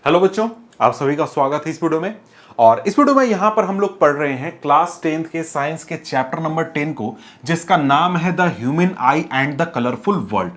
Hello बच्चों, आप सभी का स्वागत है इस वीडियो में। और इस वीडियो में यहां पर हम लोग पढ़ रहे हैं क्लास 10th के साइंस के चैप्टर नंबर 10 को, जिसका नाम है the human I and the colourful world.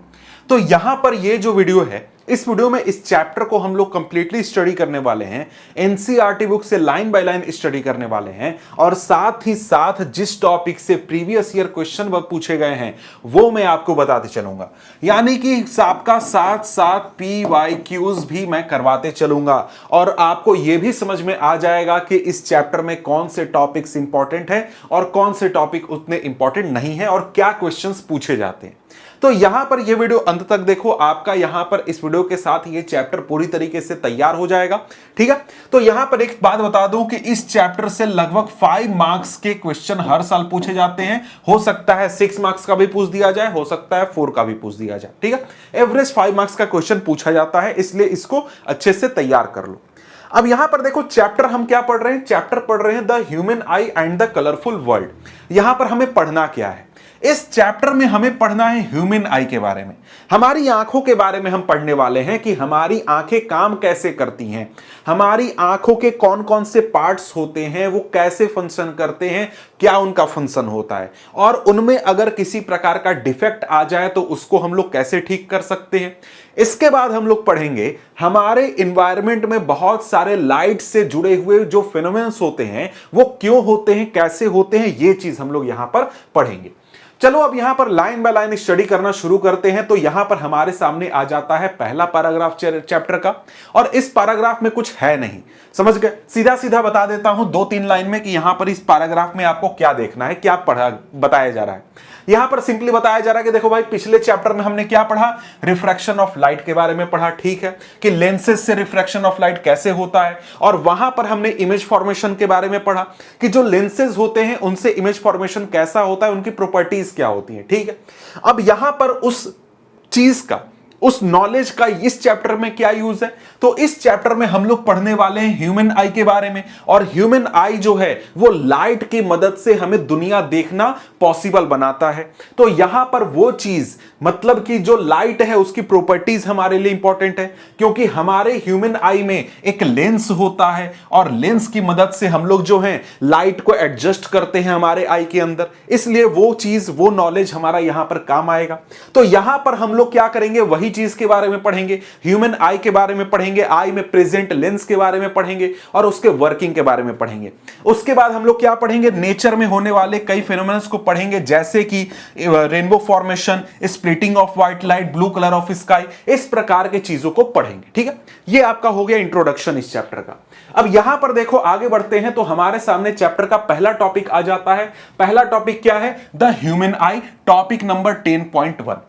तो यहां पर ये जो वीडियो है, इस वीडियो में इस चैप्टर को हम लोग कंप्लीटली स्टडी करने वाले हैं, एनसीईआरटी बुक से लाइन बाय लाइन स्टडी करने वाले हैं, और साथ ही साथ जिस टॉपिक से प्रीवियस ईयर क्वेश्चन पूछे गए हैं वो मैं आपको बताते चलूंगा। यानी कि आपका साथ साथ PYQs भी मैं करवाते चलूंगा, और आपको यह भी समझ में आ जाएगा कि इस चैप्टर में कौन से टॉपिक्स इंपॉर्टेंट है और कौन से टॉपिक उतने इंपॉर्टेंट नहीं है और क्या क्वेश्चंस पूछे जाते हैं। तो यहां पर यह वीडियो अंत तक देखो, आपका यहां पर इस वीडियो के साथ ये चैप्टर पूरी तरीके से तैयार हो जाएगा। ठीक है, तो यहां पर एक बात बता दूं कि इस चैप्टर से लगभग 5 मार्क्स के क्वेश्चन हर साल पूछे जाते हैं। हो सकता है 6 मार्क्स का भी पूछ दिया जाए, हो सकता है 4 का भी पूछ दिया जाए। ठीक है, एवरेज 5 मार्क्स का क्वेश्चन पूछा जाता है, इसलिए इसको अच्छे से तैयार कर लो। अब यहां पर देखो, चैप्टर हम क्या पढ़ रहे हैं? चैप्टर पढ़ रहे हैं the human I and the colourful world. यहां पर हमें पढ़ना क्या है? इस चैप्टर में हमें पढ़ना है ह्यूमन आई के बारे में, हमारी आंखों के बारे में हम पढ़ने वाले हैं कि हमारी आंखें काम कैसे करती हैं, हमारी आंखों के कौन कौन से पार्ट्स होते हैं, वो कैसे फंक्शन करते हैं, क्या उनका फंक्शन होता है, और उनमें अगर किसी प्रकार का डिफेक्ट आ जाए तो उसको हम लोग कैसे ठीक कर सकते हैं। इसके बाद हम लोग पढ़ेंगे हमारे इन्वायरमेंट में बहुत सारे लाइट से जुड़े हुए जो फिनोमेनस होते हैं वो क्यों होते हैं, कैसे होते हैं, ये चीज हम लोग यहां पर पढ़ेंगे। चलो अब यहां पर लाइन बाय लाइन स्टडी करना शुरू करते हैं। तो यहां पर हमारे सामने आ जाता है पहला पैराग्राफ चैप्टर का, और इस पैराग्राफ में कुछ है नहीं, समझ गए? सीधा सीधा बता देता हूं 2-3 लाइन में कि यहां पर इस पैराग्राफ में आपको क्या देखना है, क्या पढ़ा बताया जा रहा है। यहां पर सिंपली बताया जा रहा है कि देखो भाई, पिछले चैप्टर में हमने क्या पढ़ा? रिफ्रैक्शन ऑफ लाइट के बारे में पढ़ा। ठीक है, कि लेंसेज से रिफ्रैक्शन ऑफ लाइट कैसे होता है, और वहां पर हमने इमेज फॉर्मेशन के बारे में पढ़ा कि जो लेंसेज होते हैं उनसे इमेज फॉर्मेशन कैसा होता है, उनकी प्रॉपर्टीज क्या होती है। ठीक है, अब यहां पर उस चीज का, उस नॉलेज का इस चैप्टर में क्या यूज है? तो इस चैप्टर में हम लोग पढ़ने वाले हैं ह्यूमन आई के बारे में, और ह्यूमन आई जो है वो लाइट की मदद से हमें दुनिया देखना पॉसिबल बनाता है। तो यहां पर वो चीज, मतलब कि जो लाइट है उसकी प्रॉपर्टीज हमारे लिए इंपॉर्टेंट है, क्योंकि हमारे ह्यूमन आई में एक लेंस होता है, और लेंस की मदद से हम लोग जो है लाइट को एडजस्ट करते हैं हमारे आई के अंदर, इसलिए वो चीज, वो नॉलेज हमारा यहां पर काम आएगा। तो यहां पर हम लोग क्या करेंगे? वही चीज के बारे में पढ़ेंगे, ह्यूमन आई के बारे में पढ़ेंगे, आई में प्रेजेंट लेंस के बारे में पढ़ेंगे, और उसके वर्किंग के बारे में पढ़ेंगे। उसके बाद हम लोग क्या पढ़ेंगे? नेचर में होने वाले कई फिनोमेनन्स को पढ़ेंगे, जैसे कि rainbow formation, splitting of white light, blue colour of sky, इस प्रकार के चीजों को पढ़ेंगे। ठीक है, ये आपका हो गया इंट्रोडक्शन इस चैप्टर का। अब यहां पर देखो, आगे बढ़ते हैं तो हमारे सामने चैप्टर का पहला टॉपिक आ जाता है। पहला टॉपिक क्या है? The human I, topic number 10.1।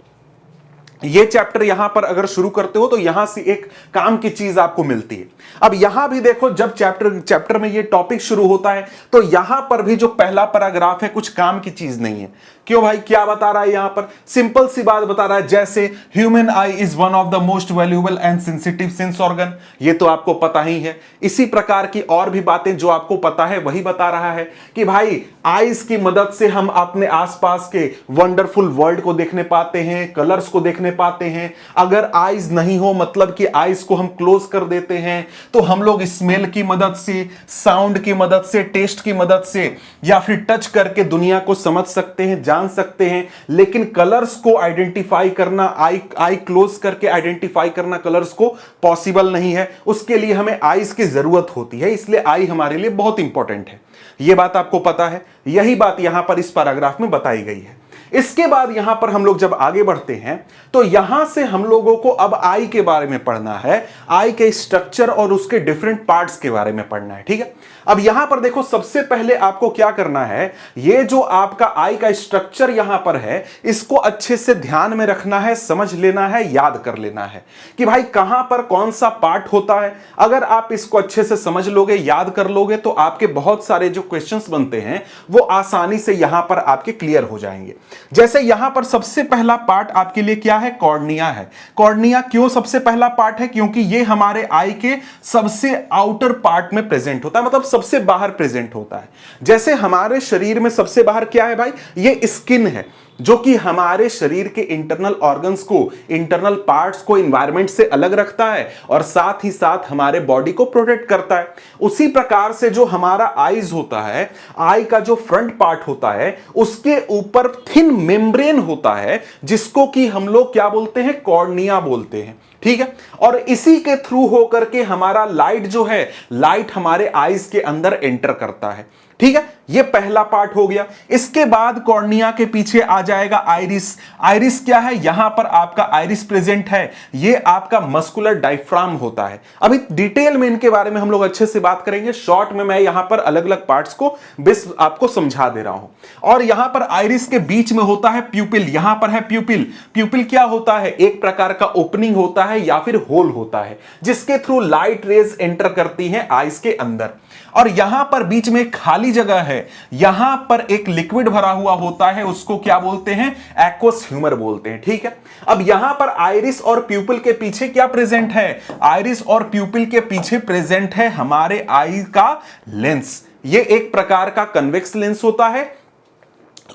ये चैप्टर यहां पर अगर शुरू करते हो तो यहां से एक काम की चीज आपको मिलती है। अब यहां भी देखो, जब चैप्टर में ये टॉपिक शुरू होता है तो यहां पर भी जो पहला पैराग्राफ है कुछ काम की चीज नहीं है। क्यों भाई, क्या बता रहा है यहां पर? सिंपल सी बात बता रहा है, जैसे human I is one of the most valuable and sensitive sense organ, ये तो आपको पता ही है। इसी प्रकार की और भी बातें जो आपको पता है वही बता रहा है कि भाई आईज की मदद से हम अपने आसपास के वंडरफुल वर्ल्ड को देखने पाते हैं, कलर्स को देखने पाते हैं। अगर आईज नहीं हो, मतलब कि आईज को हम क्लोज कर देते हैं, तो हम लोग स्मेल की मदद से, साउंड की मदद से, टेस्ट की मदद से, या फिर टच करके दुनिया को समझ सकते हैं, जान सकते हैं। लेकिन कलर्स को आइडेंटिफाई करना, आई क्लोज करके आइडेंटिफाई करना कलर्स को पॉसिबल नहीं है। उसके लिए हमें आईज की जरूरत होती है, इसलिए आई हमारे लिए बहुत इंपॉर्टेंट है। यह बात आपको पता है, यही बात यहां पर इस पैराग्राफ में बताई गई है। इसके बाद यहां पर हम लोग जब आगे बढ़ते हैं तो यहां से हम लोगों को अब आई के बारे में पढ़ना है, आई के स्ट्रक्चर और उसके डिफरेंट पार्ट्स के बारे में पढ़ना है। ठीक है, अब यहां पर देखो, सबसे पहले आपको क्या करना है? ये जो आपका आई का स्ट्रक्चर यहां पर है, इसको अच्छे से ध्यान में रखना है, समझ लेना है, याद कर लेना है कि भाई कहां पर कौन सा पार्ट होता है। अगर आप इसको अच्छे से समझ लोगे, याद कर लोगे, तो आपके बहुत सारे जो क्वेश्चंस बनते हैं वो आसानी से यहां पर आपके क्लियर हो जाएंगे। जैसे यहां पर सबसे पहला पार्ट आपके लिए क्या है? कॉर्निया है। कॉर्निया क्यों सबसे पहला पार्ट है? क्योंकि ये हमारे आई के सबसे आउटर पार्ट में प्रेजेंट होता है, मतलब सबसे बाहर प्रेजेंट होता है। जैसे हमारे शरीर में सबसे बाहर क्या है भाई? ये स्किन है। जो कि हमारे शरीर के इंटरनल ऑर्गन्स को, इंटरनल पार्ट्स को एनवायरनमेंट से अलग रखता है और साथ ही साथ हमारे बॉडी को प्रोटेक्ट करता है। उसी प्रकार से जो हमारा आईज होता है, आई का जो फ्रंट पार्ट होता है, उसके ऊपर थिन मेम्ब्रेन होता है जिसको कि हम लोग क्या बोलते हैं, कॉर्निया बोलते हैं। ठीक है, और इसी के थ्रू होकर के हमारा लाइट जो है, लाइट हमारे आईज के अंदर एंटर करता है। ठीक है, ये पहला पार्ट हो गया। इसके बाद कॉर्निया के पीछे आ जाएगा आइरिस। आइरिस क्या है, यहां पर आपका आइरिस प्रेजेंट है, ये आपका मस्कुलर डायफ्राम होता है। अभी डिटेल में इनके बारे में हम लोग अच्छे से बात करेंगे, शॉर्ट में मैं यहां पर अलग अलग पार्ट्स को बस आपको समझा दे रहा हूं। और यहां पर आइरिस के बीच में होता है प्यूपिल, यहां पर है प्यूपिल। प्यूपिल क्या होता है, एक प्रकार का ओपनिंग होता है या फिर होल होता है जिसके थ्रू लाइट रेज एंटर करती है आइज के अंदर। और यहां पर बीच में खाली जगह है, यहां पर एक लिक्विड भरा हुआ होता है, उसको क्या बोलते हैं, एक्वस ह्यूमर बोलते हैं। ठीक है, अब यहां पर आइरिस और प्यूपिल के पीछे क्या प्रेजेंट है, आइरिस और प्यूपिल के पीछे प्रेजेंट है हमारे आई का लेंस। ये एक प्रकार का कन्वेक्स लेंस होता है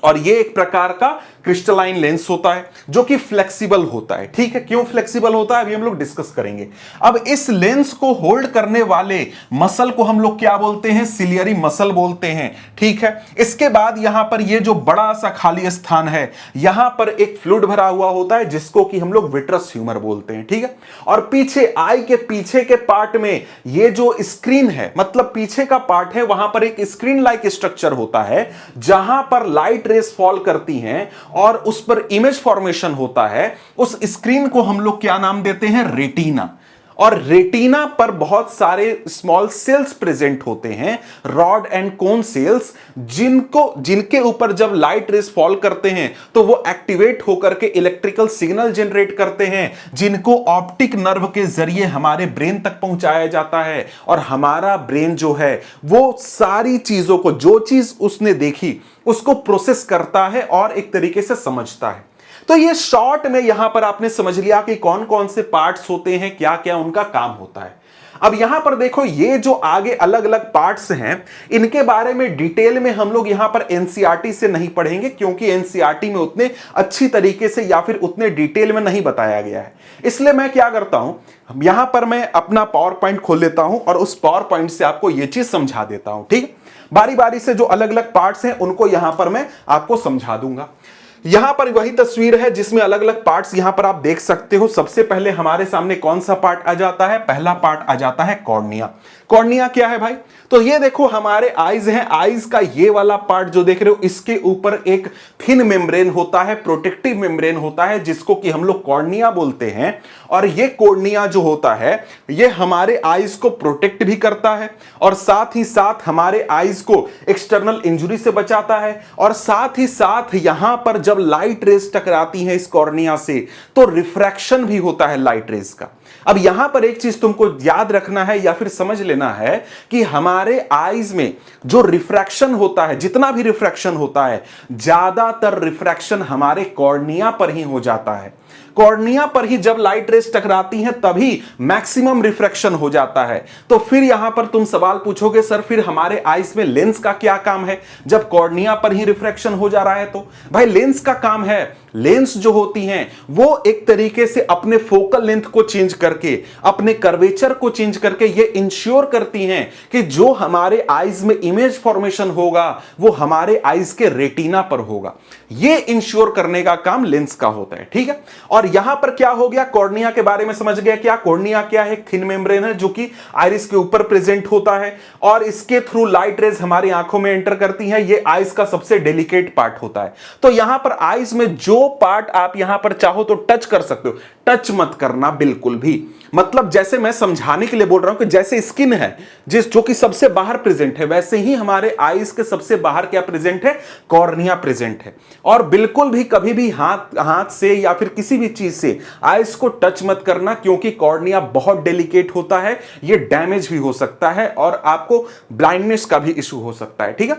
और ये एक प्रकार का क्रिस्टलाइन लेंस होता है जो कि फ्लेक्सिबल होता है। ठीक है, क्यों फ्लेक्सिबल होता है अभी हम लोग डिस्कस करेंगे। अब इस लेंस को होल्ड करने वाले मसल को हम लोग क्या बोलते हैं, सिलियरी मसल बोलते हैं। ठीक है, इसके बाद यहां पर ये जो बड़ा सा खाली स्थान है, यहां पर एक फ्लूइड भरा हुआ होता है जिसको कि हम लोग विट्रस ह्यूमर बोलते हैं। ठीक है, और पीछे आई के पीछे के पार्ट में ये जो स्क्रीन है, मतलब पीछे का पार्ट है, वहां पर एक स्क्रीन लाइक स्ट्रक्चर होता है जहां पर लाइट रेस फॉल करती हैं और उस पर इमेज फॉर्मेशन होता है। उस स्क्रीन को हम लोग क्या नाम देते हैं, रेटिना। और रेटिना पर बहुत सारे स्मॉल सेल्स प्रेजेंट होते हैं, रॉड एंड कोन सेल्स, जिनके ऊपर जब लाइट रेस फॉल करते हैं तो वो एक्टिवेट होकर के इलेक्ट्रिकल सिग्नल जनरेट करते हैं, जिनको ऑप्टिक नर्व के जरिए हमारे ब्रेन तक पहुंचाया जाता है। और हमारा ब्रेन जो है वो सारी चीजों को, जो चीज उसने देखी उसको प्रोसेस करता है और एक तरीके से समझता है। तो ये शॉर्ट में यहां पर आपने समझ लिया कि कौन कौन से पार्ट्स होते हैं, क्या क्या उनका काम होता है। अब यहां पर देखो, ये जो आगे अलग अलग पार्ट्स हैं, इनके बारे में डिटेल में हम लोग यहां पर एनसीईआरटी से नहीं पढ़ेंगे, क्योंकि एनसीईआरटी में उतने अच्छी तरीके से या फिर उतने डिटेल में नहीं बताया गया है। इसलिए मैं क्या करता हूं, यहां पर मैं अपना पावर पॉइंट खोल लेता हूं और उस पावर पॉइंट से आपको यह चीज समझा देता हूं। ठीक, बारी बारी से जो अलग अलग पार्ट्स हैं उनको यहां पर मैं आपको समझा दूंगा। यहां पर वही तस्वीर है जिसमें अलग अलग पार्ट्स यहां पर आप देख सकते हो। सबसे पहले हमारे सामने कौन सा पार्ट आ जाता है, पहला पार्ट आ जाता है कॉर्निया। कॉर्निया क्या है भाई, तो ये देखो हमारे आईज हैं, आईज का ये वाला पार्ट जो देख रहे हो, इसके ऊपर एक थिन मेम्ब्रेन होता है, प्रोटेक्टिव मेम्ब्रेन होता है जिसको कि हम लोग कॉर्निया बोलते हैं। और ये कॉर्निया जो होता है ये हमारे आईज को प्रोटेक्ट भी करता है और साथ ही साथ हमारे आईज को एक्सटर्नल इंजुरी से बचाता है। और साथ ही साथ यहां पर जब लाइट रेज टकराती हैं इस कॉर्निया से तो रिफ्रैक्शन भी होता है लाइट रेज का। अब यहां पर एक चीज तुमको याद रखना है या फिर समझ लेना है कि हमारे आईज में जो रिफ्रैक्शन होता है, जितना भी रिफ्रैक्शन होता है, ज्यादातर रिफ्रैक्शन हमारे कॉर्निया पर ही हो जाता है। कॉर्निया पर ही जब लाइट रेस टकराती हैं तभी मैक्सिमम रिफ्रैक्शन हो जाता है। तो फिर यहां पर तुम सवाल पूछोगे, सर फिर हमारे आईज में लेंस का क्या काम है जब कॉर्निया पर ही रिफ्रैक्शन हो जा रहा है? तो भाई लेंस का काम है, लेंस जो होती हैं वो एक तरीके से अपने फोकल लेंथ को चेंज करके, अपने कर्वेचर को चेंज करके ये इंश्योर करती हैं कि जो हमारे आईज में इमेज फॉर्मेशन होगा वो हमारे आईज के रेटिना पर होगा। ये इंश्योर करने का काम लेंस का होता है। ठीक है, और यहां पर क्या हो गया, कॉर्निया के बारे में समझ गया। क्या कॉर्निया क्या है, थिन मेम्ब्रेन है जो कि आइरिस के ऊपर प्रेजेंट होता है और इसके थ्रू लाइट रेज हमारी आंखों में एंटर करती हैं। ये आइज का सबसे डेलिकेट पार्ट होता है। तो यहां पर आइज में जो पार्ट आप यहां पर चाहो तो टच कर सकते हो, टच मत करना बिल्कुल भी। मतलब जैसे मैं समझाने के लिए बोल रहा हूं कि जैसे स्किन है जो कि सबसे बाहर प्रेजेंट है, वैसे ही हमारे आईज के सबसे बाहर क्या प्रेजेंट है, कॉर्निया प्रेजेंट है। और बिल्कुल भी कभी भी हाथ से या फिर किसी भी चीज से आईज को टच मत करना, क्योंकि कॉर्निया बहुत डेलिकेट होता है, ये डैमेज भी हो सकता है और आपको ब्लाइंडनेस का भी इशू हो सकता है। ठीक है,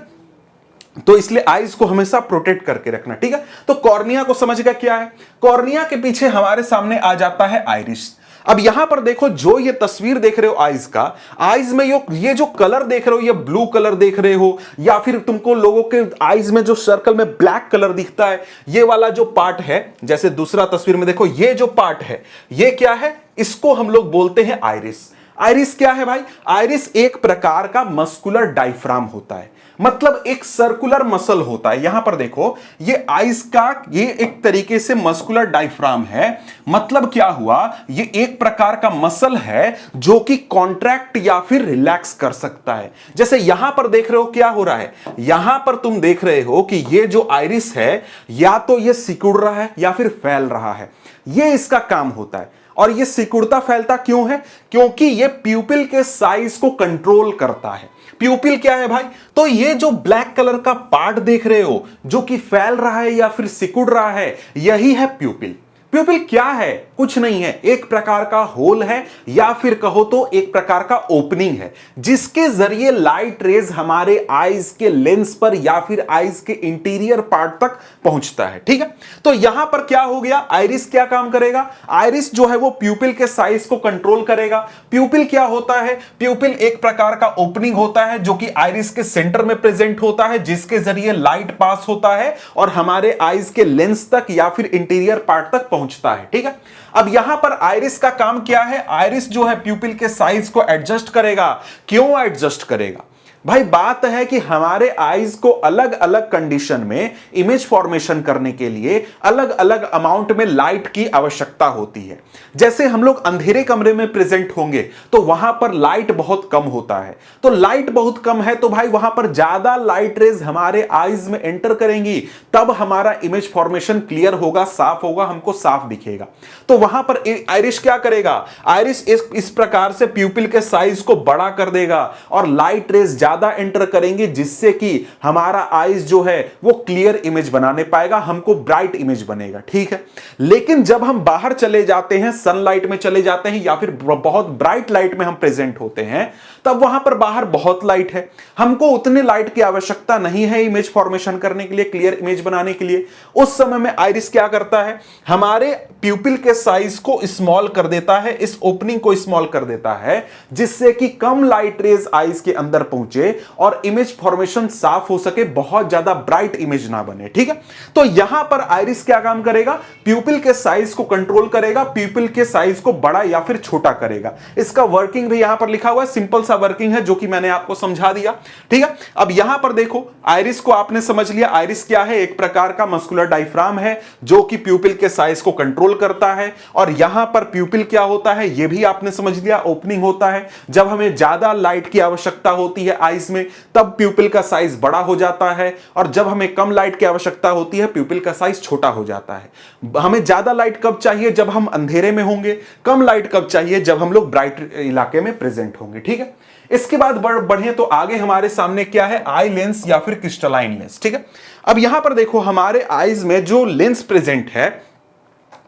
तो इसलिए आईज को हमेशा प्रोटेक्ट करके रखना। ठीक है, तो कॉर्निया को समझ गया क्या है। कॉर्निया के पीछे हमारे सामने आ जाता है आइरिस। अब यहां पर देखो, जो ये तस्वीर देख रहे हो आईज का, आईज में ये जो कलर देख रहे हो, ये ब्लू कलर देख रहे हो, या फिर तुमको लोगों के आईज में जो सर्कल में ब्लैक कलर दिखता है, ये वाला जो पार्ट है, जैसे दूसरा तस्वीर में देखो, ये जो पार्ट है, ये क्या है? इसको हम लोग बोलते हैं आइरिस। आइरिस क्या है भाई? आइरिस एक प्रकार का मस्कुलर डायफ्राम होता है, मतलब एक सर्कुलर मसल होता है। यहां पर देखो, ये आइस का ये एक तरीके से मस्कुलर डायफ्राम है। मतलब क्या हुआ? ये एक प्रकार का मसल है जो कि कॉन्ट्रैक्ट या फिर रिलैक्स कर सकता है। जैसे यहां पर देख रहे हो क्या हो रहा है, यहां पर तुम देख रहे हो कि ये जो आइरिस है, या तो ये सिकुड़ रहा है या फिर फैल रहा है, ये इसका काम होता है। और ये सिकुड़ता फैलता क्यों है? क्योंकि ये प्यूपिल के साइज को कंट्रोल करता है। प्यूपिल क्या है भाई? तो ये जो ब्लैक कलर का पार्ट देख रहे हो, जो कि फैल रहा है या फिर सिकुड़ रहा है, यही है प्यूपिल। प्यूपिल क्या है? कुछ नहीं है, एक प्रकार का होल है, या फिर कहो तो एक प्रकार का ओपनिंग है, जिसके जरिए लाइट रेज हमारे आईज के लेंस पर या फिर आईज के इंटीरियर पार्ट तक पहुंचता है। ठीक है, तो यहां पर क्या हो गया? आइरिस क्या काम करेगा? आइरिस जो है वो प्यूपिल के साइज को कंट्रोल करेगा। प्यूपिल क्या होता है? प्यूपिल एक प्रकार का ओपनिंग होता है जो कि आइरिस के सेंटर में प्रेजेंट होता है, जिसके जरिए लाइट पास होता है और हमारे आईज के लेंस तक या फिर इंटीरियर पार्ट तक पहुंचता है। ठीक है, अब यहां पर आइरिस का काम क्या है? आइरिस जो है प्यूपिल के साइज को एडजस्ट करेगा। क्यों एडजस्ट करेगा भाई? बात है कि हमारे आईज को अलग अलग कंडीशन में इमेज फॉर्मेशन करने के लिए अलग अलग अमाउंट में लाइट की आवश्यकता होती है। जैसे हम लोग अंधेरे कमरे में प्रेजेंट होंगे तो वहां पर लाइट बहुत कम होता है, तो लाइट बहुत कम है तो भाई वहां पर ज्यादा लाइट रेज हमारे आईज में एंटर करेंगी, तब हमारा इमेज फॉर्मेशन क्लियर होगा, साफ होगा, हमको साफ दिखेगा। तो वहां पर आइरिस क्या करेगा? आइरिस इस प्रकार से प्यूपिल के साइज को बड़ा कर देगा और लाइट रेज ज्यादा एंटर करेंगे, जिससे कि हमारा आईज जो है वो क्लियर इमेज बनाने पाएगा, हमको ब्राइट इमेज बनेगा। ठीक है, लेकिन जब हम बाहर चले जाते हैं, सनलाइट में चले जाते हैं या फिर बहुत ब्राइट लाइट में हम प्रेजेंट होते हैं, तब वहां पर बाहर बहुत लाइट है, हमको उतने लाइट की आवश्यकता नहीं है इमेज फॉर्मेशन करने के लिए, क्लियर इमेज बनाने के लिए। उस समय में आइरिस क्या करता है? हमारे प्यूपिल के साइज को स्मॉल कर देता है, इस ओपनिंग को स्मॉल कर देता है, जिससे कि कम लाइट रेज आईज के अंदर पहुंचे और इमेज फॉर्मेशन साफ हो सके, बहुत ज्यादा ब्राइट इमेज ना बने। ठीक है, तो यहां पर आइरिस क्या काम करेगा? प्यूपिल के साइज को कंट्रोल करेगा, प्यूपिल के साइज को बड़ा या फिर छोटा करेगा। इसका वर्किंग भी यहां पर लिखा हुआ है, सिंपल सा वर्किंग है जो कि मैंने आपको समझा दिया। ठीक है, अब यहां पर देखो, आइरिस को आपने समझ लिया। आइरिस क्या है? एक प्रकार का मस्कुलर डायफ्राम है जो कि प्यूपिल के साइज को कंट्रोल करता है। और यहां पर प्यूपिल क्या होता है यह भी आपने समझ लिया, ओपनिंग होता है। जब हमें ज्यादा लाइट की आवश्यकता होती है आईज में, तब प्यूपिल का साइज बड़ा हो जाता है, और जब हमें कम लाइट की आवश्यकता होती है, प्यूपिल का साइज छोटा हो जाता है। हमें ज्यादा लाइट कब चाहिए? जब हम अंधेरे में होंगे। कम लाइट कब चाहिए? जब हम लोग ब्राइट इलाके में प्रेजेंट होंगे। ठीक है, इसके बाद बढ़े तो आगे हमारे सामने क्या है? आई लेंस या फिर क्रिस्टलाइन लेंस। ठीक है, अब यहां पर देखो, हमारे आईज में जो लेंस प्रेजेंट है,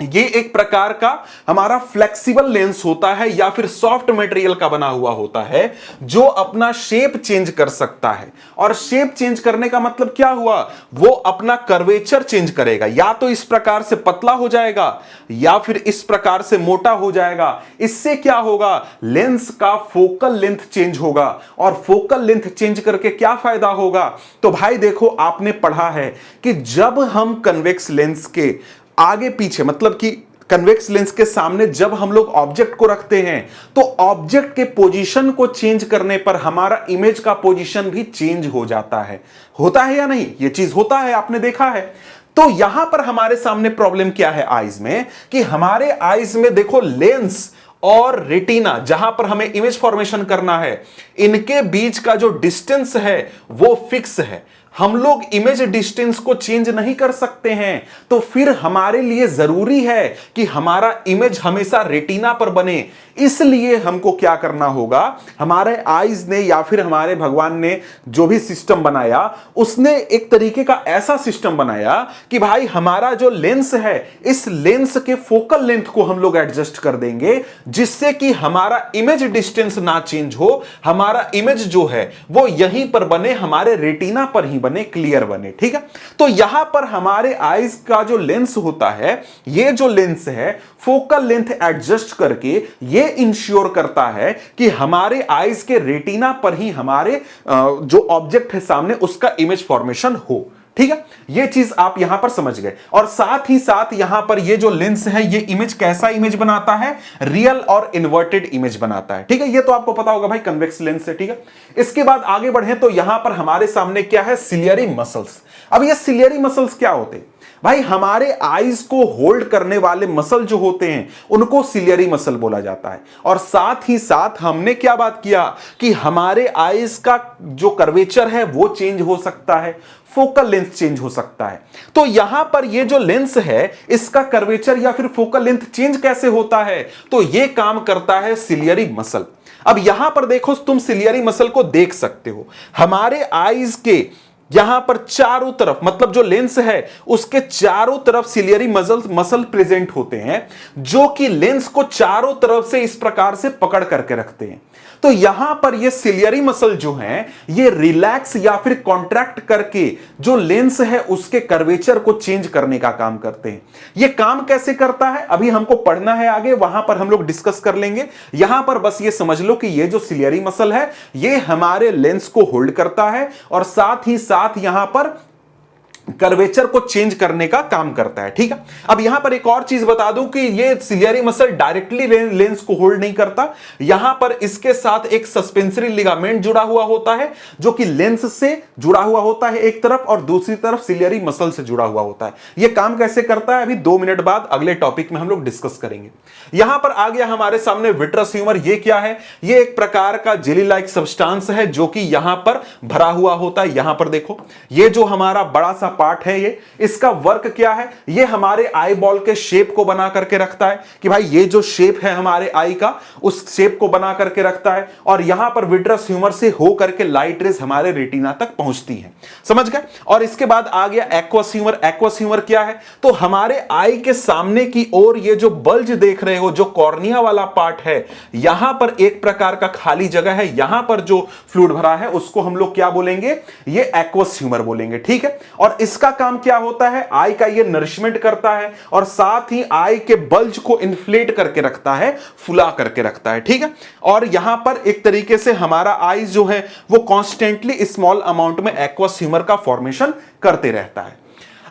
ये एक प्रकार का हमारा फ्लेक्सिबल लेंस होता है या फिर सॉफ्ट मटेरियल का बना हुआ होता है, जो अपना शेप चेंज कर सकता है। और शेप चेंज करने का मतलब क्या हुआ? वो अपना कर्वेचर चेंज करेगा, या तो इस प्रकार से पतला हो जाएगा या फिर इस प्रकार से मोटा हो जाएगा। इससे क्या होगा? लेंस का फोकल लेंथ चेंज होगा, और फोकल लेंथ चेंज करके क्या फायदा होगा? तो भाई देखो, आपने पढ़ा है कि जब हम कन्वेक्स लेंस के आगे पीछे, मतलब कि कन्वेक्स लेंस के सामने जब हम लोग ऑब्जेक्ट को रखते हैं, तो ऑब्जेक्ट के पोजीशन को चेंज करने पर हमारा इमेज का पोजीशन भी चेंज हो जाता है। होता है या नहीं? यह चीज होता है, आपने देखा है। तो यहां पर हमारे सामने प्रॉब्लम क्या है आईज में, कि हमारे आईज में देखो, लेंस और रेटिना, जहां पर हमें इमेज फॉर्मेशन करना है, इनके बीच का जो डिस्टेंस है वो फिक्स है। हम लोग इमेज डिस्टेंस को चेंज नहीं कर सकते हैं। तो फिर हमारे लिए जरूरी है कि हमारा इमेज हमेशा रेटिना पर बने। इसलिए हमको क्या करना होगा? हमारे आईज ने या फिर हमारे भगवान ने जो भी सिस्टम बनाया, उसने एक तरीके का ऐसा सिस्टम बनाया कि भाई हमारा जो लेंस है, इस लेंस के फोकल लेंथ को हम लोग एडजस्ट कर देंगे, जिससे कि हमारा इमेज डिस्टेंस ना चेंज हो, हमारा इमेज जो है वो यहीं पर बने, हमारे रेटिना पर ही बने, क्लियर बने। ठीक है, तो यहां पर हमारे आईज का जो लेंस होता है, ये जो लेंस है फोकल लेंथ एडजस्ट करके ये इंश्योर करता है कि हमारे आईज के रेटिना पर ही हमारे जो ऑब्जेक्ट है सामने उसका इमेज फॉर्मेशन हो। ठीक है, ये चीज आप यहां पर समझ गए। और साथ ही साथ यहां पर ये जो लेंस है ये इमेज कैसा इमेज बनाता है, रियल और इन्वर्टेड इमेज बनाता है। ठीक है, ये तो आपको पता होगा भाई, कन्वेक्स लेंस है। ठीक है, इसके बाद आगे बढ़े तो यहां पर हमारे सामने क्या है, सिलियरी मसल्स। अब ये सिलियरी मसल्स क्या होते हैं भाई, हमारे आईज को होल्ड करने वाले मसल जो होते हैं उनको सिलियरी मसल बोला जाता है। और साथ ही साथ हमने क्या बात किया कि हमारे आईज का जो कर्वेचर है वो चेंज हो सकता है, फोकल लेंथ चेंज हो सकता है। तो यहां पर ये जो लेंस है इसका कर्वेचर या फिर फोकल लेंथ चेंज कैसे होता है, तो ये काम करता है सिलियरी मसल। अब यहां पर देखो, तुम सिलियरी मसल को देख सकते हो, हमारे आईज के यहां पर चारों तरफ, मतलब जो लेंस है उसके चारों तरफ सिलियरी मसल प्रेजेंट होते हैं, जो कि लेंस को चारों तरफ से इस प्रकार से पकड़ करके रखते हैं। तो यहां पर ये सिलियरी मसल जो है ये रिलैक्स या फिर कॉन्ट्रैक्ट करके जो लेंस है उसके कर्वेचर को चेंज करने का काम करते हैं। ये काम कैसे करता है अभी हमको पढ़ना है आगे, वहां पर हम लोग डिस्कस कर लेंगे। यहां पर बस ये समझ लो कि ये जो सिलियरी मसल है ये हमारे लेंस को होल्ड करता है और साथ ही साथ यहां पर कर्वेचर को चेंज करने का काम करता है। ठीक है, अब यहां पर एक और चीज बता दूं कि ये सिलियरी मसल डायरेक्टली लेंस को होल्ड नहीं करता, यहां पर इसके साथ एक सस्पेंसरी लिगामेंट जुड़ा हुआ होता है जो कि लेंस से जुड़ा हुआ होता है एक तरफ और दूसरी तरफ सिलियरी मसल से जुड़ा हुआ होता है। यह काम कैसे करता है अभी 2 मिनट बाद अगले टॉपिक में हम लोग डिस्कस करेंगे। यहां पर आ गया हमारे सामने विट्रस ह्यूमर। ये क्या है, ये एक प्रकार का जेली लाइक सब्सटेंस है जो कि यहां पर भरा हुआ होता है। यहां पर देखो, ये जो हमारा बड़ा सा पार्ट है ये, इसका वर्क क्या है, ये हमारे आई बॉल के शेप को बना करके रखता है कि भाई ये जो शेप है हमारे आई का उस शेप को बना करके रखता है और यहां पर विट्रस ह्यूमर से हो करके लाइट रेज हमारे रेटिना तक पहुंचती है। समझ गए। और इसके बाद आ गया एक्वस ह्यूमर। एक्वस ह्यूमर क्या है, तो हमारे आई के सामने की ओर ये जो बल्ज देख रहे हो, जो कॉर्निया वाला पार्ट है, यहां पर एक प्रकार का खाली जगह है, यहां पर जो फ्लूइड भरा है उसको हम लोग क्या बोलेंगे, ये एक्वस ह्यूमर बोलेंगे। ठीक है, और इसका काम क्या होता है, आई का ये नरिशमेंट करता है और साथ ही आई के बल्ज को इन्फ्लेट करके रखता है, फुला करके रखता है। ठीक है, और यहां पर एक तरीके से हमारा आई जो है वो कॉन्स्टेंटली स्मॉल अमाउंट में एक्वस ह्यूमर का फॉर्मेशन करते रहता है।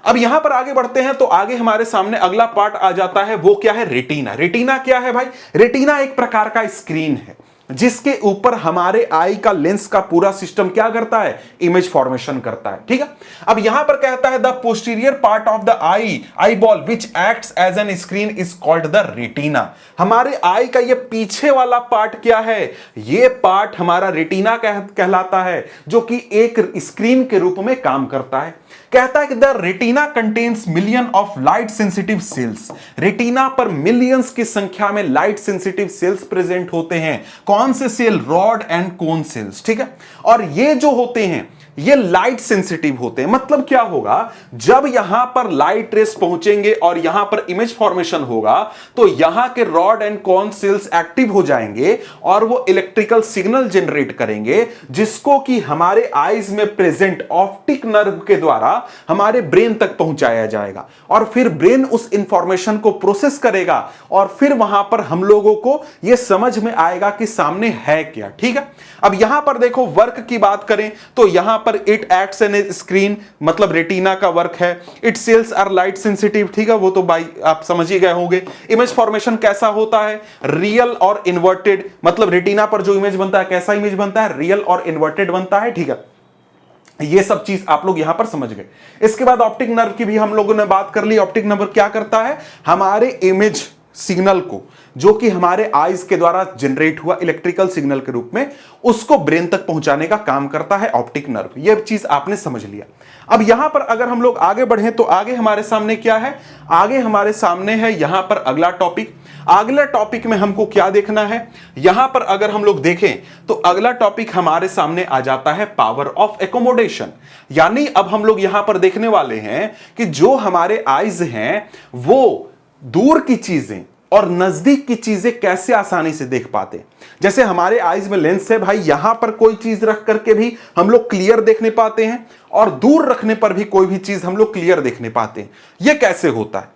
अब यहां पर आगे बढ़ते हैं तो आगे हमारे सामने अगला पार्ट आ जाता है, वो क्या है, रेटिना। रेटिना क्या है भाई, रेटिना एक प्रकार का स्क्रीन है जिसके ऊपर हमारे आई का लेंस का पूरा सिस्टम क्या करता है, इमेज फॉर्मेशन करता है। ठीक है, अब यहां पर कहता है the posterior part of the eye ball which acts as an screen is called the retina. हमारे आई का ये पीछे वाला पार्ट क्या है, ये पार्ट हमारा रेटिना कहलाता है, जो कि एक स्क्रीन के रूप में काम करता है। कहता है कि the retina contains million of light sensitive sales. Retina पर मिलियंस की संख्या में लाइट सेंसिटिव सेल्स प्रेजेंट होते हैं। कौन से cell, rod and cone cells. ठीक है, और ये जो होते हैं ये लाइट सेंसिटिव होते हैं। मतलब क्या होगा, जब यहां पर लाइट रेस पहुंचेंगे और यहां पर इमेज फॉर्मेशन होगा तो यहां के rod and cone sales active हो जाएंगे और वो इलेक्ट्रिकल सिग्नल जनरेट करेंगे, जिसको कि हमारे आईज में प्रेजेंट ऑप्टिक नर्व के द्वारा हमारे ब्रेन तक पहुंचाया जाएगा और फिर ब्रेन उस इंफॉर्मेशन को प्रोसेस करेगा और फिर वहां पर हम लोगों को यह समझ में आएगा कि सामने है क्या। ठीक है, अब यहां पर देखो वर्क की बात करें तो यहां पर it acts an a screen, मतलब रेटिना का वर्क है। It cells are light sensitive. ठीक है, वो तो भाई आप समझ ही गए होंगे। इमेज फॉर्मेशन कैसा होता है, रियल और इन्वर्टेड, मतलब रेटिना पर जो इमेज बनता है कैसा इमेज बनता है, रियल और इन्वर्टेड बनता है। ठीक है, ये सब चीज आप लोग यहां पर समझ गए। इसके बाद ऑप्टिक नर्व की भी हम लोगों ने बात कर ली। ऑप्टिक नर्व क्या करता है, हमारे इमेज सिग्नल को, जो कि हमारे आईज के द्वारा जनरेट हुआ इलेक्ट्रिकल सिग्नल के रूप में, उसको ब्रेन तक पहुंचाने का काम करता है ऑप्टिक नर्व। यह चीज आपने समझ लिया। अब यहां पर अगर हम लोग आगे बढ़े तो आगे हमारे सामने क्या है, आगे हमारे सामने है यहां पर अगला टॉपिक। अगला टॉपिक में हमको क्या देखना है, यहां पर अगर हम लोग देखें तो अगला टॉपिक हमारे सामने आ जाता है पावर ऑफ एकोमोडेशन। यानी अब हम लोग यहां पर देखने वाले हैं कि जो हमारे आईज हैं वो दूर की चीजें और नजदीक की चीजें कैसे आसानी से देख पाते हैं। जैसे हमारे आईज में लेंस है भाई, यहां पर कोई चीज रख करके भी हम लोग क्लियर देखने पाते हैं और दूर रखने पर भी कोई भी चीज हम लोग क्लियर देखने पाते हैं। यह कैसे होता है?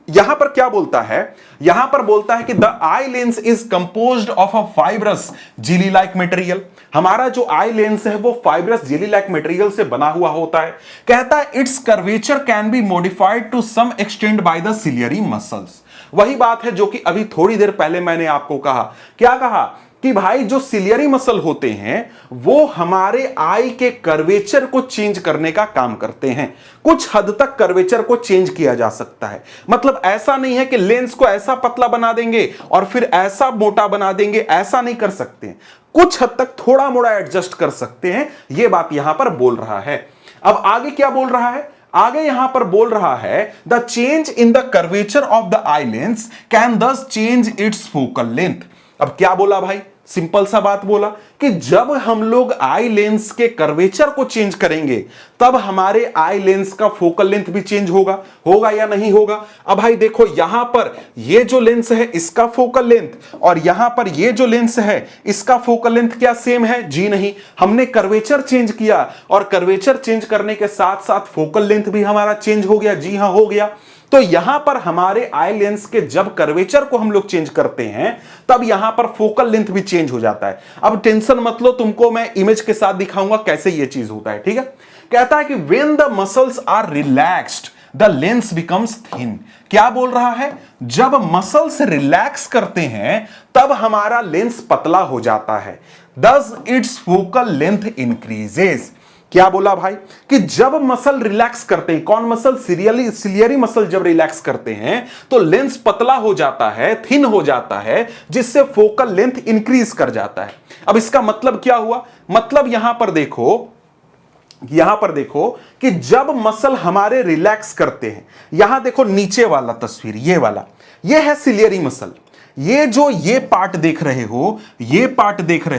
यहां पर क्या बोलता है? यहां पर बोलता है कि the eye lens is composed of a fibrous jelly like material. हमारा जो आई लेंस है वो फाइब्रस जेली लाइक मटेरियल से बना हुआ होता है। कहता है its curvature can be modified to some extent by the ciliary muscles. वही बात है जो कि अभी थोड़ी देर पहले मैंने आपको कहा। क्या कहा? कि भाई जो सिलियरी मसल होते हैं वो हमारे आई के कर्वेचर को चेंज करने का काम करते हैं। कुछ हद तक कर्वेचर को चेंज किया जा सकता है। मतलब ऐसा नहीं है कि लेंस को ऐसा पतला बना देंगे और फिर ऐसा मोटा बना देंगे, ऐसा नहीं कर सकते। कुछ हद तक थोड़ा मोड़ा एडजस्ट कर सकते हैं। यह बात यहां पर बोल रहा है। अब आगे क्या बोल रहा है? आगे यहां पर बोल रहा है the change in the curvature of the eye lens can दस चेंज इट्स फोकल लेंथ। अब क्या बोला भाई? सिंपल सा बात बोला कि जब हम लोग आई लेंस के कर्वेचर को चेंज करेंगे तब हमारे आई लेंस का फोकल लेंथ भी चेंज होगा या नहीं होगा? अब भाई देखो, यहां पर ये जो लेंस है इसका फोकल लेंथ और यहां पर ये जो लेंस है इसका फोकल लेंथ क्या सेम है? जी नहीं। हमने कर्वेचर चेंज किया और कर्वेचर चेंज करने के साथ साथ फोकल लेंथ भी हमारा चेंज हो गया। जी हां, हो गया। तो यहां पर हमारे आई लेंस के जब कर्वेचर को हम लोग चेंज करते हैं तब यहां पर फोकल लेंथ भी चेंज हो जाता है। अब टेंशन मत लो, तुमको मैं इमेज के साथ दिखाऊंगा कैसे यह चीज होता है। ठीक है? कहता है कि when the muscles are relaxed the lens becomes thin. क्या बोल रहा है? जब मसल्स रिलैक्स करते हैं तब हमारा लेंस पतला हो जाता है। दस इट्स फोकल लेंथ इंक्रीजेस। क्या बोला भाई? कि जब मसल रिलैक्स करते हैं, कौन मसल? सिलियरी मसल जब रिलैक्स करते हैं तो लेंस पतला हो जाता है, थिन हो जाता है, जिससे फोकल लेंथ इंक्रीज कर जाता है। अब इसका मतलब क्या हुआ? मतलब यहां पर देखो कि जब मसल हमारे रिलैक्स करते हैं, यहां देखो नीचे वाला तस्वीर, ये वाला, ये है सिलियरी मसल। ये पार्ट देख रहे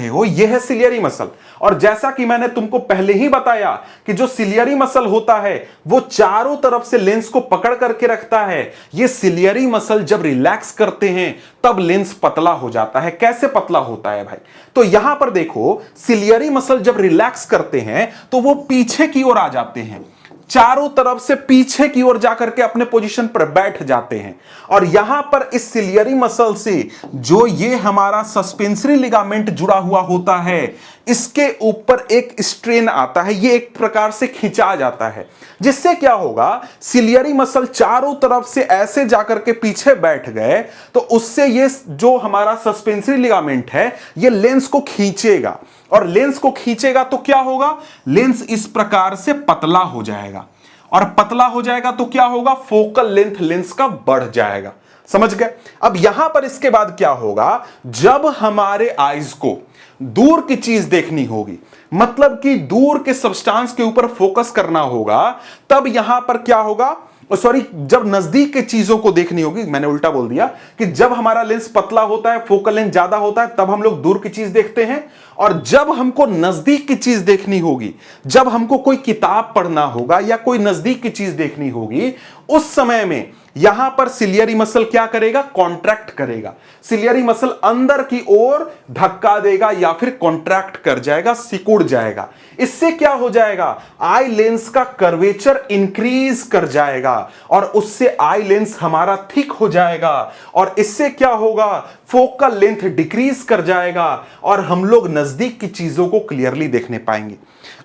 हो, ये है सिलियरी मसल। और जैसा कि मैंने तुमको पहले ही बताया कि जो सिलियरी मसल होता है वो चारों तरफ से लेंस को पकड़ करके रखता है। ये सिलियरी मसल जब रिलैक्स करते हैं तब लेंस पतला हो जाता है। कैसे पतला होता है भाई? तो यहां पर देखो, सिलियरी मसल जब रिलैक्स करते हैं तो वो पीछे की ओर आ जाते हैं, चारों तरफ से पीछे की ओर जाकर के अपने पोजीशन पर बैठ जाते हैं। और यहां पर इस सिलियरी मसल से जो ये हमारा सस्पेंसरी लिगामेंट जुड़ा हुआ होता है, इसके ऊपर एक स्ट्रेन आता है, ये एक प्रकार से खिंचा जाता है, जिससे क्या होगा? सिलियरी मसल चारों तरफ से ऐसे जाकर के पीछे बैठ गए तो उससे ये जो हमारा सस्पेंसरी लिगामेंट है ये लेंस को खींचेगा, और लेंस को खींचेगा तो क्या होगा? लेंस इस प्रकार से पतला हो जाएगा, और पतला हो जाएगा तो क्या होगा? फोकल लेंथ लेंस का बढ़ जाएगा। समझ गए? अब यहां पर इसके बाद क्या होगा? जब हमारे आईज को दूर की चीज देखनी होगी, मतलब कि दूर के सब्सटेंस के ऊपर फोकस करना होगा, तब यहां पर क्या होगा? जब नजदीक के चीजों को देखनी होगी, मैंने उल्टा बोल दिया, कि जब हमारा लेंस पतला होता है, फोकल लेंथ ज्यादा होता है, तब हम लोग दूर की चीज देखते हैं। और जब हमको नजदीक की चीज देखनी होगी, जब हमको कोई किताब पढ़ना होगा या कोई नजदीक की चीज देखनी होगी, उस समय में यहां पर सिलियरी मसल क्या करेगा? कॉन्ट्रैक्ट करेगा। सिलियरी मसल अंदर की ओर धक्का देगा या फिर कॉन्ट्रैक्ट कर जाएगा, सिकुड़ जाएगा। इससे क्या हो जाएगा? आई लेंस का कर्वेचर इंक्रीज कर जाएगा और उससे आई लेंस हमारा थिक हो जाएगा, और इससे क्या होगा? फोकल लेंथ डिक्रीज कर जाएगा और हम लोग नजदीक की चीजों को क्लियरली देखने पाएंगे।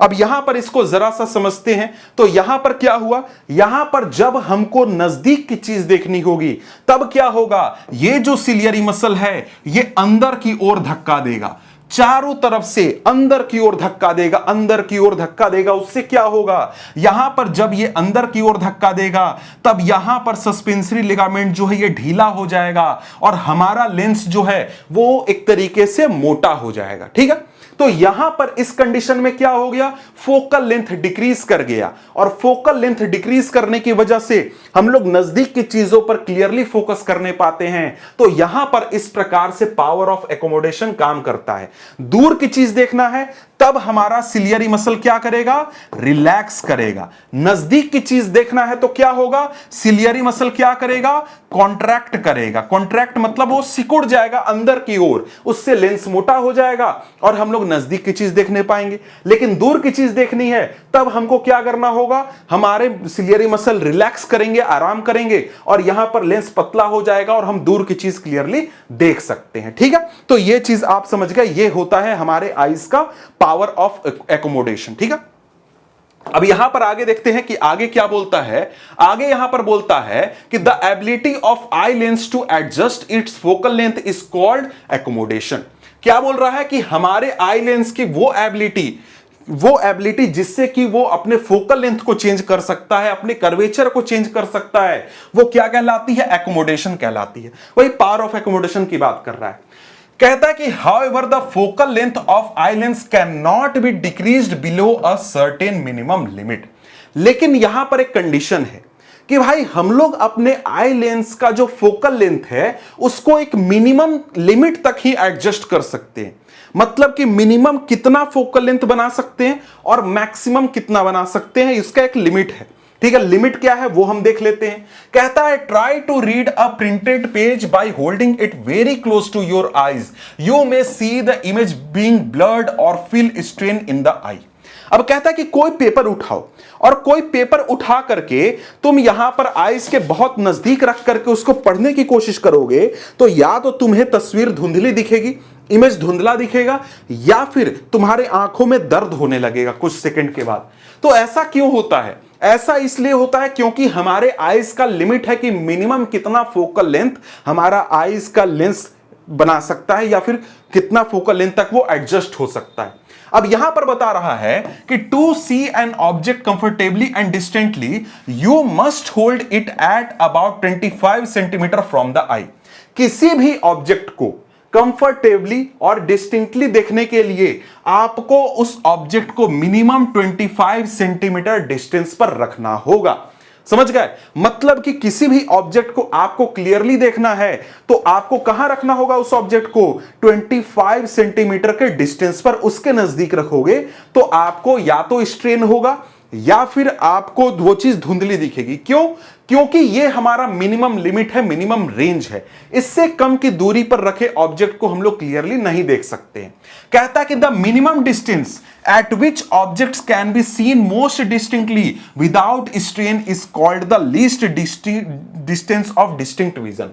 अब यहां पर इसको जरा सा समझते हैं। तो यहां पर क्या हुआ? यहां पर जब हमको नजदीक की चीज देखनी होगी तब क्या होगा? ये जो सिलियरी मसल है ये अंदर की ओर धक्का देगा, चारों तरफ से अंदर की ओर धक्का देगा, अंदर की ओर धक्का देगा। उससे क्या होगा? यहां पर जब ये अंदर की ओर धक्का देगा तब यहां पर सस्पेंसरी लिगामेंट जो है ये ढीला हो जाएगा और हमारा लेंस जो है वो एक तरीके से मोटा हो जाएगा। ठीक है? तो यहां पर इस कंडीशन में क्या हो गया? फोकल लेंथ डिक्रीज कर गया, और फोकल लेंथ डिक्रीज करने की वजह से हम लोग नजदीक की चीजों पर क्लियरली फोकस करने पाते हैं। तो यहां पर इस प्रकार से पावर ऑफ एकोमोडेशन काम करता है। दूर की चीज देखना है तब हमारा सिलियरी मसल क्या करेगा, रिलैक्स करेगा। नजदीक की चीज देखना है तो क्या होगा, सिलियरी मसल क्या करेगा, कॉन्ट्रैक्ट करेगा। कॉन्ट्रैक्ट मतलब वो सिकुड़ जाएगा अंदर की ओर, उससे लेंस मोटा हो जाएगा और हम लोग नजदीक की चीज देखने पाएंगे। लेकिन दूर की चीज देखनी है तब हमको क्या करना होगा, हमारे सिलियरी मसल रिलैक्स करेंगे, आराम करेंगे और यहां पर लेंस पतला हो जाएगा और हम दूर की चीज क्लियरली देख सकते हैं। ठीक है, तो ये चीज आप समझ गए, ये होता है हमारे आईज का पावर ऑफ एकोमोडेशन। ठीक है, अब यहां पर आगे देखते हैं कि आगे क्या बोलता है। आगे यहां पर बोलता है कि the ability of eye lens to adjust its focal length is called accommodation. क्या बोल रहा है कि हमारे आई लेंस की वो एबिलिटी जिससे कि वो अपने फोकल लेंथ को चेंज कर सकता है, अपने कर्वेचर को चेंज कर सकता है, वो क्या कहलाती है, एकोमोडेशन कहलाती है। वही पावर ऑफ एकोमोडेशन की बात कर रहा है। कहता है कि however the focal length of eye lens can not be decreased below a certain minimum limit. लेकिन यहां पर एक कंडीशन है कि भाई हम लोग अपने आई लेंस का जो फोकल लेंथ है उसको एक मिनिमम लिमिट तक ही एडजस्ट कर सकते हैं। मतलब कि मिनिमम कितना फोकल लेंथ बना सकते हैं और मैक्सिमम कितना बना सकते हैं, इसका एक लिमिट है। ठीक है, लिमिट क्या है वो हम देख लेते हैं। कहता है try to read a printed page by holding it very close to your eyes, you may see the image being blurred और feel strain in the eye. अब कहता है कि कोई पेपर उठाओ और कोई पेपर उठा करके तुम यहां पर आईज के बहुत नजदीक रख करके उसको पढ़ने की कोशिश करोगे तो या तो तुम्हें तस्वीर धुंधली दिखेगी, इमेज धुंधला दिखेगा, या फिर तुम्हारे आंखों में दर्द होने लगेगा कुछ सेकंड के बाद। तो ऐसा क्यों होता है, ऐसा इसलिए होता है क्योंकि हमारे आईज का लिमिट है कि मिनिमम कितना फोकल लेंथ हमारा आईज का लेंस बना सकता है या फिर कितना फोकल लेंथ तक वो एडजस्ट हो सकता है। अब यहां पर बता रहा है कि to see an object comfortably and distantly you must hold it at about 25 centimetre from the eye. किसी भी ऑब्जेक्ट को कंफर्टेबली और डिस्टिंक्टली देखने के लिए आपको उस ऑब्जेक्ट को मिनिमम 25 सेंटीमीटर डिस्टेंस पर रखना होगा। समझ गए, मतलब कि किसी भी ऑब्जेक्ट को आपको क्लियरली देखना है तो आपको कहां रखना होगा, उस ऑब्जेक्ट को 25 सेंटीमीटर के डिस्टेंस पर उसके नजदीक रखोगे तो आपको या तो स्ट्रेन होगा या फिर आपको वो चीज धुंधली दिखेगी। क्यों, क्योंकि ये हमारा मिनिमम लिमिट है, मिनिमम रेंज है। इससे कम की दूरी पर रखे ऑब्जेक्ट को हम लोग क्लियरली नहीं देख सकते हैं। कहता है कि the minimum distance eight which objects can be seen most distinctly without strain is called the least distance of distinct vision.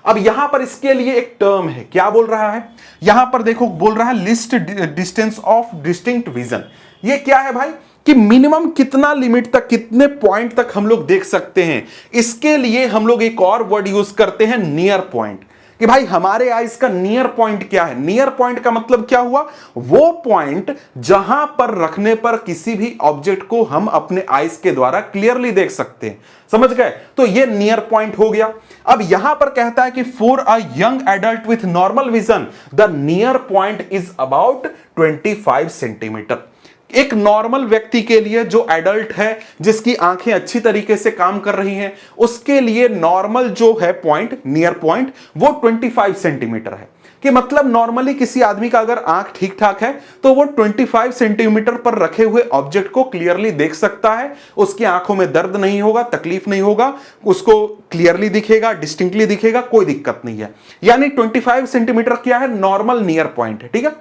अब यहां पर इसके लिए एक टर्म है, क्या बोल रहा है, यहां पर देखो बोल रहा है least distance of distinct vision. ये क्या है भाई, कि मिनिमम कितना लिमिट तक, कितने पॉइंट तक हम लोग देख सकते हैं। इसके लिए हम लोग एक और वर्ड यूज करते हैं, नियर पॉइंट, कि भाई हमारे आईज का नियर पॉइंट क्या है। नियर पॉइंट का मतलब क्या हुआ, वो पॉइंट जहां पर रखने पर किसी भी ऑब्जेक्ट को हम अपने आईज के द्वारा क्लियरली देख सकते हैं। समझ गए, तो ये नियर पॉइंट हो गया। अब यहां पर कहता है कि for a young adult with normal vision the near point is about 25 centimetre. एक नॉर्मल व्यक्ति के लिए, जो एडल्ट है, जिसकी आंखें अच्छी तरीके से काम कर रही हैं, उसके लिए नॉर्मल जो है पॉइंट, नियर पॉइंट, वो 25 सेंटीमीटर है। कि मतलब नॉर्मली किसी आदमी का अगर आंख ठीक ठाक है तो वो 25 सेंटीमीटर पर रखे हुए ऑब्जेक्ट को क्लियरली देख सकता है, उसकी आंखों में दर्द नहीं होगा, तकलीफ नहीं होगा, उसको क्लियरली दिखेगा, डिस्टिंक्टली दिखेगा, कोई दिक्कत नहीं है। यानी 25 सेंटीमीटर क्या है, नॉर्मल नियर पॉइंट है। ठीक है,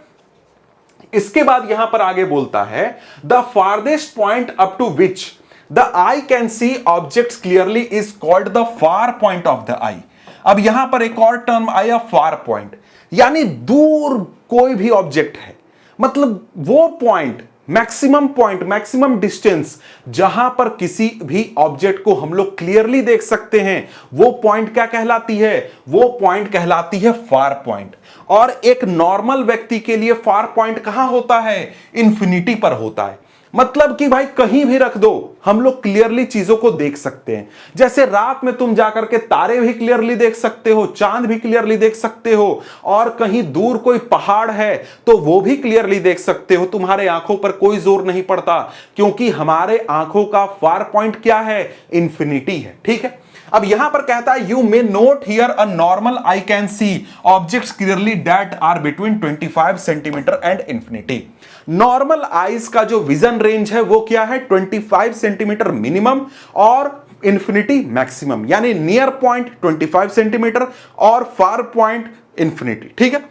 इसके बाद यहां पर आगे बोलता है the farthest point up to which the eye can see objects clearly is called the far point of the eye. अब यहां पर एक और टर्म आया, फार पॉइंट, यानी दूर कोई भी ऑब्जेक्ट है, मतलब वो पॉइंट, मैक्सिमम डिस्टेंस जहां पर किसी भी ऑब्जेक्ट को हम लोग क्लियरली देख सकते हैं, वो पॉइंट क्या कहलाती है, वो पॉइंट कहलाती है फार पॉइंट। और एक नॉर्मल व्यक्ति के लिए फार पॉइंट कहां होता है, इंफिनिटी पर होता है। मतलब कि भाई कहीं भी रख दो, हम लोग क्लियरली चीजों को देख सकते हैं। जैसे रात में तुम जाकर के तारे भी क्लियरली देख सकते हो, चांद भी क्लियरली देख सकते हो, और कहीं दूर कोई पहाड़ है तो वो भी क्लियरली देख सकते हो। तुम्हारे आंखों पर कोई जोर नहीं पड़ता, क्योंकि हमारे आंखों का फार पॉइंट क्या है, इंफिनिटी है। ठीक है, अब यहां पर कहता है you may note here a normal eye can see objects clearly that are between 25 centimetre and infinity. Normal eyes का जो विजन रेंज है वो क्या है, 25 सेंटीमीटर मिनिमम और इंफिनिटी मैक्सिमम, यानी नियर पॉइंट 25 सेंटीमीटर और फार पॉइंट इंफिनिटी। ठीक है,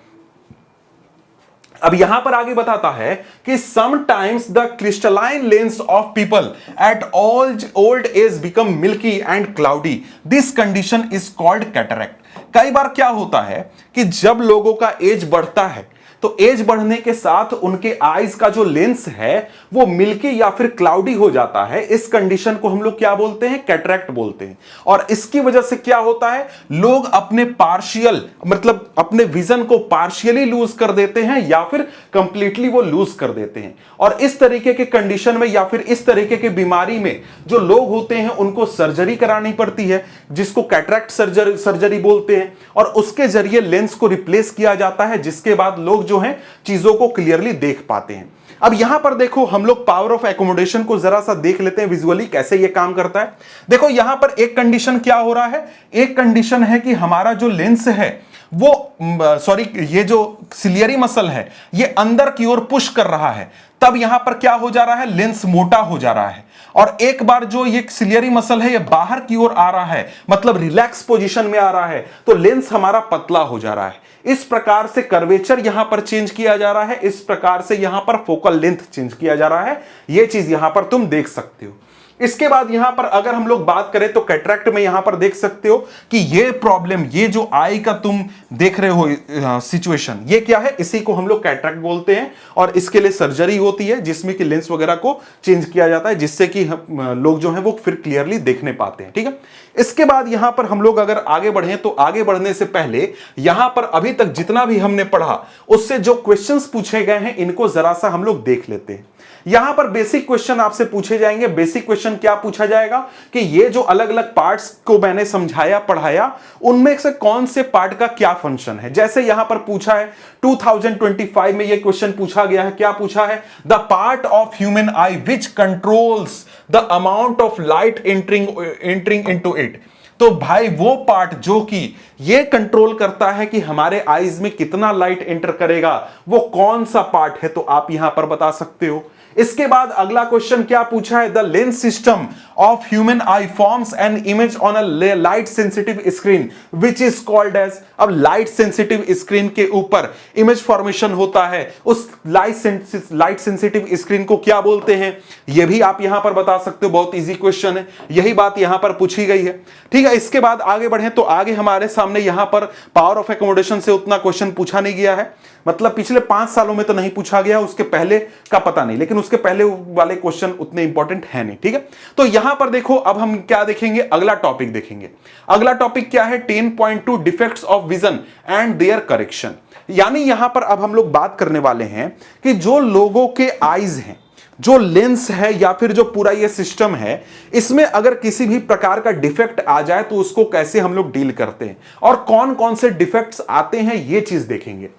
अब यहां पर आगे बताता है कि sometimes the crystalline lens of people at old age become milky and cloudy, this condition is called cataract. कई बार क्या होता है कि जब लोगों का एज बढ़ता है तो एज बढ़ने के साथ उनके आईज का जो लेंस है वो मिल्की या फिर क्लाउडी हो जाता है। इस कंडीशन को हम लोग क्या बोलते हैं, कैटरैक्ट बोलते हैं। और इसकी वजह से क्या होता है, लोग अपने पार्शियल मतलब अपने विजन को पार्शियली लूज कर देते हैं या फिर कंप्लीटली वो लूज कर देते हैं। और इस तरीके के कंडीशन में या फिर इस तरीके की बीमारी में जो लोग होते हैं उनको सर्जरी करानी पड़ती है, जिसको कैटरैक्ट सर्जरी बोलते हैं, और उसके जरिए लेंस को रिप्लेस किया जाता है, जिसके बाद लोग जो हैं चीजों को क्लियरली देख पाते हैं। अब यहां पर देखो हम लोग पावर ऑफ एकोमोडेशन को जरा सा देख लेते हैं विजुअली कैसे ये काम करता है। देखो यहां पर एक कंडीशन क्या हो रहा है, एक कंडीशन है कि हमारा जो लेंस है वो ये जो सिलियरी मसल है ये अंदर की ओर पुश कर रहा है, तब यहां पर क्या हो जा रहा है, लेंस मोटा हो जा रहा है। और एक बार जो ये सिलियरी मसल है ये बाहर की ओर आ रहा है, मतलब रिलैक्स पोजीशन में आ रहा है, तो लेंस हमारा पतला हो जा रहा है। इस प्रकार से कर्वेचर यहां पर चेंज किया जा रहा है, इस प्रकार से यहां पर फोकल लेंथ चेंज किया जा रहा है। यह चीज यहां पर तुम देख सकते हो। इसके बाद यहां पर अगर हम लोग बात करें तो कैटरैक्ट में यहां पर देख सकते हो कि ये प्रॉब्लम, ये जो आई का तुम देख रहे हो सिचुएशन, ये क्या है, इसी को हम लोग कैटरैक्ट बोलते हैं। और इसके लिए सर्जरी होती है जिसमें कि लेंस वगैरह को चेंज किया जाता है, जिससे कि लोग जो है वो फिर क्लियरली देखने पाते हैं। ठीक है, इसके बाद यहां पर हम लोग अगर आगे बढ़े तो आगे बढ़ने से पहले यहां पर अभी तक जितना भी हमने पढ़ा उससे जो क्वेश्चंस पूछे गए हैं इनको जरा सा हम लोग देख लेते हैं। यहां पर बेसिक क्वेश्चन आपसे पूछे जाएंगे। बेसिक क्वेश्चन क्या पूछा जाएगा कि ये जो अलग अलग पार्ट्स को मैंने समझाया पढ़ाया उनमें से कौन से पार्ट का क्या फंक्शन है। जैसे यहां पर पूछा है 2025 में ये क्वेश्चन पूछा गया है, क्या पूछा है, the part of human I which controls the amount of light entering into it. तो भाई वो पार्ट जो कि ये कंट्रोल करता है कि हमारे आईज में कितना लाइट एंटर करेगा, वो कौन सा पार्ट है, तो आप यहां पर बता सकते हो। इसके बाद अगला क्वेश्चन क्या पूछा है, the lens system of human eye forms an image on a light sensitive screen which is called as. अब लाइट सेंसिटिव स्क्रीन के ऊपर इमेज फॉर्मेशन होता है, उस लाइट सेंसिटिव स्क्रीन को क्या बोलते हैं, यह भी आप यहां पर बता सकते हो। बहुत इजी क्वेश्चन है, यही बात यहां पर पूछी गई है। ठीक है, इसके बाद आगे बढ़े तो आगे हमारे सामने यहां पर पावर ऑफ एकोमोडेशन से उतना क्वेश्चन पूछा नहीं गया है, मतलब पिछले 5 सालों में तो नहीं पूछा गया, उसके पहले का पता नहीं, लेकिन उसके पहले वाले क्वेश्चन उतने इंपॉर्टेंट है नहीं। ठीक है, तो यहां पर देखो अब हम क्या देखेंगे, अगला टॉपिक देखेंगे। अगला टॉपिक क्या है, 10.2 defects of vision and their correction. यानी यहां पर अब हम लोग बात करने वाले हैं कि जो लोगों के आईज हैं, जो लेंस है या फिर जो पूरा ये सिस्टम है, इसमें अगर किसी भी प्रकार का डिफेक्ट आ जाए तो उसको कैसे हम लोग डील करते हैं और कौन कौन से डिफेक्ट्स आते हैं, ये चीज देखेंगे।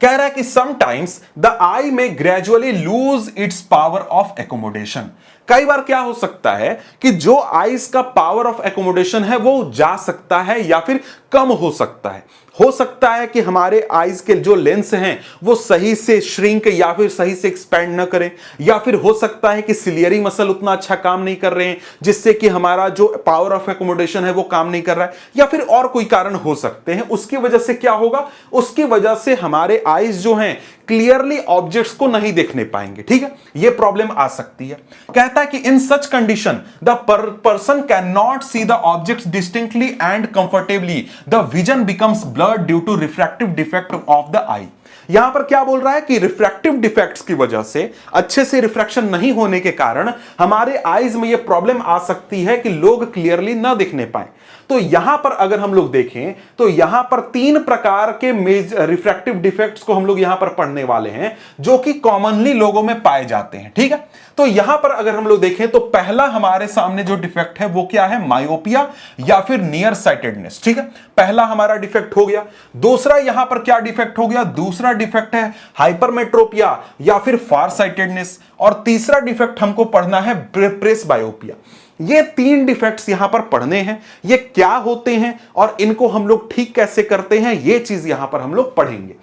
कह रहा है कि समटाइम्स द आई में gradually lose its power of accommodation. कई बार क्या हो सकता है कि जो आईज का पावर ऑफ एकोमोडेशन है वो जा सकता है या फिर कम हो सकता है। हो सकता है कि हमारे आईज के जो लेंस हैं वो सही से श्रिंक या फिर सही से एक्सपैंड न करें, या फिर हो सकता है कि सिलियरी मसल उतना अच्छा काम नहीं कर रहे हैं जिससे कि हमारा जो पावर ऑफ एकोमोडेशन है वो काम नहीं कर रहा है, या फिर और कोई कारण हो सकते हैं। उसकी वजह से क्या होगा, उसकी वजह से हमारे आईज जो हैं क्लियरली ऑब्जेक्ट्स को नहीं देखने पाएंगे। ठीक है, यह प्रॉब्लम आ सकती है। कहता है कि in such condition the person can not see the objects distinctly and comfortably, the vision becomes blurred due to refractive defect of the eye. यहां पर क्या बोल रहा है कि रिफ्रैक्टिव डिफेक्ट्स की वजह से, अच्छे से रिफ्रैक्शन नहीं होने के कारण हमारे आईज में यह प्रॉब्लम आ सकती है कि लोग क्लियरली ना दिखने पाए। तो यहां पर अगर हम लोग देखें तो यहां पर 3 प्रकार के रिफ्रैक्टिव डिफेक्ट्स को हम लोग यहां पर पढ़ने वाले हैं जो कि कॉमनली लोगों में पाए जाते हैं। ठीक है, तो यहां पर अगर हम लोग देखें तो पहला हमारे सामने जो डिफेक्ट है वो क्या है, मायोपिया या फिर नियर साइटेडनेस। ठीक है, पहला हमारा डिफेक्ट हो गया। दूसरा यहां पर क्या डिफेक्ट हो गया, दूसरा डिफेक्ट है हाइपरमेट्रोपिया या फिर फार साइटेडनेस। और तीसरा डिफेक्ट हमको पढ़ना है प्रेस बायोपिया। ये 3 डिफेक्ट्स यहां पर पढ़ने हैं। ये क्या होते हैं और इनको हम लोग ठीक कैसे करते हैं, ये चीज यहां पर हम लोग पढ़ेंगे।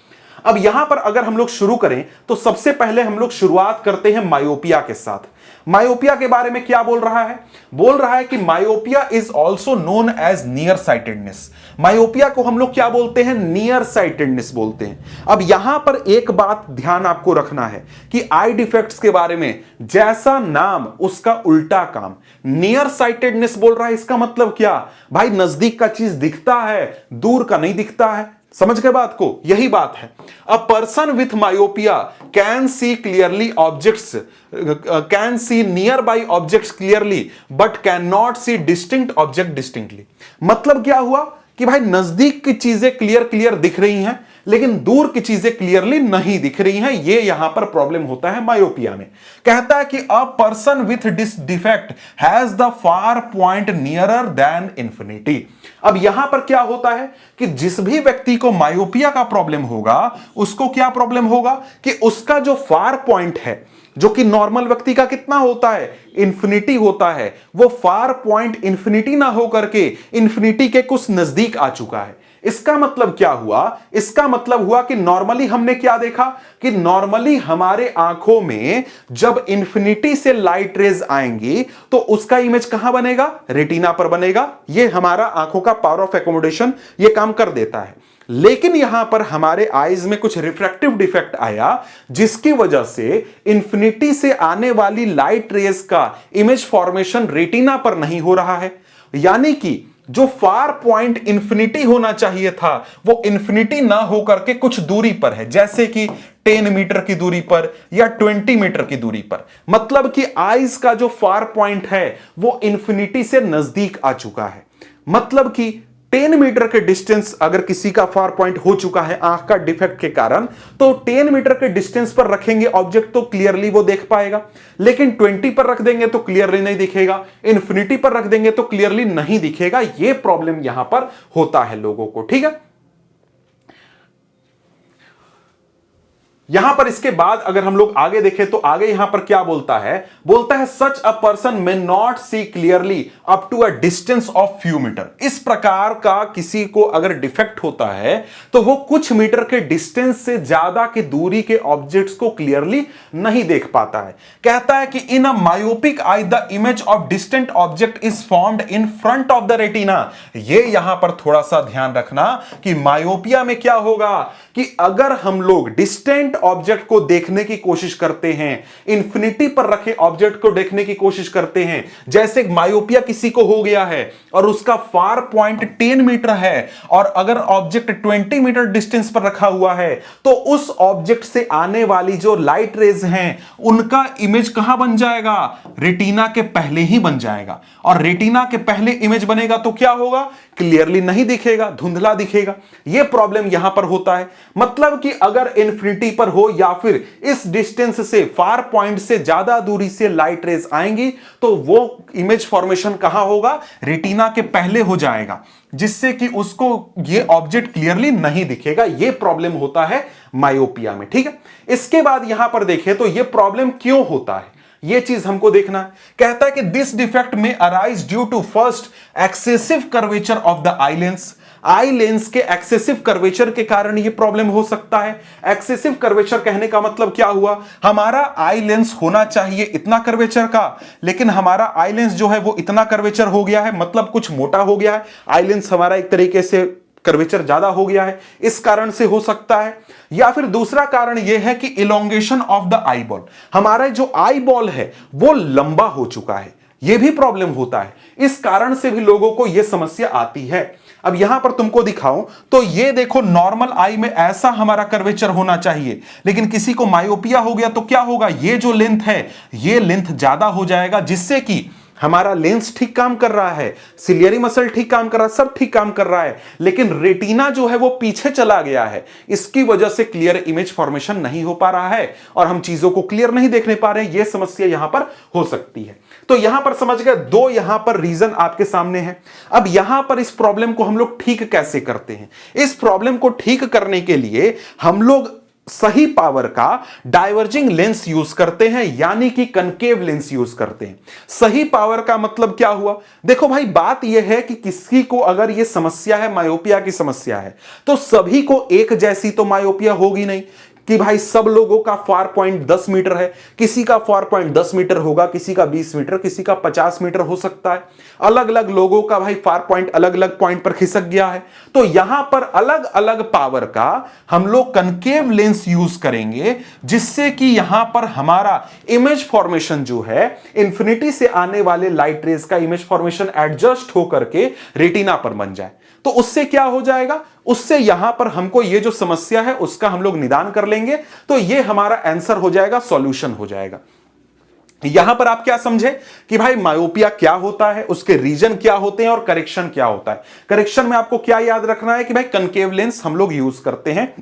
अब यहां पर अगर हम लोग शुरू करें तो सबसे पहले हम लोग शुरुआत करते हैं मायोपिया के साथ। मायोपिया के बारे में क्या बोल रहा है? बोल रहा है कि myopia is also known as near sightedness. Myopia को हम लोग क्या बोलते हैं? नियर साइटेडनेस बोलते हैं। अब यहां पर एक बात ध्यान आपको रखना है कि आई डिफेक्ट्स के बारे में जैसा नाम उसका उल्टा काम। नियर साइटेडनेस बोल रहा है, इसका मतलब क्या भाई? नजदीक का चीज दिखता है, दूर का नहीं दिखता है। समझ गए बात को? यही बात है। A person with myopia can see clearly objects, can see nearby objects clearly but can not see distinct object distinctly. मतलब क्या हुआ कि भाई नजदीक की चीजें क्लियर दिख रही हैं लेकिन दूर की चीजें क्लियरली नहीं दिख रही हैं। ये यहां पर प्रॉब्लम होता है मायोपिया में। कहता है कि a person with this defect has the far point nearer than infinity. अब यहां पर क्या होता है कि जिस भी व्यक्ति को मायोपिया का प्रॉब्लम होगा उसको क्या प्रॉब्लम होगा कि उसका जो फार पॉइंट है, जो कि नॉर्मल व्यक्ति का कितना होता है? इंफिनिटी होता है। वो फार पॉइंट इंफिनिटी ना होकर के इंफिनिटी के कुछ नजदीक आ चुका है। इसका मतलब क्या हुआ? इसका मतलब हुआ कि नॉर्मली हमने क्या देखा कि नॉर्मली हमारे आंखों में जब इंफिनिटी से लाइट रेज आएंगी तो उसका इमेज कहां बनेगा? रेटिना पर बनेगा। ये हमारा आंखों का पावर ऑफ एकोमोडेशन ये काम कर देता है। लेकिन यहां पर हमारे आईज में कुछ रिफ्रैक्टिव डिफेक्ट आया जिसकी वजह से इंफिनिटी से आने वाली लाइट रेज का इमेज फॉर्मेशन रेटिना पर नहीं हो रहा है। यानी कि जो फार पॉइंट इंफिनिटी होना चाहिए था वो इंफिनिटी ना होकर के कुछ दूरी पर है, जैसे कि 10 मीटर की दूरी पर या 20 मीटर की दूरी पर। मतलब कि आईज का जो फार पॉइंट है वो इंफिनिटी से नजदीक आ चुका है। मतलब कि 10 मीटर के डिस्टेंस अगर किसी का फार पॉइंट हो चुका है आंख का डिफेक्ट के कारण, तो 10 मीटर के डिस्टेंस पर रखेंगे ऑब्जेक्ट तो क्लियरली वो देख पाएगा। लेकिन 20 पर रख देंगे तो क्लियरली नहीं दिखेगा, इंफिनिटी पर रख देंगे तो क्लियरली नहीं दिखेगा। ये प्रॉब्लम यहां पर होता है लोगों को। ठीक है, यहां पर इसके बाद अगर हम लोग आगे देखें तो आगे यहां पर क्या बोलता है? बोलता है such a person may not see clearly up to a distance of few metre. इस प्रकार का किसी को अगर डिफेक्ट होता है तो वो कुछ मीटर के डिस्टेंस से ज्यादा की दूरी के ऑब्जेक्ट्स को क्लियरली नहीं देख पाता है। कहता है कि in a myopic eye the image of distant object is formed in front of the retina. ये यहां पर थोड़ा सा ध्यान रखना कि मायोपिया में क्या होगा कि अगर हम लोग डिस्टेंट ऑब्जेक्ट को देखने की कोशिश करते हैं, इंफिनिटी पर रखे ऑब्जेक्ट को देखने की कोशिश करते हैं, जैसे मायोपिया किसी को हो गया है और उसका फार पॉइंट 10 मीटर है और अगर ऑब्जेक्ट 20 मीटर डिस्टेंस पर रखा हुआ है तो उस ऑब्जेक्ट से आने वाली जो लाइट रेज हैं उनका इमेज कहां बन जाएगा? रेटिना के पहले ही बन जाएगा। और रेटिना के पहले इमेज बनेगा तो क्या होगा? क्लियरली नहीं दिखेगा, धुंधला दिखेगा। यह प्रॉब्लम यहां पर होता है। मतलब कि अगर इंफिनिटी पर हो या फिर इस डिस्टेंस से फार पॉइंट से ज्यादा दूरी से लाइट रेज आएंगी तो वो इमेज फॉर्मेशन कहां होगा? रेटिना के पहले हो जाएगा, जिससे कि उसको ये ऑब्जेक्ट क्लियरली नहीं दिखेगा। ये प्रॉब्लम होता है मायोपिया में। ठीक है, इसके बाद यहां पर देखें तो ये प्रॉब्लम क्यों होता है ये चीज हमको देखना है। कहता है कि this defect may arise due to first excessive curvature of the eye lens. Eye lens के एक्सेसिव कर्वेचर के कारण यह प्रॉब्लम हो सकता है। एक्सेसिव कर्वेचर कहने का मतलब क्या हुआ? हमारा आई लेंस होना चाहिए इतना कर्वेचर का, लेकिन हमारा आई लेंस जो है वो इतना कर्वेचर हो गया है, मतलब कुछ मोटा हो गया है। आई लेंस हमारा एक तरीके से कर्वेचर ज्यादा हो गया है, इस कारण से हो सकता है। या फिर दूसरा कारण यह है कि elongation of the eye ball, हमारा जो आई बॉल है वो लंबा हो चुका है, यह भी प्रॉब्लम होता है। इस कारण से भी लोगों को यह समस्या आती है। अब यहां पर तुमको दिखाऊं तो ये देखो, नॉर्मल आई में ऐसा हमारा कर्वेचर होना चाहिए, लेकिन किसी को मायोपिया हो गया तो क्या होगा? ये जो लेंथ है ये लेंथ ज्यादा हो जाएगा, जिससे कि हमारा लेंस ठीक काम कर रहा है, सिलियरी मसल ठीक काम कर रहा है, सब ठीक काम कर रहा है, लेकिन रेटिना जो है वो पीछे चला गया है। इसकी वजह से क्लियर इमेज फॉर्मेशन नहीं हो पा रहा है और हम चीजों को क्लियर नहीं देखने पा रहे हैं। यह समस्या यहां पर हो सकती है। तो यहां पर समझ गए, दो यहां पर रीजन आपके सामने है। अब यहां पर इस प्रॉब्लम को हम लोग ठीक कैसे करते हैं? इस प्रॉब्लम को ठीक करने के लिए हम लोग सही पावर का डाइवर्जिंग लेंस यूज करते हैं, यानी कि कनकेव लेंस यूज करते हैं। सही पावर का मतलब क्या हुआ? देखो भाई, बात यह है कि किसी को अगर यह समस्या है, मायोपिया की समस्या है, तो सभी को एक जैसी तो मायोपिया होगी नहीं कि भाई सब लोगों का फार पॉइंट 10 मीटर है। किसी का फार पॉइंट 10 मीटर होगा, किसी का 20 मीटर, किसी का 50 मीटर हो सकता है। अलग अलग लोगों का भाई फार पॉइंट अलग अलग पॉइंट पर खिसक गया है। तो यहां पर अलग अलग पावर का हम लोग कनकेव लेंस यूज करेंगे, जिससे कि यहां पर हमारा इमेज फॉर्मेशन जो है, इंफिनिटी से आने वाले लाइट रेज का इमेज फॉर्मेशन एडजस्ट होकर के रेटिना पर बन जाए। तो उससे क्या हो जाएगा? उससे यहां पर हमको ये जो समस्या है उसका हम लोग निदान कर लेंगे, तो ये हमारा आंसर हो जाएगा, सॉल्यूशन हो जाएगा। यहां पर आप क्या समझे कि भाई मायोपिया क्या होता है, उसके रीजन क्या होते हैं और करेक्शन क्या होता है। करेक्शन में आपको क्या याद रखना है कि भाई कनकेव लेंस हम लोग यूज करते हैं,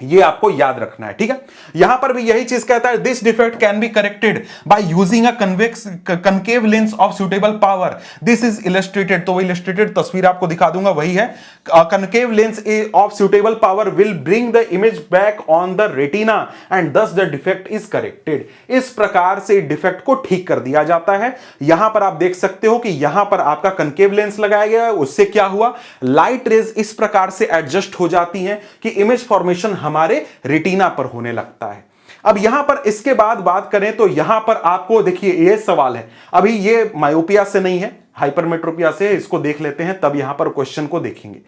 ये आपको याद रखना है, ठीक है। यहां पर भी यही चीज कहता है, this defect can be corrected by using a convex concave lens of suitable power. This is illustrated, तो वो इलस्ट्रेटेड तस्वीर आपको दिखा दूंगा, वही है। Concave lens of suitable power will bring the image back on the retina and दस the defect is corrected. इस प्रकार से डिफेक्ट को ठीक कर दिया जाता है। यहां पर आप देख सकते हो कि यहां पर आपका कनकेव लेंस लगाया गया है, उससे क्या हुआ, लाइट रेज इस प्रकार से एडजस्ट हो जाती हैं कि इमेज फॉर्मेशन हमारे रेटिना पर होने लगता है। अब यहां पर इसके बाद बात करें तो यहां पर आपको देखिए यह सवाल है, अभी ये मायोपिया से नहीं है, हाइपरमेट्रोपिया से, इसको देख लेते हैं तब यहां पर क्वेश्चन को देखेंगे।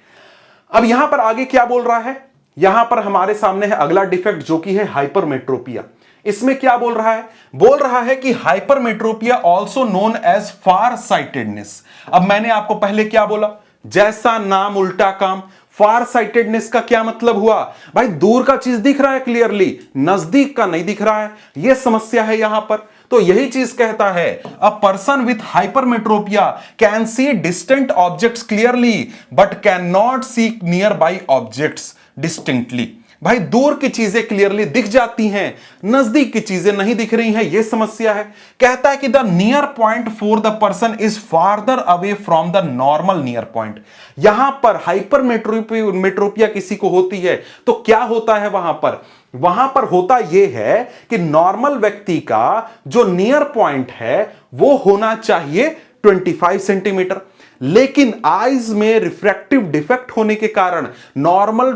अब यहां पर आगे क्या बोल रहा है, यहां पर हमारे सामने है अगला डिफेक्ट जो कि है हाइपरमेट्रोपिया। इसमें क्या बोल रहा है? बोल रहा है कि hypermetropia also known as far sightedness. अब मैंने आपको पहले क्या बोला, जैसा नाम उल्टा काम। फार साइटेडनेस का क्या मतलब हुआ? भाई दूर का चीज दिख रहा है क्लियरली, नजदीक का नहीं दिख रहा है, यह समस्या है यहां पर। तो यही चीज कहता है, a person with hypermetropia can see distant objects clearly but can not see nearby objects distinctly. भाई दूर की चीजें क्लियरली दिख जाती हैं, नजदीक की चीजें नहीं दिख रही हैं, यह समस्या है। कहता है कि the near point for the person is farther away from the normal near point. यहां पर हाइपरमेट्रोपिया किसी को होती है तो क्या होता है वहां पर होता यह है कि नॉर्मल व्यक्ति का जो नियर पॉइंट है वो होना चाहिए 25 सेंटीमीटर, लेकिन आईज में रिफ्रैक्टिव डिफेक्ट होने के कारण नॉर्मल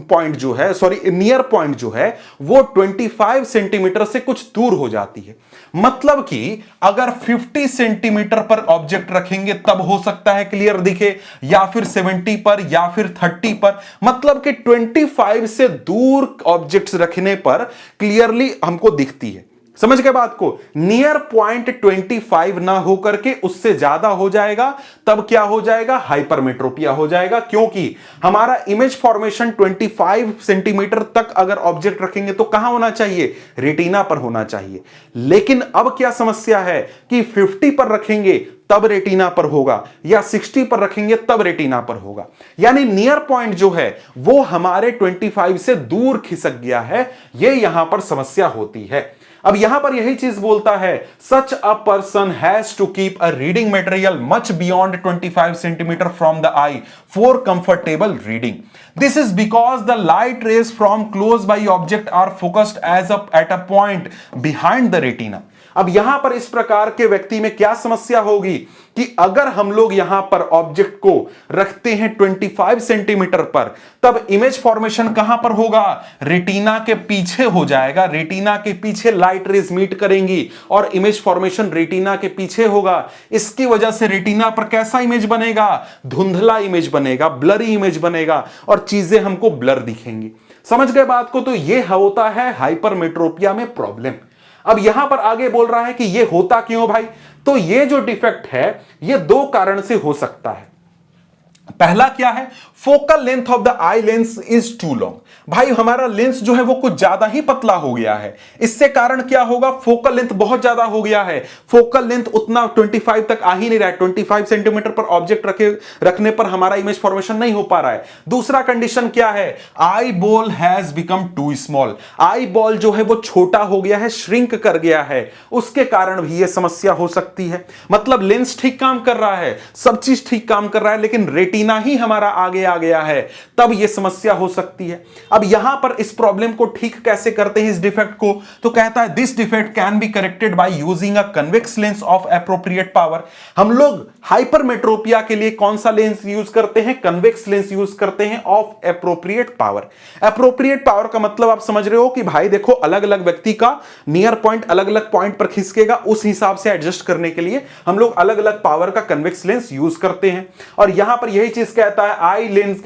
पॉइंट जो है, नियर पॉइंट जो है वो 25 सेंटीमीटर से कुछ दूर हो जाती है। मतलब कि अगर 50 सेंटीमीटर पर ऑब्जेक्ट रखेंगे तब हो सकता है क्लियर दिखे, या फिर 70 पर, या फिर 30 पर। मतलब कि 25 से दूर ऑब्जेक्ट्स रखने पर क्लियरली हमको दिखती है। समझ गए बात को? नियर पॉइंट 25 ना होकर के उससे ज्यादा हो जाएगा, तब क्या हो जाएगा, हाइपरमेट्रोपिया हो जाएगा। क्योंकि हमारा इमेज फॉर्मेशन 25 सेंटीमीटर तक अगर ऑब्जेक्ट रखेंगे तो कहां होना चाहिए, रेटिना पर होना चाहिए। लेकिन अब क्या समस्या है कि 50 पर रखेंगे तब रेटिना पर होगा, या 60 पर रखेंगे तब रेटिना पर होगा। यानी नियर पॉइंट जो है वो हमारे 25 से दूर खिसक गया है, यह यहां पर समस्या होती है। अब यहां पर यही चीज बोलता है, such a person has to keep a reading material much beyond 25 centimetre from the eye for comfortable reading. This is because the light rays from close by object are focused as at a point behind the retina. अब यहां पर इस प्रकार के व्यक्ति में क्या समस्या होगी कि अगर हम लोग यहां पर ऑब्जेक्ट को रखते हैं 25 सेंटीमीटर पर, तब इमेज फॉर्मेशन कहां पर होगा, रेटिना के पीछे हो जाएगा। रेटिना के पीछे लाइट रेज मीट करेंगी और इमेज फॉर्मेशन रेटिना के पीछे होगा। इसकी वजह से रेटिना पर कैसा इमेज बनेगा, धुंधला इमेज बनेगा, ब्लरी इमेज बनेगा और चीजें हमको ब्लर दिखेंगी। समझ गए बात को? तो यह होता है हाइपरमेट्रोपिया में प्रॉब्लम। अब यहां पर आगे बोल रहा है कि यह होता क्यों भाई? तो यह जो डिफेक्ट है यह दो कारण से हो सकता है। पहला क्या है, focal length of the eye lens is too long. भाई हमारा लेंस जो है वो कुछ ज्यादा ही पतला हो गया है। इससे कारण क्या होगा, फोकल लेंथ बहुत ज्यादा हो गया है। फोकल लेंथ उतना 25 तक आ ही नहीं रहा है। 25 सेंटीमीटर पर ऑब्जेक्ट रखने पर हमारा इमेज फॉर्मेशन नहीं हो पा रहा है। दूसरा कंडीशन क्या है, eye ball has become too small. Eye ball जो है वो छोटा हो गया है, श्रिंक कर गया है, उसके कारण भी यह समस्या हो सकती है। मतलब लेंस ठीक काम कर रहा है, सब चीज ठीक काम कर रहा है, लेकिन रेटिना रेटिना ही हमारा आगे आ गया है, तब यह समस्या हो सकती है। अब यहां पर इस प्रॉब्लम को ठीक कैसे करते हैं, इस डिफेक्ट को, तो कहता है this defect can be corrected by using a convex lens of appropriate power. हम लोग हाइपरमेट्रोपिया के लिए कौन सा लेंस यूज करते हैं, कन्वेक्स लेंस यूज करते हैं of appropriate power. Appropriate power का मतलब आप समझ रहे हो कि भाई देखो अलग अलग व्यक्ति का नियर पॉइंट अलग अलग पॉइंट पर खिसकेगा, उस हिसाब से एडजस्ट करने के लिए हम लोग अलग अलग पावर का कन्वेक्स लेंस यूज करते हैं। और यहां पर यही चीज कहता है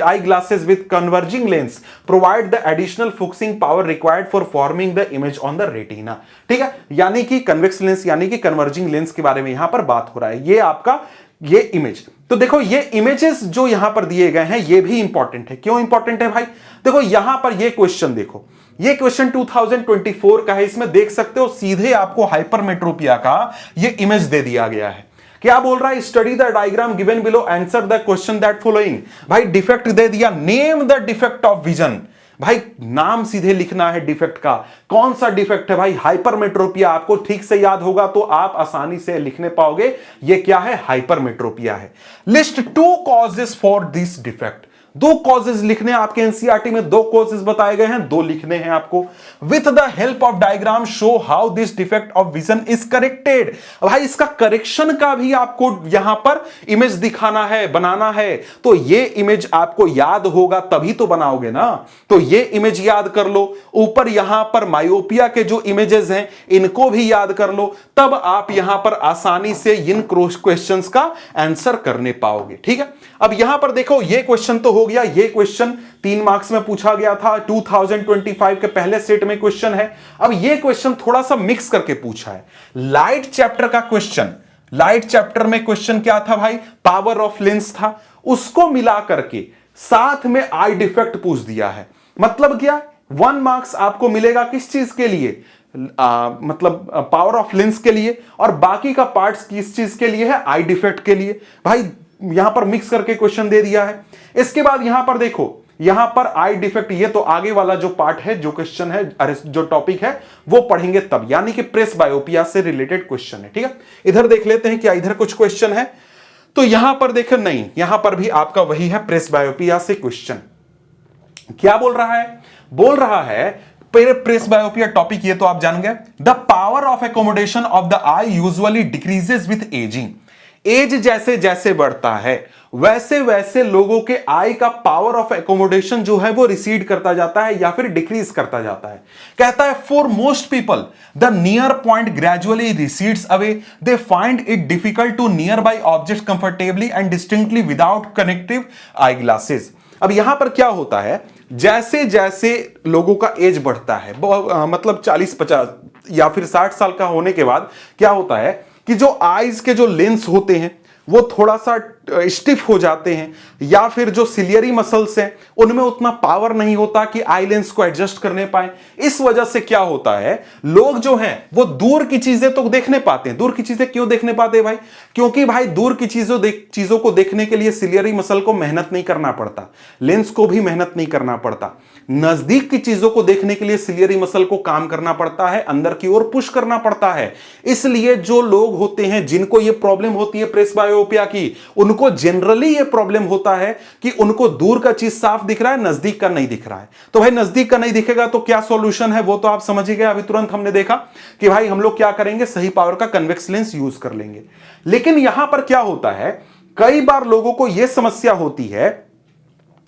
eye glasses with converging lens provide the additional focusing power required for forming the image on the retina. ठीक है, यानी कि कन्वेक्स लेंस यानी कि कन्वर्जिंग लेंस के बारे में यहां पर बात हो रहा है। ये आपका ये इमेज, तो देखो ये इमेजेस जो यहां पर दिए गए हैं ये भी इंपॉर्टेंट है। क्यों इंपॉर्टेंट है भाई, देखो यहां पर ये क्वेश्चन देखो, ये क्वेश्चन 2024 का है। इसमें देख सकते हो सीधे आपको हाइपरमेट्रोपिया का ये इमेज दे दिया गया है। क्या बोल रहा है, study the diagram given below, answer the question that following. भाई डिफेक्ट दे दिया, name the defect of vision. भाई नाम सीधे लिखना है डिफेक्ट का, कौन सा डिफेक्ट है भाई, हाइपरमेट्रोपिया। आपको ठीक से याद होगा तो आप आसानी से लिखने पाओगे, ये क्या है, हाइपरमेट्रोपिया है। List 2 causes for this defect. 2 causes लिखने हैं आपके एनसीईआरटी में, 2 कॉजेज बताए गए हैं, 2 लिखने हैं आपको। With the help of diagram show how this defect of vision is corrected. भाई इसका करेक्शन का भी आपको यहां पर इमेज दिखाना है, बनाना है। तो ये इमेज आपको याद होगा तभी तो बनाओगे ना, तो ये इमेज याद कर लो। ऊपर यहां पर मायोपिया के जो इमेजेस हैं इनको भी याद कर लो, तब आप यहां पर आसानी से इन क्वेश्चंस का आंसर करने पाओगे। ठीक है, अब यहां पर देखो ये क्वेश्चन तो हो गया, ये क्वेश्चन 3 मार्क्स में पूछा गया था, 2025 के पहले सेट में क्वेश्चन है। अब ये क्वेश्चन थोड़ा सा मिक्स करके पूछा है, लाइट चैप्टर का क्वेश्चन। लाइट चैप्टर में क्वेश्चन क्या था भाई, पावर ऑफ लेंस था, उसको मिला करके साथ में आई डिफेक्ट पूछ दिया है। मतलब क्या, 1 मार्क्स आपको मिलेगा किस चीज के लिए, मतलब पावर ऑफ लेंस के लिए, और बाकी का पार्ट्स किस चीज के लिए है, आई डिफेक्ट के लिए। भाई यहां पर मिक्स करके क्वेश्चन दे दिया है। इसके बाद यहां पर देखो, यहां पर आई डिफेक्ट, ये तो आगे वाला जो पार्ट है, जो क्वेश्चन है, जो टॉपिक है वो पढ़ेंगे तब, यानी कि प्रेस बायोपिया से रिलेटेड क्वेश्चन है। ठीक है, इधर देख लेते हैं क्या इधर कुछ क्वेश्चन है। तो यहां पर देखें, नहीं, यहां पर भी आपका वही है, प्रेस बायोपिया से क्वेश्चन। क्या बोल रहा है, बोल रहा है प्रेस बायोपिया टॉपिक, ये तो आप जान गए। The power of accommodation of the eye usually decreases with ageing. Age जैसे जैसे बढ़ता है वैसे वैसे लोगों के आई का पावर ऑफ एकोमोडेशन जो है वो रिसीड करता जाता है या फिर डिक्रीज करता जाता है। कहता है for most people the near point gradually recedes away, they find it difficult to nearby object comfortably and distinctly without connective eye glasses. अब यहां पर क्या होता है, जैसे जैसे लोगों का एज बढ़ता है, मतलब 40-50 या फिर 60 साल का होने के बाद क्या होता है कि जो आईज के जो लेंस होते हैं वो थोड़ा सा स्टिफ हो जाते हैं, या फिर जो सिलियरी मसल्स हैं उनमें उतना पावर नहीं होता कि आई लेंस को एडजस्ट करने पाए। इस वजह से क्या होता है, लोग जो हैं वो दूर की चीजें तो देखने पाते हैं। दूर की चीजें क्यों देखने पाते हैं भाई, क्योंकि भाई दूर की चीजों को देखने के लिए सिलियरी मसल को मेहनत नहीं करना पड़ता, लेंस को भी मेहनत नहीं करना पड़ता। नजदीक की चीजों को देखने के लिए सिलियरी मसल को काम करना पड़ता है, अंदर की ओर पुश करना पड़ता है। इसलिए जो लोग होते हैं जिनको ये प्रॉब्लम होती है प्रेस बायोपिया की, उनको जनरली ये प्रॉब्लम होता है कि उनको दूर का चीज साफ दिख रहा है, नजदीक का नहीं दिख रहा है। तो भाई नजदीक का नहीं दिखेगा तो क्या सॉल्यूशन है वो तो आप समझ ही गए, अभी तुरंत हमने देखा कि भाई हम लोग क्या करेंगे, सही पावर का कन्वेक्स लेंस यूज कर लेंगे। लेकिन यहां पर क्या होता है, कई बार लोगों को यह समस्या होती है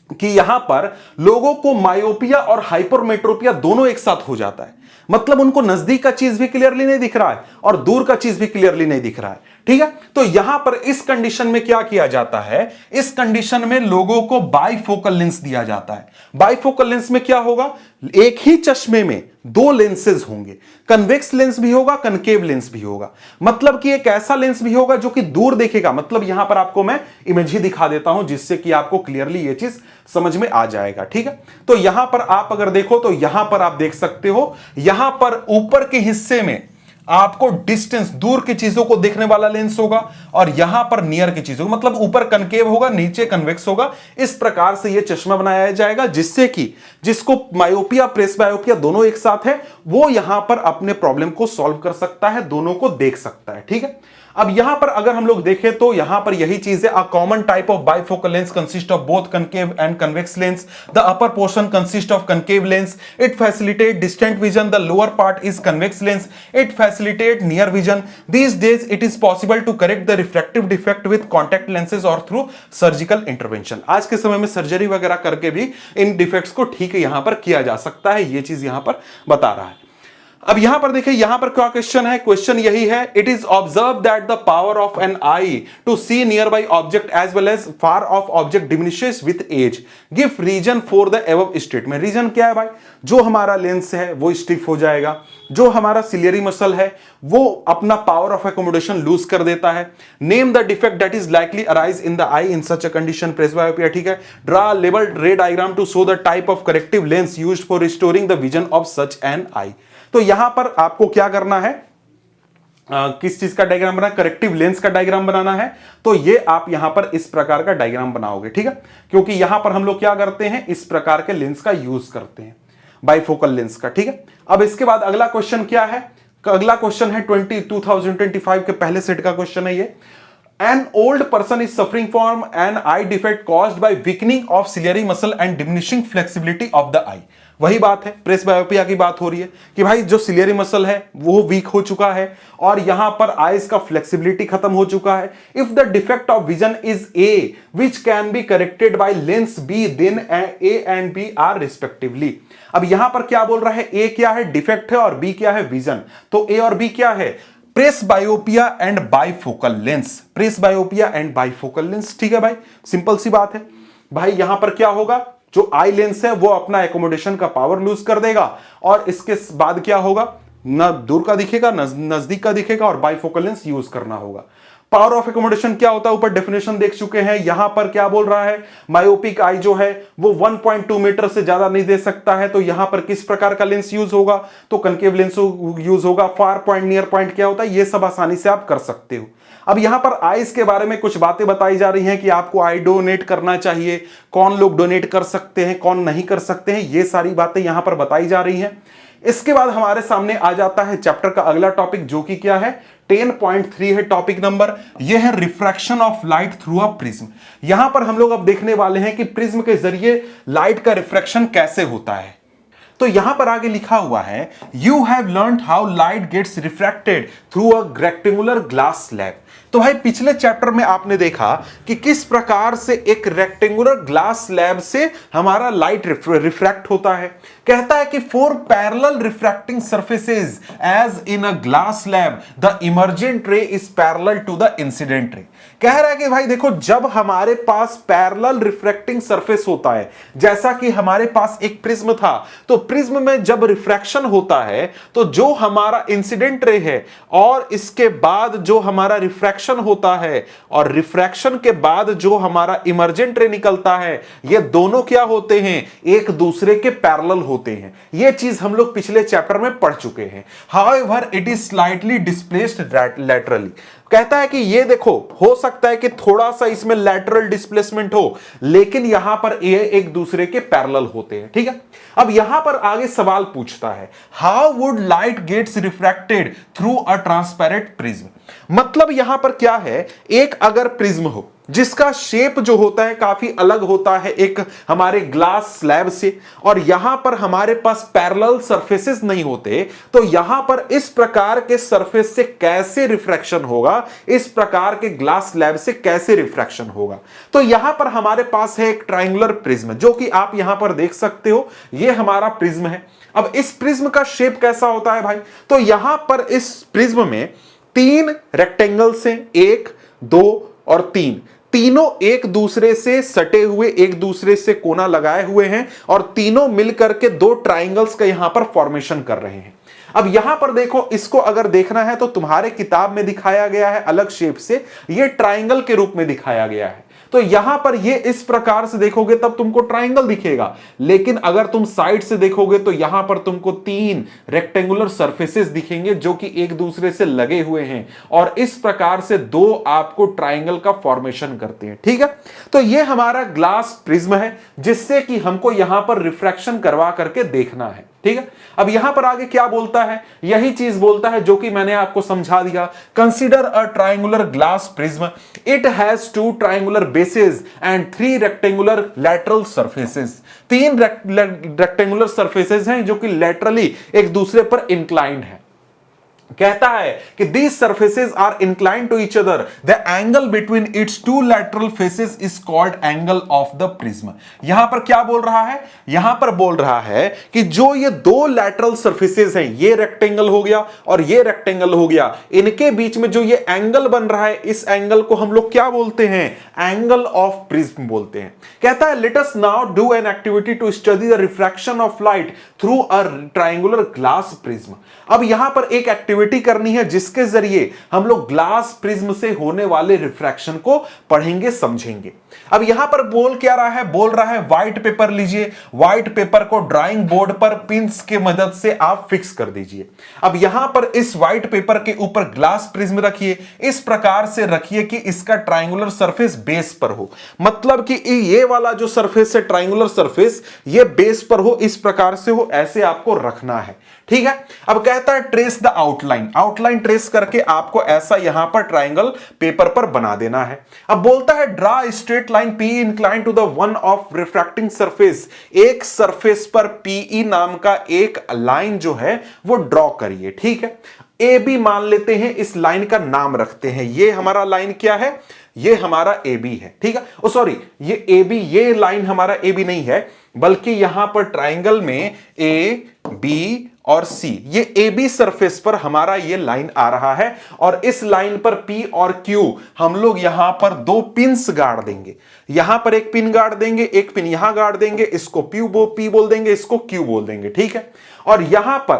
कि यहां पर लोगों को मायोपिया और हाइपरमेट्रोपिया दोनों एक साथ हो जाता है। मतलब उनको नजदीक का चीज भी क्लियरली नहीं दिख रहा है और दूर का चीज भी क्लियरली नहीं दिख रहा है। ठीक है, तो यहां पर इस कंडीशन में क्या किया जाता है, इस कंडीशन में लोगों को बाइफोकल लेंस दिया जाता है। बाइफोकल लेंस में क्या होगा, एक ही चश्मे में 2 लेंसेज होंगे, कन्वेक्स लेंस भी होगा, कनकेव लेंस भी होगा। मतलब कि एक ऐसा लेंस भी होगा जो कि दूर देखेगा। मतलब यहां पर आपको मैं इमेज ही दिखा देता हूं जिससे कि आपको क्लियरली ये चीज समझ में आ जाएगा। ठीक है, तो यहां पर आप अगर देखो तो यहां पर आप देख सकते हो, यहां पर ऊपर के हिस्से में आपको डिस्टेंस, दूर की चीजों को देखने वाला लेंस होगा और यहां पर नियर की चीजों, मतलब ऊपर कनकेव होगा, नीचे कन्वेक्स होगा। इस प्रकार से यह चश्मा बनाया जाएगा जिससे कि जिसको मायोपिया प्रेस बायोपिया दोनों एक साथ है वो यहां पर अपने प्रॉब्लम को सॉल्व कर सकता है, दोनों को देख सकता है। ठीक है, अब यहां पर अगर हम लोग देखें तो यहां पर यही चीज है, a common type of bifocal lens consist of both concave and convex lens, the upper portion consist of concave lens, it facilitate distant vision, the lower part is convex lens, it facilitate near vision, these days it is possible to correct the refractive defect with contact lenses और through surgical intervention. आज के समय में surgery वगैरह करके भी इन defects को ठीक यहां पर किया जा सकता है, ये चीज यहां पर बता रहा है। अब यहां पर देखिए, यहां पर क्या क्वेश्चन है, क्वेश्चन यही है, it is observe that the power of an eye to see nearby object as well as far off object diminishes with age, give reason for the above statement. Reason क्या है भाई, जो हमारा lens है वो stiff हो जाएगा, जो हमारा सिलियरी मसल है वो अपना पावर ऑफ एकोमोडेशन लूज कर देता है। Name the defect that is likely arise in the eye in such a condition, presbyopia, ठीक है। Draw labelled ray diagram to show the type of corrective lens used for restoring the vision of such an eye. तो यहां पर आपको क्या करना है, किस चीज का डायग्राम बनाना, करेक्टिव लेंस का डायग्राम बनाना है। तो ये आप यहां पर इस प्रकार का डायग्राम बनाओगे, ठीक है, क्योंकि यहां पर हम लोग क्या करते हैं, इस प्रकार के लेंस का यूज करते हैं, बाइफोकल लेंस का, ठीक है। अब इसके बाद अगला क्वेश्चन क्या है, अगला क्वेश्चन है 2025 के पहले सेट का क्वेश्चन है ये। An old person is suffering from an eye defect caused by weakening of ciliary muscle and diminishing flexibility of the eye। वही बात है, प्रेसबायोपिया की बात हो रही है कि भाई जो सिलियरी मसल है वो वीक हो चुका है और यहां पर आईज का फ्लेक्सिबिलिटी खत्म हो चुका है। If the defect of vision is A which can be corrected by lens B, then A and B are respectively. अब यहां पर क्या बोल रहा है, ए क्या है, डिफेक्ट है, और बी क्या है, विजन। तो ए और बी क्या है, presbyopia and bifocal lens, presbyopia and bifocal lens, ठीक है भाई, सिंपल सी बात है भाई। यहां पर क्या होगा, जो आई लेंस है वो अपना एकोमोडेशन का पावर लूज कर देगा और इसके बाद क्या होगा, न दूर का दिखेगा न नजदीक का दिखेगा, और बाइफोकल लेंस यूज करना होगा। पावर ऑफ एकोमोडेशन क्या होता है, ऊपर डेफिनेशन देख चुके हैं। यहां पर क्या बोल रहा है, मायोपिक आई जो है वो 1.2 मीटर से ज्यादा नहीं दे सकता है, तो यहां पर किस प्रकार का लेंस यूज होगा, तो कनकेव लेंस यूज होगा। फार पॉइंट, नियर पॉइंट क्या होता है, ये सब आसानी से आप कर सकते हो। अब यहां पर आईज के बारे में कुछ बातें बताई जा रही हैं कि आपको आई डोनेट करना चाहिए, कौन लोग डोनेट कर सकते हैं, कौन नहीं कर सकते हैं, ये सारी बातें यहां पर बताई जा रही हैं। इसके बाद हमारे सामने आ जाता है चैप्टर का अगला टॉपिक, जो कि क्या है, 10.3 है टॉपिक नंबर, यह है refraction of light through a prism. यहां पर हम लोग अब देखने वाले हैं कि प्रिज्म के जरिए लाइट का रिफ्रैक्शन कैसे होता है। तो यहां पर आगे लिखा हुआ है, you have learned how light gets refracted through a rectangular glass slab. तो भाई पिछले चैप्टर में आपने देखा कि किस प्रकार से एक रेक्टेंगुलर ग्लास स्लैब से हमारा लाइट रिफ्रैक्ट होता है। कहता है कि for parallel refracting surfaces as in a glass slab the emergent ray is parallel to the incident ray. कह रहा है कि भाई देखो, जब हमारे पास पैरेलल रिफ्रैक्टिंग सरफेस होता है, जैसा कि हमारे पास एक प्रिज्म था, तो प्रिज्म में जब रिफ्रैक्शन होता है तो जो हमारा इंसिडेंट रे है और इसके बाद जो हमारा रिफ्रैक्शन होता है और रिफ्रैक्शन के बाद जो हमारा इमर्जेंट रे निकलता है, ये दोनों क्या होते हैं, एक दूसरे के पैरेलल होते हैं। ये चीज हम लोग पिछले चैप्टर में पढ़ चुके हैं। However it is slightly displaced laterally. कहता है कि ये देखो, हो सकता है कि थोड़ा सा इसमें लैटरल डिस्प्लेसमेंट हो, लेकिन यहां पर ये एक दूसरे के पैरेलल होते हैं, ठीक है। अब यहां पर आगे सवाल पूछता है, how would light gets refracted through a transparent prism. मतलब यहां पर क्या है, एक अगर प्रिज्म हो जिसका शेप जो होता है काफी अलग होता है एक हमारे ग्लास स्लैब से, और यहां पर हमारे पास पैरेलल सरफेसेस नहीं होते, तो यहां पर इस प्रकार के सरफेस से कैसे रिफ्रैक्शन होगा, इस प्रकार के ग्लास स्लैब से कैसे रिफ्रैक्शन होगा। तो यहां पर हमारे पास है एक ट्रायंगुलर प्रिज्म, जो कि आप यहां पर देख सकते हो, यह हमारा प्रिज्म है। अब इस प्रिज्म का शेप कैसा होता है भाई, तो यहां पर इस प्रिज्म में 3 रेक्टेंगल्स हैं, 1, 2 और 3, तीनों एक दूसरे से सटे हुए, एक दूसरे से कोना लगाए हुए हैं, और तीनों मिलकर के 2 ट्रायंगल्स का यहां पर फॉर्मेशन कर रहे हैं। अब यहां पर देखो, इसको अगर देखना है तो तुम्हारे किताब में दिखाया गया है अलग शेप से, यह ट्रायंगल के रूप में दिखाया गया है। तो यहां पर ये इस प्रकार से देखोगे तब तुमको ट्रायंगल दिखेगा, लेकिन अगर तुम साइड से देखोगे तो यहां पर तुमको 3 रेक्टेंगुलर सरफेसेस दिखेंगे जो कि एक दूसरे से लगे हुए हैं, और इस प्रकार से 2 आपको ट्रायंगल का फॉर्मेशन करते हैं, ठीक है। तो ये हमारा ग्लास प्रिज्म है जिससे कि हमको यहां पर रिफ्रैक्शन करवा करके देखना है, ठीक है। अब यहां पर आगे क्या बोलता है, यही चीज बोलता है जो कि मैंने आपको समझा दिया। Consider a triangular glass prism, it has 2 triangular bases and 3 rectangular lateral surfaces. 3 rectangular surfaces हैं जो कि लैटरली एक दूसरे पर इंक्लाइंड है। कहता है कि these surfaces are inclined to each other, the angle between its 2 lateral faces is called angle of the prism। यहां पर क्या बोल रहा है, यहां पर बोल रहा है कि जो ये 2 lateral surfaces हैं, ये रेक्टेंगल हो गया और ये रेक्टेंगल हो गया, इनके बीच में जो ये एंगल बन रहा है, इस एंगल को हम लोग क्या बोलते हैं, एंगल ऑफ प्रिज्म बोलते हैं। कहता है let us now do an activity to study the refraction of light through a triangular glass prism। अब यहां पर एक एक्टिविटी करनी है जिसके जरिए हम लोग ग्लास प्रिज्म से होने वाले रिफ्रैक्शन को पढ़ेंगे, समझेंगे। अब यहां पर बोल क्या रहा है, बोल रहा है व्हाइट पेपर लीजिए, व्हाइट पेपर को ड्राइंग बोर्ड पर पिंस के मदद से आप फिक्स कर दीजिए। अब यहां पर इस व्हाइट पेपर के ऊपर ग्लास प्रिज्म रखिए, इस प्रकार से रखिए कि इसका ट्राइंगुलर सरफेस बेस पर हो, मतलब कि ये वाला जो सरफेस है ट्राइंगुलर सरफेस, ये बेस पर हो, इस प्रकार से हो, ऐसे आपको रखना है। ठीक है। अब कहता है trace the outline, outline trace करके आपको ऐसा यहां पर ट्राइंगल पेपर पर बना देना है। अब बोलता है draw straight line P incline to the one of refracting surface, एक सरफेस पर पीई नाम का एक लाइन जो है वो ड्रॉ करिए। ठीक है, ए बी मान लेते हैं, इस लाइन का नाम रखते हैं। ये हमारा लाइन क्या है, ये हमारा ए बी है। ठीक है, ओ सॉरी, ये ए बी, ये लाइन हमारा ए बी नहीं है, बल्कि यहां पर ट्राइंगल में ए बी और सी, ये ए बी सरफेस पर हमारा ये लाइन आ रहा है और इस लाइन पर पी और क्यू हम लोग यहां पर 2 पिन्स गाड़ देंगे। यहां पर एक पिन गाड़ देंगे, एक पिन यहां गाड़ देंगे, इसको पी बोल देंगे, इसको क्यू बोल देंगे। ठीक है, और यहां पर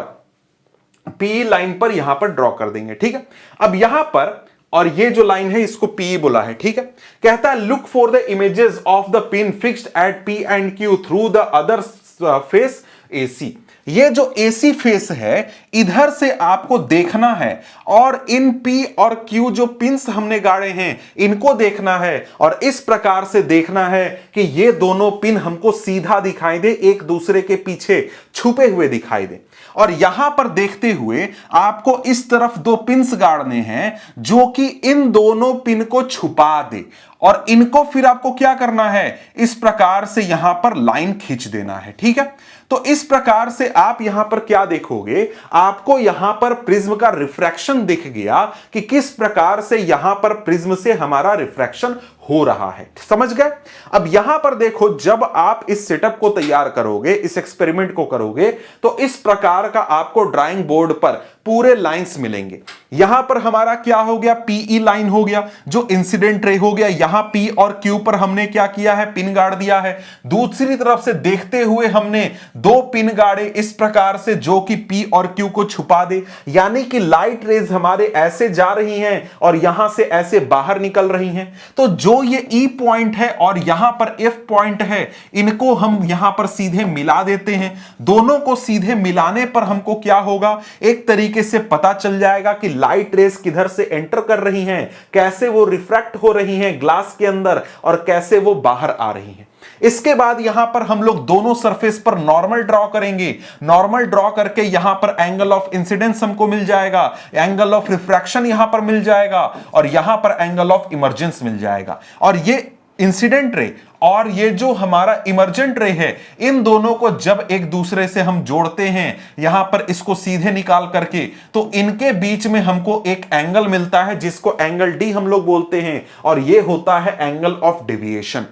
पी लाइन पर यहां पर ड्रॉ कर देंगे। ठीक है, अब यहां पर और ये जो लाइन है इसको पी बोला है। ठीक है, कहता है look for the images of the pin fixed at P and Q through the other phase AC. ये जो एसी फेस है इधर से आपको देखना है और इन पी और क्यू जो पिंस हमने गाड़े हैं इनको देखना है और इस प्रकार से देखना है कि ये दोनों पिन हमको सीधा दिखाई दे, एक दूसरे के पीछे छुपे हुए दिखाई दे। और यहां पर देखते हुए आपको इस तरफ 2 पिन्स गाड़ने हैं जो कि इन दोनों पिन को छुपा दे और इनको फिर आपको क्या करना है, इस प्रकार से यहां पर लाइन खींच देना है। ठीक है, तो इस प्रकार से आप यहां पर क्या देखोगे, आपको यहां पर प्रिज्म का रिफ्रैक्शन दिख गया कि किस प्रकार से यहां पर प्रिज्म से हमारा रिफ्रैक्शन हो रहा है। समझ गए। अब यहां पर देखो, जब आप इस सेटअप को तैयार करोगे, इस एक्सपेरिमेंट को करोगे, तो इस प्रकार का आपको ड्राइंग बोर्ड पर पूरे लाइंस मिलेंगे। यहां पर हमारा क्या हो गया, पीई लाइन हो गया जो इंसिडेंट रे हो गया। यहां पी और क्यू पर हमने क्या किया है, पिन गाड़ दिया है। दूसरी तरफ से देखते हुए हमने 2 पिन गाड़े इस प्रकार से जो कि पी और क्यू को छुपा दे, यानी कि लाइट रेज हमारे ऐसे जा रही हैं और यहां से ऐसे बाहर निकल रही हैं। तो जो ये ई पॉइंट है और यहां पर एफ पॉइंट है, इनको हम यहां पर सीधे मिला देते हैं। दोनों को सीधे मिलाने पर हमको क्या होगा, एक तरीके से पता चल जाएगा कि लाइट रेस किधर से एंटर कर रही हैं, कैसे वो रिफ्रैक्ट हो रही हैं ग्लास के अंदर और कैसे वो बाहर आ रही हैं। इसके बाद यहां पर हम लोग दोनों सरफेस पर नॉर्मल ड्रॉ करेंगे। नॉर्मल ड्रॉ करके यहां पर एंगल ऑफ इंसिडेंस हमको मिल जाएगा, एंगल ऑफ रिफ्रैक्शन यहां पर मिल जाएगा और यहां पर एंगल ऑफ इमर्जेंस मिल जाएगा। और ये इंसिडेंट रे और ये जो हमारा इमर्जेंट रे है, इन दोनों को जब एक दूसरे से हम जोड़ते हैं यहां पर इसको सीधे निकाल करके, तो इनके बीच में हमको एक एंगल मिलता है जिसको एंगल डी हम लोग बोलते हैं और ये होता है एंगल ऑफ डेविएशन।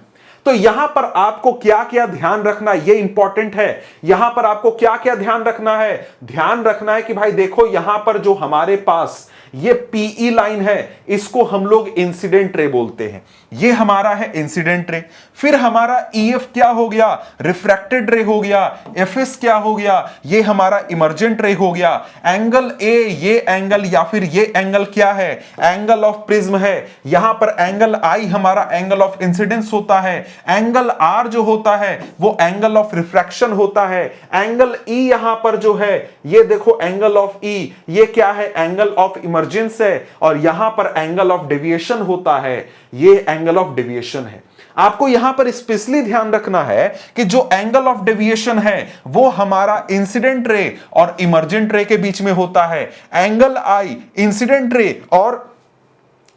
तो यहां पर आपको क्या क्या ध्यान रखना, ये इंपॉर्टेंट है। यहां पर आपको क्या क्या ध्यान रखना है, ध्यान रखना है कि भाई देखो यहां पर जो हमारे पास ये पीई लाइन है इसको हम लोग इंसिडेंट रे बोलते हैं, ये हमारा है इंसिडेंट रे। फिर हमारा ईएफ क्या हो गया, रिफ्रैक्टेड रे हो गया। एफएस क्या हो गया, ये हमारा इमर्जेंट रे हो गया। एंगल ए, ये एंगल या फिर ये एंगल क्या है, एंगल ऑफ प्रिज्म है। यहां पर एंगल आई हमारा एंगल ऑफ इंसिडेंस होता है। एंगल आर जो होता है वो एंगल ऑफ रिफ्रैक्शन होता है। एंगल ई यहां पर जो है ये देखो एंगल ऑफ ई, ये क्या है, एंगल ऑफ इमर्जेंस है, और यहां पर एंगल ऑफ डेविएशन होता है, ये एंगल ऑफ डेविएशन है। आपको यहां पर स्पेशली ध्यान रखना है कि जो एंगल ऑफ डेविएशन है वो हमारा इंसिडेंट रे और इमर्जेंट रे के बीच में होता है। एंगल आई इंसिडेंट रे और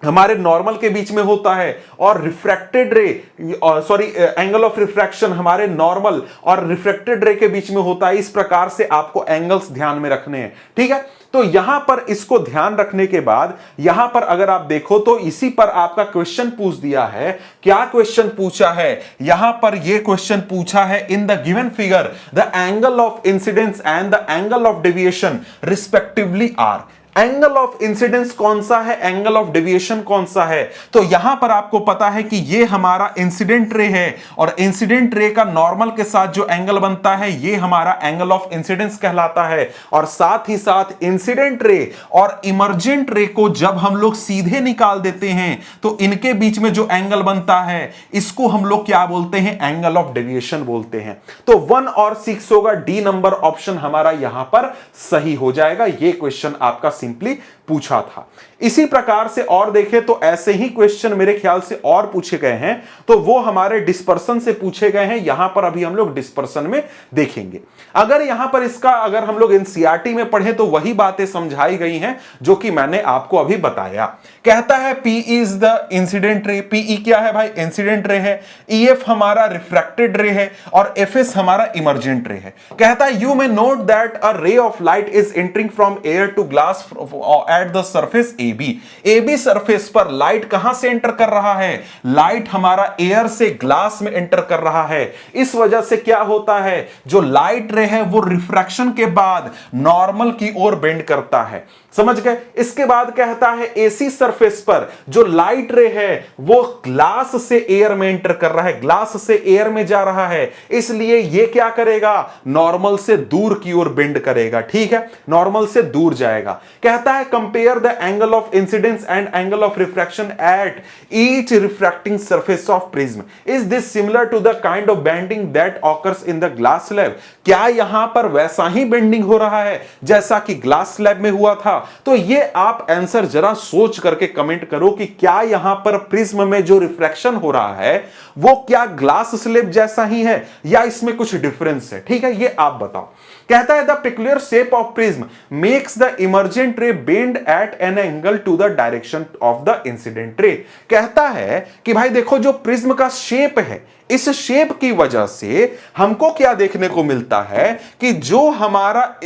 हमारे नॉर्मल के बीच में होता है, और रिफ्रैक्टेड रे सॉरी एंगल ऑफ रिफ्रैक्शन हमारे नॉर्मल और रिफ्रैक्टेड रे के बीच में होता है। इस प्रकार से आपको एंगल्स ध्यान में रखने हैं, ठीक है। तो यहां पर इसको ध्यान रखने के बाद यहां पर अगर आप देखो तो इसी पर आपका क्वेश्चन पूछ दिया है। क्या क्वेश्चन पूछा है यहां पर? यह क्वेश्चन पूछा है in the given figure the angle of incidence and the angle of deviation respectively are. Angle of incidence कौन सा है, एंगल ऑफ डेविएशन कौन सा है? तो यहां पर आपको पता है कि ये हमारा इंसिडेंट रे है, और इंसिडेंट रे का नॉर्मल के साथ जो एंगल बनता है ये हमारा एंगल ऑफ इंसिडेंस कहलाता है। और साथ ही साथ इंसिडेंट रे और इमर्जेंट रे को जब हम लोग सीधे निकाल देते हैं तो इनके बीच में जो एंगल बनता है इसको हम लोग क्या बोलते हैं, एंगल ऑफ डेविएशन बोलते हैं। तो 1 और 6 होगा, डी नंबर ऑप्शन हमारा यहां पर सही हो जाएगा। ये क्वेश्चन आपका सिंपली पूछा था। इसी प्रकार से और देखें तो ऐसे ही क्वेश्चन मेरे ख्याल से और पूछे गए हैं, तो वो हमारे डिस्पर्सन से पूछे गए हैं। यहां पर अभी हम लोग डिस्पर्सन में देखेंगे। अगर यहां पर इसका अगर हम लोग एनसीईआरटी में पढ़े तो वही बातें समझाई गई हैं जो कि मैंने आपको अभी बताया। कहता है P इज द इंसिडेंट रे। PE क्या है भाई? इंसिडेंट रे है। EF हमारा रिफ्रैक्टेड रे है, और FS हमारा इमर्जेंट रे है। कहता है you may note that a ray of light is entering from air to glass at the surface AB surface पर लाइट कहां से एंटर कर रहा है? लाइट हमारा एयर से ग्लास में एंटर कर रहा है। इस वजह से क्या होता है, जो लाइट रे है वो रिफ्रैक्शन के बाद नॉर्मल की ओर बेंड करता है। समझ गए? इसके बाद कहता है AC सरफेस पर जो लाइट रे है वो ग्लास से एयर में एंटर कर रहा है, ग्लास से एयर में जा रहा है, इसलिए ये क्या करेगा, नॉर्मल से दूर की ओर बेंड करेगा। ठीक है, नॉर्मल से दूर जाएगा। कहता है compare the angle of incidence and angle of refraction at each refracting surface of prism. Is this similar to the kind of bending that occurs in the glass slab? क्या यहां पर वैसा ही बेंडिंग हो रहा है जैसा कि ग्लास स्लैब में हुआ था? तो ये आप आंसर जरा सोच करके कमेंट करो कि क्या यहां पर प्रिज्म में जो रिफ्रैक्शन हो रहा है वो क्या ग्लास स्लैब जैसा ही है या इसमें कुछ डिफरेंस है? ठीक है, ये आप बताओ। कहता है the peculiar shape of prism makes the emergent ray bend at an angle to the direction of the incident ray. कहता है कि भाई देखो जो प्रिज्म का शेप है, इस शेप की वजह से हमको क्या देखने को मिलता है कि जो हमारा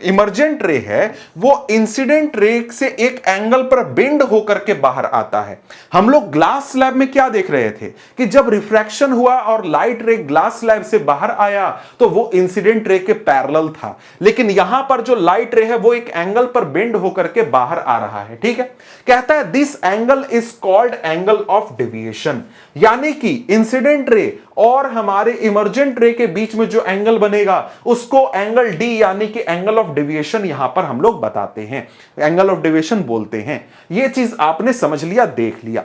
इमर्जेंट रे है वो इंसिडेंट रे से एक एंगल पर बेंड होकर के बाहर आता है। हम लोग ग्लास स्लैब में क्या देख रहे थे कि जब रिफ्रैक्शन हुआ और लाइट रे ग्लास स्लैब से बाहर आया तो वो इंसिडेंट रे के पैरेलल था, लेकिन यहां पर जो लाइट रे है वो एक एंगल पर बेंड होकर के बाहर आ रहा है। ठीक है, कहता है this angle is called angle of deviation, यानी कि इंसिडेंट रे और हमारे इमर्जेंट रे के बीच में जो एंगल बनेगा उसको एंगल डी यानी कि एंगल ऑफ डेविएशन यहां पर हम लोग बताते हैं, एंगल ऑफ डेविएशन बोलते हैं। यह चीज आपने समझ लिया, देख लिया।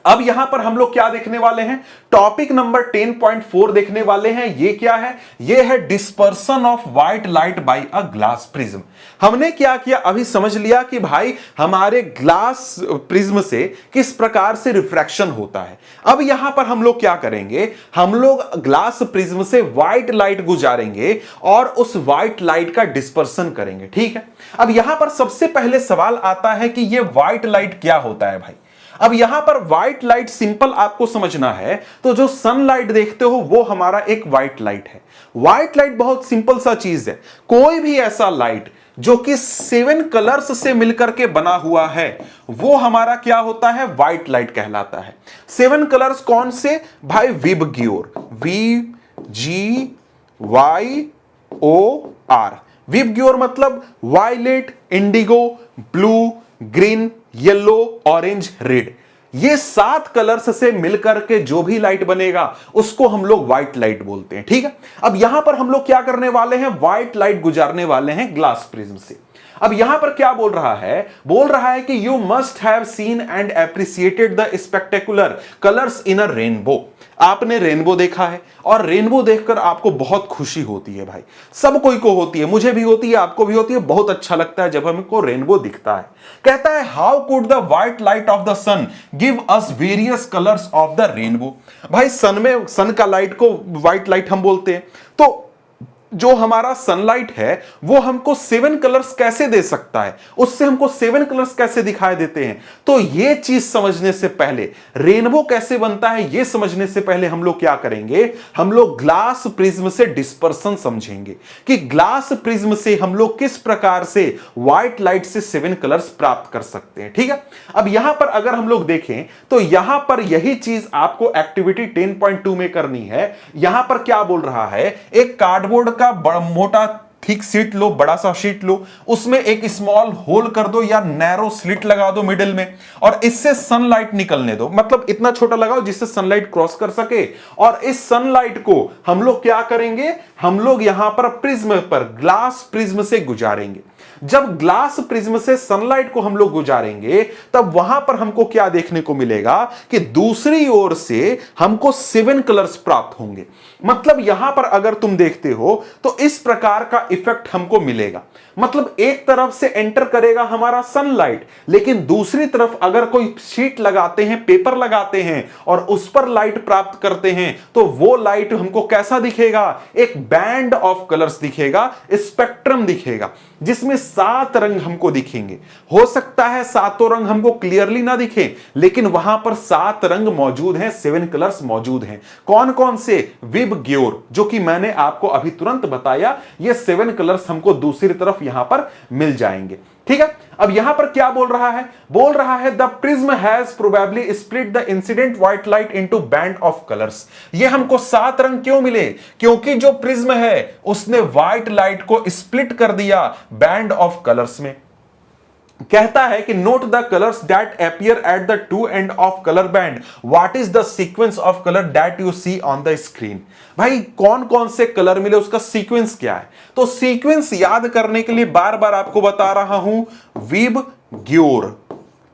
अब यहां पर हम लोग क्या देखने वाले हैं, टॉपिक नंबर 10.4 देखने वाले हैं। ये क्या है, ये है dispersion of white light by a glass prism. हमने क्या किया, अभी समझ लिया कि भाई हमारे ग्लास प्रिज्म से किस प्रकार से रिफ्रैक्शन होता है। अब यहां पर हम लोग क्या करेंगे, हम लोग ग्लास प्रिज्म से व्हाइट लाइट गुजारेंगे और उस व्हाइट लाइट का डिस्पर्सन करेंगे। ठीक है, अब यहां पर सबसे पहले सवाल आता है कि ये व्हाइट लाइट क्या होता है भाई। अब यहां पर व्हाइट लाइट सिंपल आपको समझना है, तो जो सनलाइट देखते हो वो हमारा एक व्हाइट लाइट है। व्हाइट लाइट बहुत सिंपल सा चीज है, कोई भी ऐसा लाइट जो कि 7 कलर्स से मिलकर के बना हुआ है वो हमारा क्या होता है, व्हाइट लाइट कहलाता है। 7 कलर्स कौन से भाई, विबग्योर, VGYOR। विबग्योर मतलब violet, indigo, blue, green, yellow, orange, red. ये 7 कलर्स से मिलकर के जो भी लाइट बनेगा उसको हम लोग व्हाइट लाइट बोलते हैं। ठीक है, अब यहां पर हम लोग क्या करने वाले हैं, व्हाइट लाइट गुजारने वाले हैं ग्लास प्रिज्म से। अब यहां पर क्या बोल रहा है कि you must have seen and appreciated the spectacular colours in a rainbow. आपने रेनबो देखा है और रेनबो देखकर आपको बहुत खुशी होती है भाई, सब कोई को होती है, मुझे भी होती है, आपको भी होती है, बहुत अच्छा लगता है जब हमको रेनबो दिखता है। कहता है how could the white light of the sun give us various colours of the rainbow. भाई सन का लाइट को व्हाइट लाइट हम बोलते हैं, तो जो हमारा सनलाइट है वो हमको 7 कलर्स कैसे दे सकता है, उससे हमको 7 कलर्स कैसे दिखाई देते हैं। तो ये चीज समझने से पहले, रेनबो कैसे बनता है ये समझने से पहले हम लोग क्या करेंगे, हम लोग ग्लास प्रिज्म से डिस्पर्सन समझेंगे कि ग्लास प्रिज्म से हम लोग किस प्रकार से व्हाइट लाइट से 7 कलर्स प्राप्त कर सकते हैं। ठीक है, अब यहां पर अगर हम लोग देखें तो यहां पर यही चीज आपको एक्टिविटी 10.2 में करनी है। यहां पर क्या बोल रहा है, एक कार्डबोर्ड का बड़ा मोटा थिक शीट लो, बड़ा सा शीट लो, उसमें एक स्मॉल होल कर दो या नैरो स्लिट लगा दो मिडिल में और इससे सनलाइट निकलने दो, मतलब इतना छोटा लगाओ जिससे सनलाइट क्रॉस कर सके। और इस सनलाइट को हम लोग क्या करेंगे, हम लोग यहां पर प्रिज्म पर ग्लास प्रिज्म से गुजारेंगे। जब ग्लास प्रिज्म से सनलाइट को हम लोग गुजारेंगे तब वहां पर हमको क्या देखने को मिलेगा कि दूसरी ओर से हमको 7 कलर्स प्राप्त होंगे। मतलब यहां पर अगर तुम देखते हो तो इस प्रकार का इफेक्ट हमको मिलेगा, मतलब एक तरफ से एंटर करेगा हमारा सनलाइट, लेकिन दूसरी तरफ अगर कोई शीट लगाते हैं, पेपर लगाते हैं और उस पर लाइट प्राप्त करते हैं तो वो लाइट हमको कैसा दिखेगा, एक बैंड ऑफ कलर्स दिखेगा, स्पेक्ट्रम दिखेगा जिसमें 7 रंग हमको दिखेंगे। हो सकता है सातों रंग हमको क्लियरली ना दिखे, लेकिन वहां पर 7 रंग मौजूद हैं, 7 कलर्स मौजूद हैं। कौन कौन से, विब ग्योर, जो कि मैंने आपको अभी तुरंत बताया, ये 7 कलर्स हमको दूसरी तरफ यहां पर मिल जाएंगे। ठीक है, अब यहां पर क्या बोल रहा है, बोल रहा है the prism has probably split the incident white light into band of colours. ये हमको 7 रंग क्यों मिले, क्योंकि जो प्रिज्म है उसने व्हाइट लाइट को स्प्लिट कर दिया बैंड ऑफ कलर्स में। कहता है कि note the colours that appear at the two end of colour band, what is the sequence of colour that you see on the screen. भाई कौन कौन से कलर मिले, उसका सीक्वेंस क्या है। तो सीक्वेंस याद करने के लिए बार बार आपको बता रहा हूं, विब ग्योर।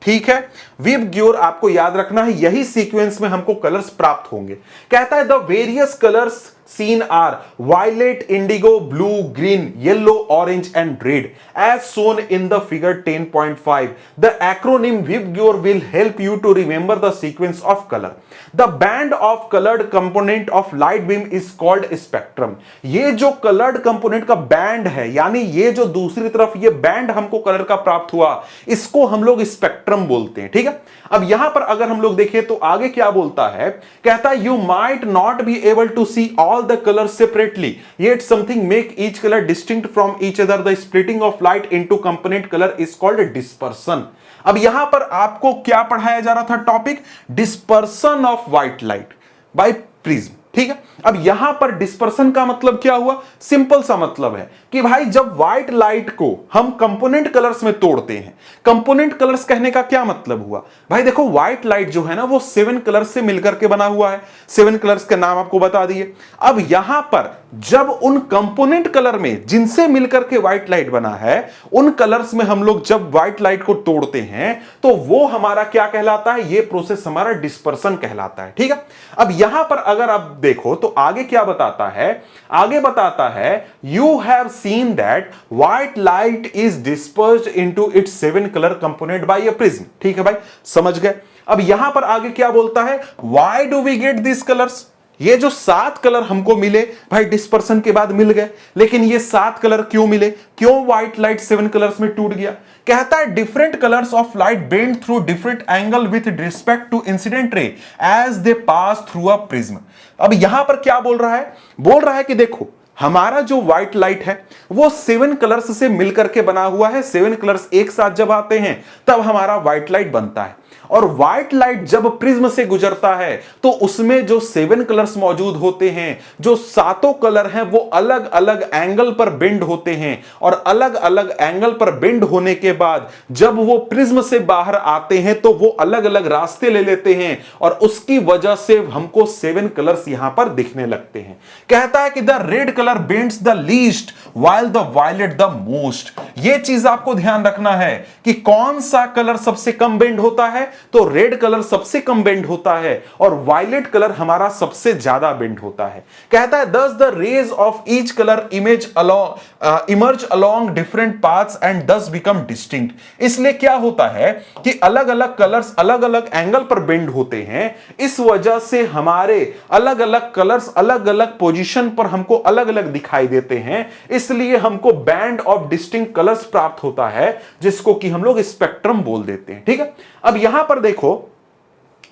ठीक है, विब ग्योर आपको याद रखना है, यही सीक्वेंस में हमको कलर्स प्राप्त होंगे। कहता है the various colours seen are violet, indigo, blue, green, yellow, orange and red as shown in the figure 10.5. The acronym VIBGYOR will help you to remember the sequence of color. The band of colored component of light beam is called spectrum. ये जो colored component का band है, यानी ये जो दूसरी तरफ ये बैंड हमको कलर का प्राप्त हुआ, इसको हम लोग स्पेक्ट्रम बोलते हैं। ठीक है, अब यहां पर अगर हम लोग देखें तो आगे क्या बोलता है, कहता है you might not be able to see all the colors separately, yet something make each color distinct from each other. The splitting of light into component color is called dispersion. अब यहां पर आपको क्या पढ़ाया जा रहा था, topic dispersion of white light by prism. ठीक है, अब यहां पर डिस्पर्सन का मतलब क्या हुआ, सिंपल सा मतलब है कि भाई जब व्हाइट लाइट को हम कंपोनेंट कलर्स में तोड़ते हैं, कंपोनेंट कलर्स कहने का क्या मतलब हुआ, भाई देखो व्हाइट लाइट जो है ना वो 7 कलर्स से मिलकर के बना हुआ है, 7 कलर्स के नाम आपको बता दिए। अब यहां पर जब उन कंपोनेंट कलर में जिनसे मिलकर के व्हाइट लाइट बना है, उन कलर्स में हम लोग जब व्हाइट लाइट को तोड़ते हैं तो वो हमारा क्या कहलाता है, ये प्रोसेस हमारा डिस्पर्सन कहलाता है। ठीक है, अब यहां पर अगर आप देखो तो आगे क्या बताता है, आगे बताता है you have seen that white light is dispersed into its 7 colour component by a prism. ठीक है भाई, समझ गए। अब यहां पर आगे क्या बोलता है, why do we get this colours, ये जो 7 कलर हमको मिले भाई डिस्पर्सन के बाद मिल गए, लेकिन ये 7 कलर क्यों मिले, क्यों व्हाइट लाइट 7 कलर्स में टूट गया। कहता है different colours of light bend through different angle with respect to incident ray as they pass through a prism. अब यहां पर क्या बोल रहा है, बोल रहा है कि देखो हमारा जो व्हाइट लाइट है वो 7 कलर्स से मिलकर के बना हुआ है, 7 कलर्स एक साथ जब आते हैं तब हमारा व्हाइट लाइट बनता है। और व्हाइट लाइट जब प्रिज्म से गुजरता है तो उसमें जो 7 कलर्स मौजूद होते हैं, जो 7 कलर हैं वो अलग अलग एंगल पर बेंड होते हैं, और अलग अलग एंगल पर बेंड होने के बाद जब वो प्रिज्म से बाहर आते हैं तो वो अलग अलग रास्ते ले लेते हैं, और उसकी वजह से हमको 7 कलर्स यहां पर दिखने लगते हैं। कहता है कि the red colour bends the least while the violet the most. यह चीज आपको ध्यान रखना है कि कौन सा कलर सबसे कम बेंड होता है, तो रेड कलर सबसे कम बेंड होता है और वायलेट कलर हमारा सबसे ज्यादा बेंड होता है। कहता है thus the rays of each colour emerge along different paths and thus become distinct. इसलिए क्या होता है कि अलग अलग कलर्स अलग अलग एंगल पर बेंड होते हैं, इस वजह से हमारे अलग अलग कलर्स अलग अलग पोजीशन पर हमको अलग अलग दिखाई देते हैं, इसलिए हमको बैंड ऑफ डिस्टिंक्ट कलर्स प्राप्त होता है, जिसको कि हम लोग स्पेक्ट्रम बोल देते हैं। ठीक है, अब यहां पर देखो,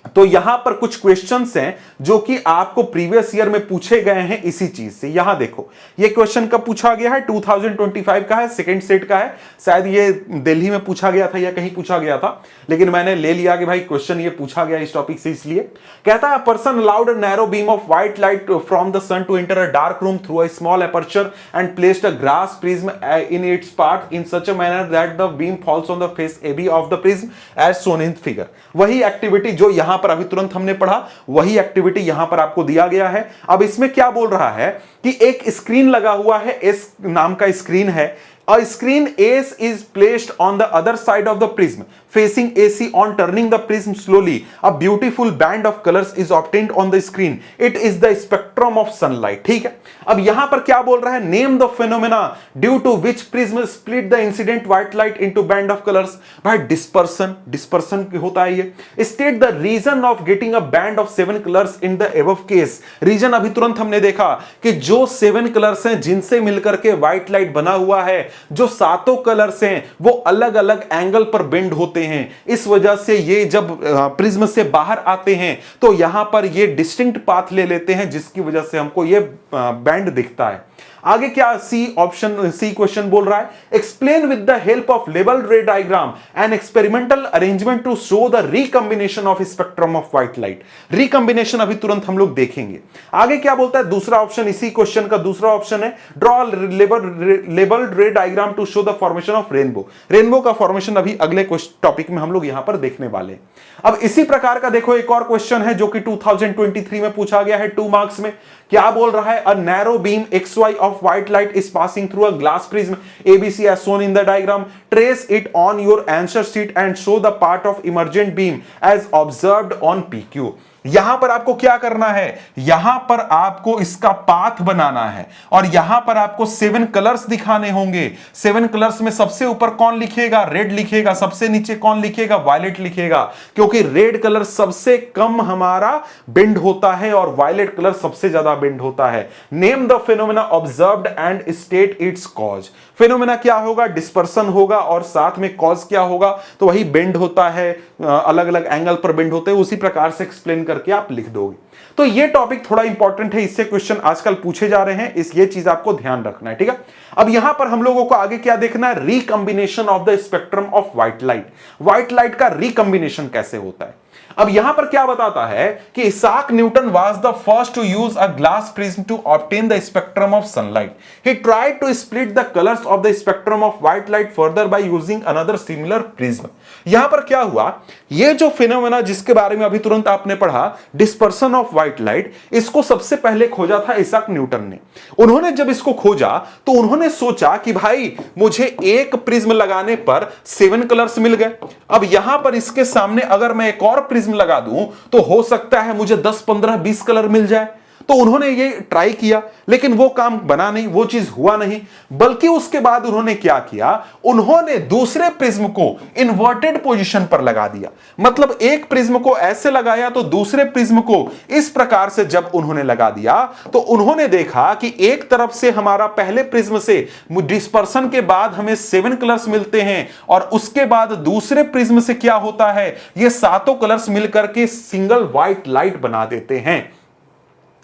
तो यहां पर कुछ क्वेश्चंस हैं जो कि आपको प्रीवियस ईयर में पूछे गए हैं इसी चीज से। यहां देखो, ये क्वेश्चन कब पूछा गया है, 2025 का है, सेकंड सेट का है, शायद ये दिल्ली में पूछा गया था या कहीं पूछा गया था, लेकिन मैंने ले लिया कि भाई क्वेश्चन ये पूछा गया इस टॉपिक से, इसलिए कहता है person allowed a narrow beam of white light from the sun to enter a dark room through a small aperture and placed a glass prism in its part in such a manner that the beam falls on the face AB of the prism as shown in figure. वही activity जो यहां पर अभी तुरंत हमने पढ़ा, वही activity यहां पर आपको दिया गया है। अब इसमें क्या बोल रहा है कि एक स्क्रीन लगा हुआ है, एस नाम का स्क्रीन है। A screen S is placed on the other side of the prism facing AC. On turning the prism slowly, a beautiful band of colors is obtained on the screen. It is the spectrum of sunlight. ठीक है, अब यहां पर क्या बोल रहा है, name the phenomena due to which prism split the incident white light into band of colors. भाई dispersion होता है ये। State the reason of getting a band of 7 colors in the above case. Reason अभी तुरंत हमने देखा कि जो 7 कलर्स हैं जिनसे मिलकर के व्हाइट लाइट बना हुआ है, जो सातों कलर्स हैं वो अलग अलग एंगल पर बेंड होते हैं, इस वजह से ये जब प्रिज्म से बाहर आते हैं तो यहां पर ये डिस्टिंक्ट पाथ ले लेते हैं, जिसकी वजह से हमको ये बैंड दिखता है। आगे क्या सी क्वेश्चन बोल रहा है, explain with the help of labelled ray diagram and experimental arrangement to show the recombination of spectrum of white light. Recombination अभी तुरंत हम लोग देखेंगे। आगे क्या बोलता है, दूसरा ऑप्शन, इसी क्वेश्चन का दूसरा ऑप्शन है, draw labelled ray diagram to show the formation of rainbow. Rainbow का फॉर्मेशन अभी अगले टॉपिक में हम लोग यहां पर देखने वाले हैं। अब इसी प्रकार का देखो एक और क्वेश्चन है जो कि 2023 में पूछा गया है 2 मार्क्स में। क्या बोल रहा है, अ narrow beam XY of white light is passing through a glass prism ABC as shown in the diagram. Trace it on your answer sheet and show the part of emergent beam as observed on PQ. यहां पर आपको क्या करना है, यहां पर आपको इसका पाथ बनाना है और यहां पर आपको 7 कलर्स दिखाने होंगे। 7 कलर्स में सबसे ऊपर कौन लिखेगा, रेड लिखेगा, सबसे नीचे कौन लिखेगा, वायलेट लिखेगा, क्योंकि रेड कलर सबसे कम हमारा बेंड होता है और वायलेट कलर सबसे ज्यादा बेंड होता है। Name the phenomena observed and state it's cause. Phenomena क्या होगा, डिस्पर्सन होगा और साथ में कॉज क्या होगा, तो वही बेंड होता है, अलग अलग एंगल पर बेंड होते हैं, उसी प्रकार से एक्सप्लेन करके आप लिख दोगे। तो ये टॉपिक थोड़ा इंपॉर्टेंट है, इससे क्वेश्चन आजकल पूछे जा रहे हैं, ये चीज आपको ध्यान रखना है। ठीक है, अब यहां पर हम लोगों को आगे क्या देखना है, recombination of the spectrum of white light. White light का रिकॉम्बिनेशन कैसे होता है। अब यहां पर क्या बताता है कि Isaac Newton was the first to use a glass prism to obtain the spectrum of sunlight. He tried to split the colours of the spectrum of white light further by using another similar prism. यहां पर क्या हुआ, ये जो phenomena जिसके बारे में अभी तुरंत आपने पढ़ा, डिस्पर्सन ऑफ व्हाइट लाइट, इसको सबसे पहले खोजा था इसाक न्यूटन ने। उन्होंने जब इसको खोजा तो उन्होंने सोचा कि भाई मुझे एक प्रिज्म लगाने पर 7 कलर्स मिल गए, अब यहां पर इसके सामने अगर मैं एक और प्रिज्म लगा दूं तो हो सकता है मुझे 10, 15, 20 कलर मिल जाए। तो उन्होंने ये ट्राई किया, लेकिन वो काम बना नहीं, वो चीज हुआ नहीं। बल्कि उसके बाद उन्होंने क्या किया, उन्होंने दूसरे प्रिज्म को इन्वर्टेड पोजीशन पर लगा दिया। मतलब एक प्रिज्म को ऐसे लगाया तो दूसरे प्रिज्म को इस प्रकार से जब उन्होंने लगा दिया तो उन्होंने देखा कि एक तरफ से हमारा पहले प्रिज्म से डिस्पर्सन के बाद हमें 7 कलर्स मिलते हैं और उसके बाद दूसरे प्रिज्म से क्या होता है, ये सातों कलर्स मिलकर के सिंगल व्हाइट लाइट बना देते हैं।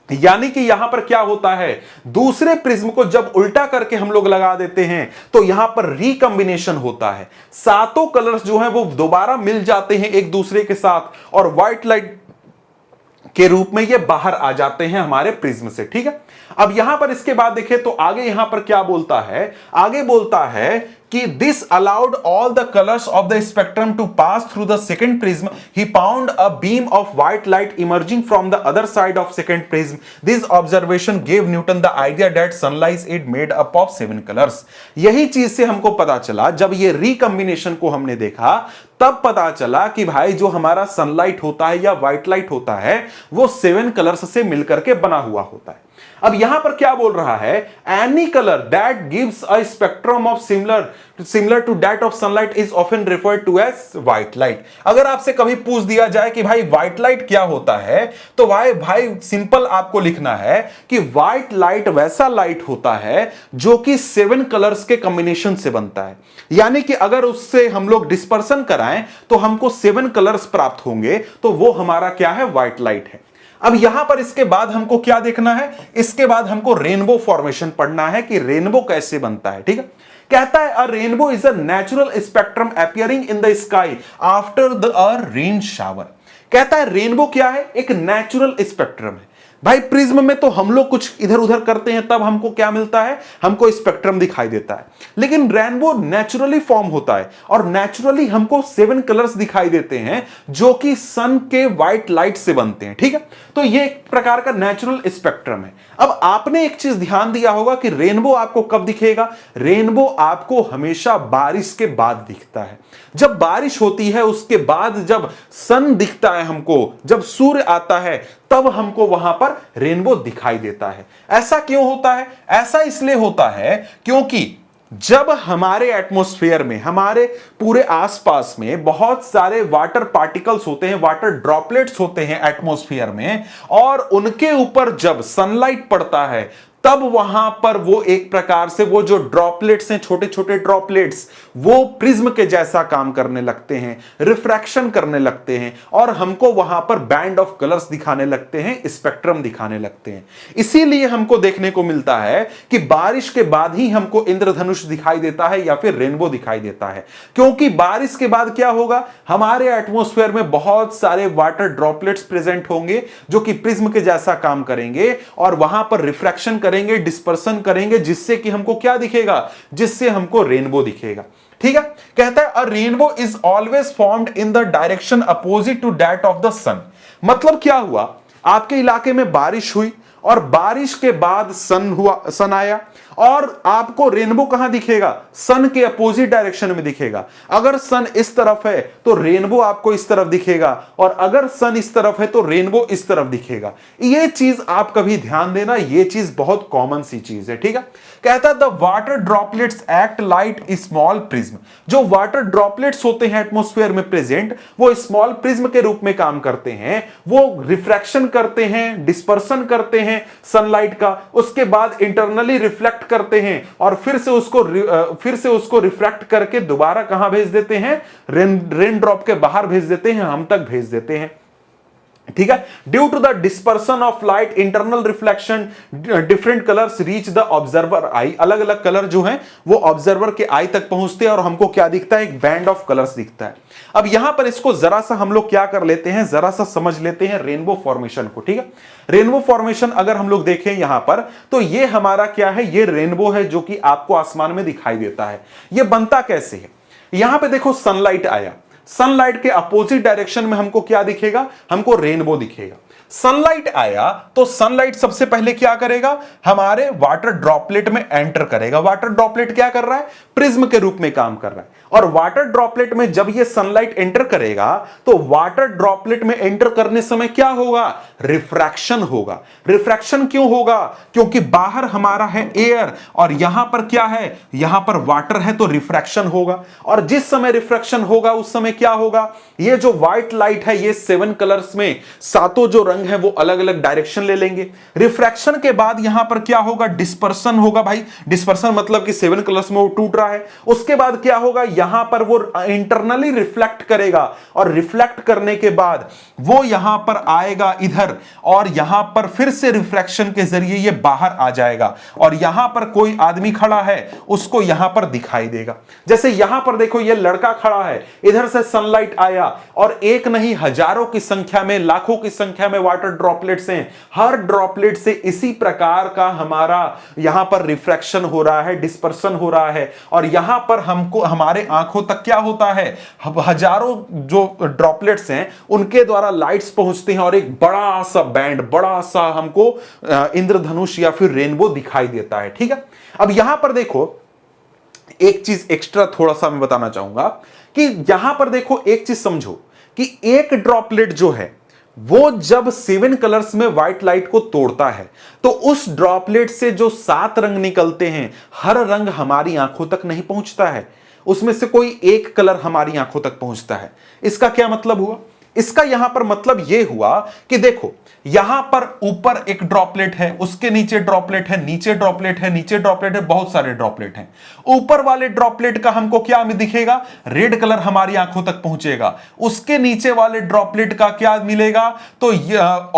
यानी कि यहां पर क्या होता है, दूसरे प्रिज्म को जब उल्टा करके हम लोग लगा देते हैं तो यहां पर रिकॉम्बिनेशन होता है, सातों कलर्स जो हैं वो दोबारा मिल जाते हैं एक दूसरे के साथ और व्हाइट लाइट के रूप में ये बाहर आ जाते हैं हमारे प्रिज्म से। ठीक है, अब यहां पर इसके बाद देखें तो आगे यहां पर क्या बोलता है, आगे बोलता है कि this allowed all the colours of the spectrum to pass through the second prism, he found a beam of white light emerging from the other side of second prism, this observation gave Newton the idea that sunlight is made up of 7 colours. यही चीज से हमको पता चला, जब ये recombination को हमने देखा तब पता चला कि भाई जो हमारा सनलाइट होता है या व्हाइट लाइट होता है वो 7 कलर्स से मिलकर के बना हुआ होता है। अब यहां पर क्या बोल रहा है, any colour that gives a spectrum of similar to that of sunlight is often referred to as white light. अगर आपसे कभी पूछ दिया जाए कि भाई व्हाइट लाइट क्या होता है, तो भाई सिंपल आपको लिखना है कि व्हाइट लाइट वैसा लाइट होता है जो कि 7 कलर्स के कॉम्बिनेशन से बनता है। यानी कि अगर उससे हम लोग डिस्पर्सन कराएं तो हमको 7 कलर्स प्राप्त होंगे, तो वो हमारा क्या है, व्हाइट लाइट है। अब यहां पर इसके बाद हमको क्या देखना है, इसके बाद हमको रेनबो फॉर्मेशन पढ़ना है कि रेनबो कैसे बनता है। ठीक है, कहता है a rainbow is a natural spectrum appearing in the sky after the rain shower. कहता है रेनबो क्या है, एक नेचुरल स्पेक्ट्रम है। भाई प्रिज्म में तो हम लोग कुछ इधर उधर करते हैं तब हमको क्या मिलता है, हमको स्पेक्ट्रम दिखाई देता है, लेकिन रेनबो नेचुरली फॉर्म होता है और नेचुरली हमको 7 कलर्स दिखाई देते हैं जो कि सन के व्हाइट लाइट से बनते हैं। ठीक है, तो ये एक प्रकार का नेचुरल स्पेक्ट्रम है। अब आपने एक चीज ध्यान दिया होगा कि रेनबो आपको कब दिखेगा, रेनबो आपको हमेशा बारिश के बाद दिखता है। जब बारिश होती है उसके बाद जब सन दिखता है हमको, जब सूर्य आता है तब हमको वहां पर रेनबो दिखाई देता है। ऐसा क्यों होता है, ऐसा इसलिए होता है क्योंकि जब हमारे एटमॉस्फेयर में, हमारे पूरे आसपास में बहुत सारे वाटर पार्टिकल्स होते हैं, वाटर ड्रॉपलेट्स होते हैं एटमॉस्फेयर में, और उनके ऊपर जब सनलाइट पड़ता है तब वहां पर वो एक प्रकार से वो जो ड्रॉपलेट्स हैं, छोटे छोटे ड्रॉपलेट्स, वो प्रिज्म के जैसा काम करने लगते हैं, रिफ्रैक्शन करने लगते हैं और हमको वहां पर बैंड ऑफ कलर्स दिखाने लगते हैं, स्पेक्ट्रम दिखाने लगते हैं। इसीलिए हमको देखने को मिलता है कि बारिश के बाद ही हमको इंद्रधनुष दिखाई देता है या फिर रेनबो दिखाई देता है, क्योंकि बारिश के बाद क्या होगा, हमारे एटमॉस्फेयर में बहुत सारे वाटर ड्रॉपलेट्स प्रेजेंट होंगे जो कि प्रिज्म के जैसा काम करेंगे और वहां पर रिफ्रैक्शन करेंगे, डिस्पर्सन करेंगे, जिससे कि हमको क्या दिखेगा, जिससे हमको रेनबो दिखेगा। ठीक है, कहता है a rainbow is always formed in the direction opposite to that of the sun. मतलब क्या हुआ, आपके इलाके में बारिश हुई और बारिश के बाद सन आया और आपको रेनबो कहां दिखेगा, सन के अपोजिट डायरेक्शन में दिखेगा। अगर सन इस तरफ है तो रेनबो आपको इस तरफ दिखेगा और अगर सन इस तरफ है तो रेनबो इस तरफ दिखेगा। ये चीज आप कभी ध्यान देना, ये चीज बहुत कॉमन सी चीज है। ठीक है, कहता है the water droplets act light small prism. जो वाटर ड्रॉपलेट्स होते हैं एटमॉस्फेयर में प्रेजेंट, वो स्मॉल प्रिज्म के रूप में काम करते हैं। वो रिफ्रैक्शन करते हैं, डिस्पर्सन करते हैं सनलाइट का, उसके बाद इंटरनली रिफ्लेक्ट करते हैं और फिर से उसको रिफ्रैक्ट करके दोबारा कहां भेज देते हैं, रेन ड्रॉप के बाहर भेज देते हैं, हम तक भेज देते हैं। ठीक है, due to the dispersion of light, internal reflection, different colours reach the observer eye. अलग अलग कलर जो हैं वो ऑब्जर्वर के आई तक पहुंचते हैं और हमको क्या दिखता है, एक बैंड ऑफ कलर्स दिखता है। अब यहां पर इसको जरा सा हम लोग क्या कर लेते हैं, जरा सा समझ लेते हैं रेनबो फॉर्मेशन को। ठीक है, रेनबो फॉर्मेशन अगर हम लोग देखें यहां पर, तो ये हमारा क्या है, ये रेनबो है जो कि आपको आसमान में दिखाई देता है। ये बनता कैसे है, यहां पे देखो सनलाइट आया, सनलाइट के अपोजिट डायरेक्शन में हमको क्या दिखेगा, हमको रेनबो दिखेगा। सनलाइट आया तो सनलाइट सबसे पहले क्या करेगा, हमारे वाटर ड्रॉपलेट में एंटर करेगा। वाटर ड्रॉपलेट क्या कर रहा है, प्रिज्म के रूप में काम कर रहा है। और वाटर ड्रॉपलेट में जब ये सनलाइट एंटर करेगा तो वाटर ड्रॉपलेट में एंटर करने समय क्या होगा, रिफ्रैक्शन होगा। रिफ्रैक्शन क्यों होगा, क्योंकि बाहर हमारा है एयर और यहां पर क्या है, यहां पर वाटर है, तो रिफ्रैक्शन होगा। और जिस समय रिफ्रैक्शन होगा उस समय क्या होगा, ये जो व्हाइट लाइट है ये 7 कलर्स में सातों जो रंग है वो अलग अलग डायरेक्शन ले लेंगे। रिफ्रैक्शन के बाद यहां पर क्या होगा, डिस्पर्सन होगा। भाई डिस्पर्सन मतलब कि 7 कलर्स में वो टूट रहा है। उसके बाद क्या होगा, यहां पर वो इंटरनली रिफ्लेक्ट करेगा और रिफ्लेक्ट करने के बाद वो यहां पर आएगा इधर और यहां पर फिर से रिफ्रैक्शन के जरिए ये बाहर आ जाएगा और यहां पर कोई आदमी खड़ा है उसको यहां पर दिखाई देगा। जैसे यहां पर देखो ये लड़का खड़ा है, इधर से सनलाइट आया और एक नहीं हजारों की संख्या में, लाखों की संख्या में वाटर ड्रॉपलेट्स हैं, हर ड्रॉपलेट से इसी प्रकार का हमारा यहां पर रिफ्रैक्शन हो रहा है, डिस्पर्सन हो रहा है, और यहां पर हमको हमारे आंखों तक क्या होता है, हजारों जो ड्रॉपलेट्स हैं उनके द्वारा लाइट्स पहुंचते हैं और एक बड़ा सा बैंड, बड़ा सा हमको इंद्रधनुष या फिर रेनबो दिखाई देता है। ठीक है, अब यहां पर देखो एक चीज एक्स्ट्रा थोड़ा सा मैं बताना चाहूंगा कि यहां पर देखो एक चीज समझो कि एक ड्रॉपलेट जो है वो जब 7 कलर्स में व्हाइट लाइट को तोड़ता है तो उस ड्रॉपलेट से जो 7 रंग निकलते हैं, हर रंग हमारी आंखों तक नहीं पहुंचता है, उसमें से कोई एक कलर हमारी आंखों तक पहुंचता है। इसका क्या मतलब हुआ? इसका यहां पर मतलब यह हुआ कि देखो यहां पर ऊपर एक ड्रॉपलेट है, उसके नीचे ड्रॉपलेट है, नीचे ड्रॉपलेट है, नीचे ड्रॉपलेट है, बहुत सारे ड्रॉपलेट हैं। ऊपर वाले ड्रॉपलेट का हमको क्या दिखेगा? रेड कलर हमारी आंखों तक पहुंचेगा। उसके नीचे वाले ड्रॉपलेट का क्या मिलेगा? तो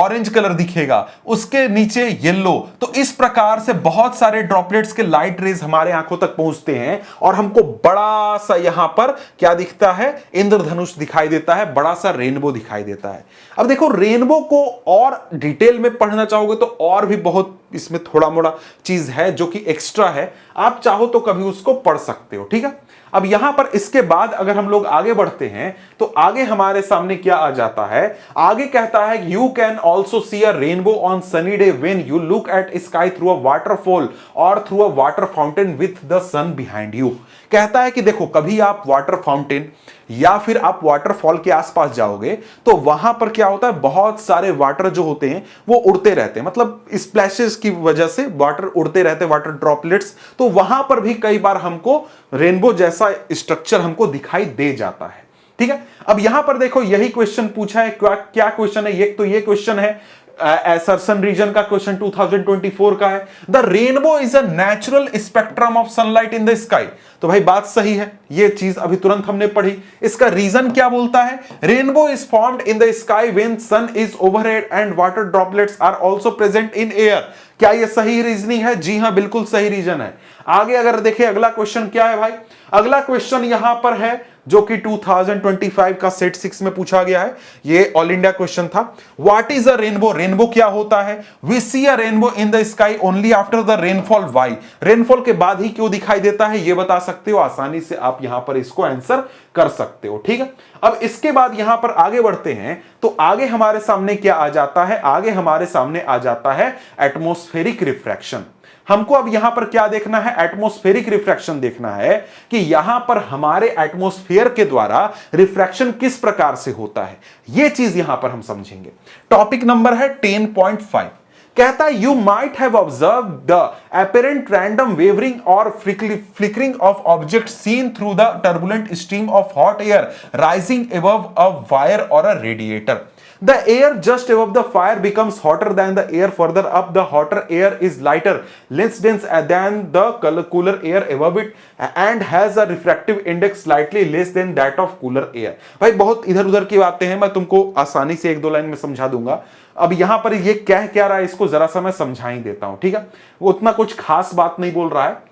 ऑरेंज कलर दिखेगा, उसके नीचे येलो। तो इस प्रकार से बहुत सारे ड्रॉपलेट्स के लाइट रेज हमारे आंखों तक पहुंचते हैं और हमको बड़ा सा यहां पर क्या दिखता है? इंद्रधनुष दिखाई देता है, बड़ा सा रेनबो दिखाई देता है। अब देखो रेनबो को और डिटेल में पढ़ना चाहोगे तो और भी बहुत इसमें थोड़ा मोड़ा चीज है जो कि एक्स्ट्रा है, आप चाहो तो कभी उसको पढ़ सकते हो। ठीक है, अब यहां पर इसके बाद अगर हम लोग आगे बढ़ते हैं तो आगे हमारे सामने क्या आ जाता है? आगे कहता है you can also see a rainbow on sunny day when you look at sky through a waterfall और through a water fountain with the sun behind you. कहता है कि देखो कभी आप वाटर फाउंटेन या फिर आप वाटरफॉल के आसपास जाओगे तो वहां पर क्या होता है? बहुत सारे वाटर जो होते हैं वो उड़ते रहते हैं, मतलब स्प्लैशेस की वजह से वाटर उड़ते रहते हैं, वाटर ड्रॉपलेट्स। तो वहां पर भी कई बार हमको रेनबो जैसा स्ट्रक्चर हमको दिखाई दे जाता है। ठीक है, अब यहां पर देखो यही क्वेश्चन पूछा है। क्या क्वेश्चन है? ये क्वेश्चन है असर्शन रीजन का, क्वेश्चन 2024 का है। The rainbow is a natural spectrum of sunlight in the sky. तो भाई बात सही है, ये चीज अभी तुरंत हमने पढ़ी। इसका रीजन क्या बोलता है? Rainbow is formed in the sky when sun is overhead and water droplets are also present in air. क्या ये सही रीजनिंग है? जी हां, बिल्कुल सही रीजन है। आगे अगर देखें अगला क्वेश्चन क्या है भाई? अगला क्वेश्चन यहां पर है जो कि 2025 का सेट 6 में पूछा गया है। ये ऑल इंडिया क्वेश्चन था। What is a rainbow? Rainbow क्या होता है? We see a rainbow in the sky only after the rainfall. Why? Rainfall के बाद ही क्यों दिखाई देता है ये बता सकते हो, आसानी से आप यहां पर इसको आंसर कर सकते हो। ठीक है, अब इसके बाद यहां पर आगे बढ़ते हैं तो आगे हमारे सामने क्या आ जाता है? आगे हमारे सामने आ जाता है एटमॉस्फेरिक रिफ्रैक्शन। हमको अब यहां पर क्या देखना है? एटमॉस्फेरिक रिफ्रैक्शन देखना है कि यहां पर हमारे एटमॉस्फेयर के द्वारा रिफ्रैक्शन किस प्रकार से होता है, यह चीज यहां पर हम समझेंगे। टॉपिक नंबर है 10.5। कहता है you might have observe the apparent random wavering or flickering of objects seen through the turbulent stream of hot air rising above a wire or a radiator. The air just above the fire becomes hotter than the air further up. The hotter air is lighter, less dense than the cooler air above it and has a refractive index slightly less than that of cooler air. भाई बहुत इधर उधर की बातें हैं, मैं तुमको आसानी से एक दो लाइन में समझा दूंगा। अब यहां पर ये कह क्या रहा है इसको जरा सा मैं समझा ही देता हूं। ठीक है, वो उतना कुछ खास बात नहीं बोल रहा है।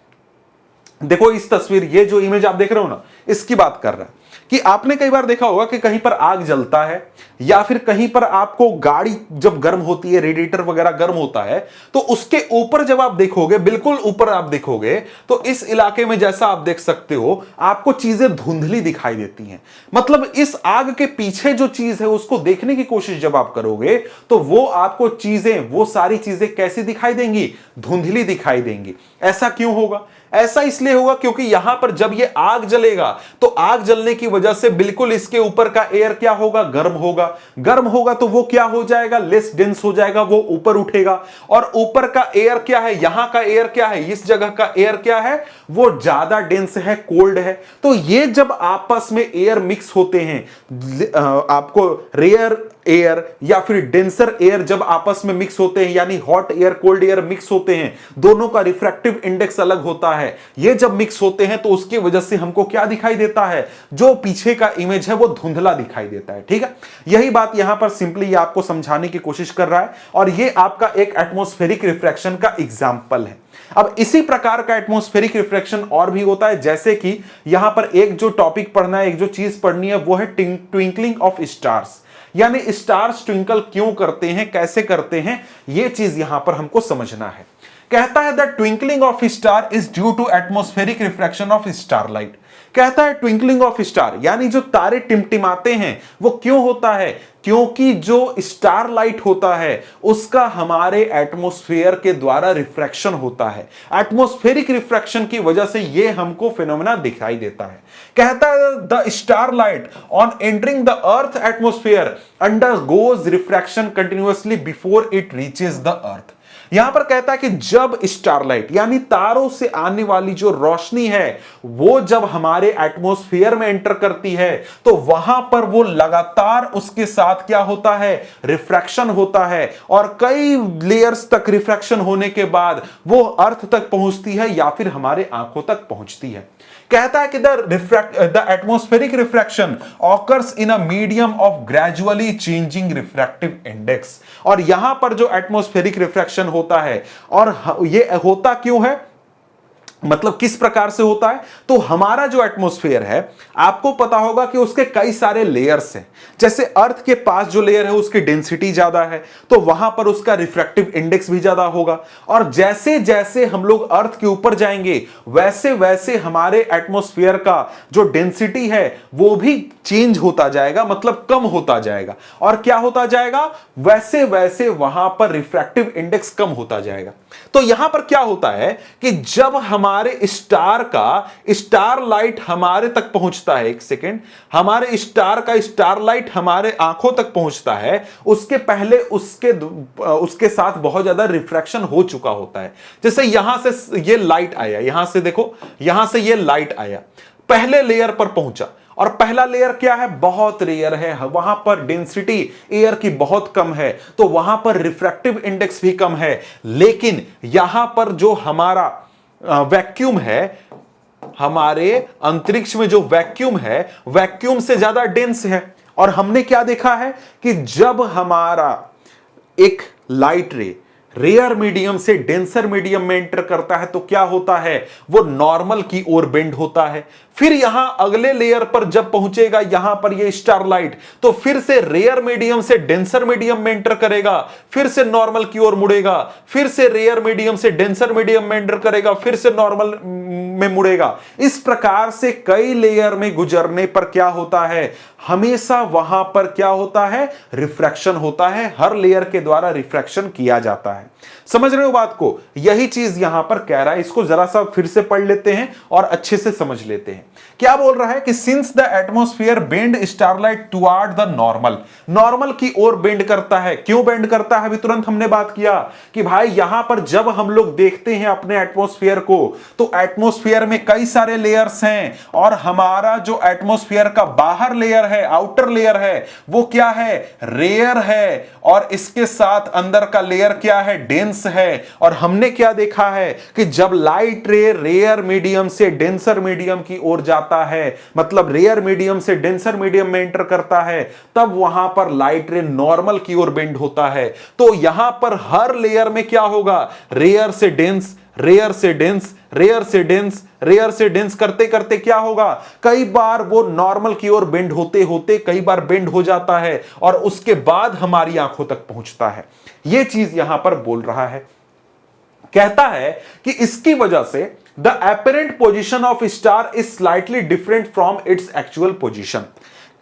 देखो इस तस्वीर, ये जो इमेज आप देख रहे हो ना, इसकी बात कर रहा है कि आपने कई बार देखा होगा कि कहीं पर आग जलता है या फिर कहीं पर आपको गाड़ी जब गर्म होती है, रेडिएटर वगैरह गर्म होता है, तो उसके ऊपर जब आप देखोगे, बिल्कुल ऊपर आप देखोगे तो इस इलाके में जैसा आप देख सकते हो आपको चीजें धुंधली दिखाई देती हैं। मतलब इस आग के पीछे जो चीज है उसको देखने की कोशिश जब आप करोगे तो वो आपको चीजें, वो सारी चीजें कैसी दिखाई देंगी? धुंधली दिखाई देंगी। ऐसा क्यों होगा? ऐसा इसलिए होगा क्योंकि यहां पर जब ये आग जलेगा तो आग जलने की वजह से बिल्कुल इसके ऊपर का एयर क्या होगा? गर्म होगा। गर्म होगा तो वो क्या हो जाएगा? लेस डेंस हो जाएगा, वो ऊपर उठेगा। और ऊपर का एयर क्या है? यहां का एयर क्या है? इस जगह का एयर क्या है? वो ज्यादा डेंस है, कोल्ड है। तो ये जब आपस में एयर मिक्स होते हैं, आपको रेयर एयर या फिर डेंसर एयर जब आपस में मिक्स होते हैं, यानी hot air cold air mix होते हैं, दोनों का रिफ्रैक्टिव इंडेक्स अलग होता है। ये जब मिक्स होते हैं तो उसकी वजह से हमको क्या दिखाई देता है? जो पीछे का इमेज है वो धुंधला दिखाई देता है। ठीक है, यही बात यहां पर सिंपली आपको समझाने की कोशिश कर रहा है और ये आपका एक एटमॉस्फेरिक रिफ्रैक्शन का एग्जाम्पल है। अब इसी प्रकार का एटमॉस्फेरिक रिफ्रैक्शन और भी होता है, जैसे कि यहां पर एक जो टॉपिक पढ़ना है, एक जो चीज पढ़नी है वो है ट्विंकलिंग ऑफ स्टार्स। यानी स्टार्स ट्विंकल क्यों करते हैं, कैसे करते हैं, यह चीज यहां पर हमको समझना है। कहता है the twinkling of star is due to atmospheric refraction of starlight. कहता है ट्विंकलिंग ऑफ स्टार यानी जो तारे टिमटिमाते हैं वो क्यों होता है, क्योंकि जो स्टारलाइट होता है उसका हमारे एटमॉस्फेयर के द्वारा रिफ्रैक्शन होता है। एटमॉस्फेरिक रिफ्रैक्शन की वजह से ये हमको फिनोमेना दिखाई देता है। कहता है the starlight on entering the earth atmosphere undergoes refraction continuously before it reaches the earth. यहां पर कहता है कि जब स्टारलाइट यानी तारों से आने वाली जो रोशनी है वो जब हमारे एटमॉस्फेयर में एंटर करती है तो वहां पर वो लगातार उसके साथ क्या होता है, रिफ्रैक्शन होता है, और कई लेयर्स तक रिफ्रैक्शन होने के बाद वो अर्थ तक पहुंचती है या फिर हमारे आंखों तक पहुंचती है। कहता है कि the atmospheric refraction occurs in a medium of gradually changing refractive index. और यहां पर जो एटमॉस्फेरिक रिफ्रैक्शन होता है, और ये होता क्यों है, मतलब किस प्रकार से होता है, तो हमारा जो एटमॉस्फेयर है आपको पता होगा कि उसके कई सारे लेयर्स हैं। जैसे अर्थ के पास जो लेयर है उसकी डेंसिटी ज्यादा है तो वहां पर उसका रिफ्रैक्टिव इंडेक्स भी ज्यादा होगा, और जैसे जैसे हम लोग अर्थ के ऊपर जाएंगे वैसे वैसे हमारे एटमॉस्फेयर का जो डेंसिटी है वो भी चेंज होता जाएगा, मतलब कम होता जाएगा, और क्या होता जाएगा, वैसे वैसे वहां पर रिफ्रैक्टिव इंडेक्स कम होता जाएगा। तो यहां पर क्या होता है कि जब हमारे स्टार का स्टार लाइट हमारे तक पहुंचता है, एक सेकेंड, हमारे स्टार का स्टार लाइट हमारे आंखों तक पहुंचता है, उसके पहले उसके साथ बहुत ज्यादा रिफ्रैक्शन हो चुका होता है। जैसे यहां से ये लाइट आया, यहां से देखो, यहां से ये लाइट आया, पहले लेयर पर पहुंचा, और पहला लेयर क्या है, बहुत रेयर है, वहां पर डेंसिटी एयर की बहुत कम है तो वहां पर रिफ्रैक्टिव इंडेक्स भी कम है। लेकिन यहां पर जो हमारा वैक्यूम है, हमारे अंतरिक्ष में जो वैक्यूम है वैक्यूम से ज्यादा डेंस है। और हमने क्या देखा है कि जब हमारा एक लाइट रे रेयर मीडियम से डेंसर मीडियम में एंटर करता है तो क्या होता है, वो नॉर्मल की ओर बेंड होता है। फिर यहां अगले लेयर पर जब पहुंचेगा यहां पर ये स्टारलाइट, तो फिर से रेयर मीडियम से डेंसर मीडियम में एंटर करेगा, फिर से नॉर्मल की ओर मुड़ेगा, फिर से रेयर मीडियम से डेंसर मीडियम में एंटर करेगा, फिर से नॉर्मल में मुड़ेगा। इस प्रकार से कई लेयर में गुजरने पर क्या होता है, हमेशा वहां पर क्या होता है, रिफ्रैक्शन होता है, हर लेयर के द्वारा रिफ्रैक्शन किया जाता है। समझ रहे हो बात को, यही चीज यहां पर कह रहा है। इसको जरा सा फिर से पढ़ लेते हैं और अच्छे से समझ लेते हैं। क्या बोल रहा है कि since the atmosphere bend starlight toward the normal, normal की ओर बेंड करता है। क्यों बेंड करता है, अभी तुरंत हमने बात किया कि भाई यहां पर जब हम लोग देखते हैं अपने एटमॉस्फेयर को तो एटमॉस्फेयर में कई सारे लेयर्स हैं, और हमारा जो एटमॉस्फेयर का बाहर लेयर है, आउटर लेयर है, वो क्या है, रेयर है, और इसके साथ अंदर का लेयर क्या है, डेंस है। और हमने क्या देखा है कि जब लाइट रे रेयर मीडियम से डेंसर मीडियम की ओर जाता है, मतलब रेयर मीडियम से डेंसर मीडियम में एंटर करता है, तब वहां पर लाइट रे नॉर्मल की ओर बेंड होता है। तो यहां पर हर लेयर में क्या होगा, रेयर से डेंस, रेयर से डेंस, रेयर से डेंस, रेयर से डेंस करते करते क्या होगा, कई बार वो नॉर्मल की ओर बेंड होते होते कई बार बेंड हो जाता है, और उसके बाद हमारी आंखों तक पहुंचता है। यह चीज यहां पर बोल रहा है। कहता है कि इसकी वजह से the apparent position of star is slightly different from its actual position.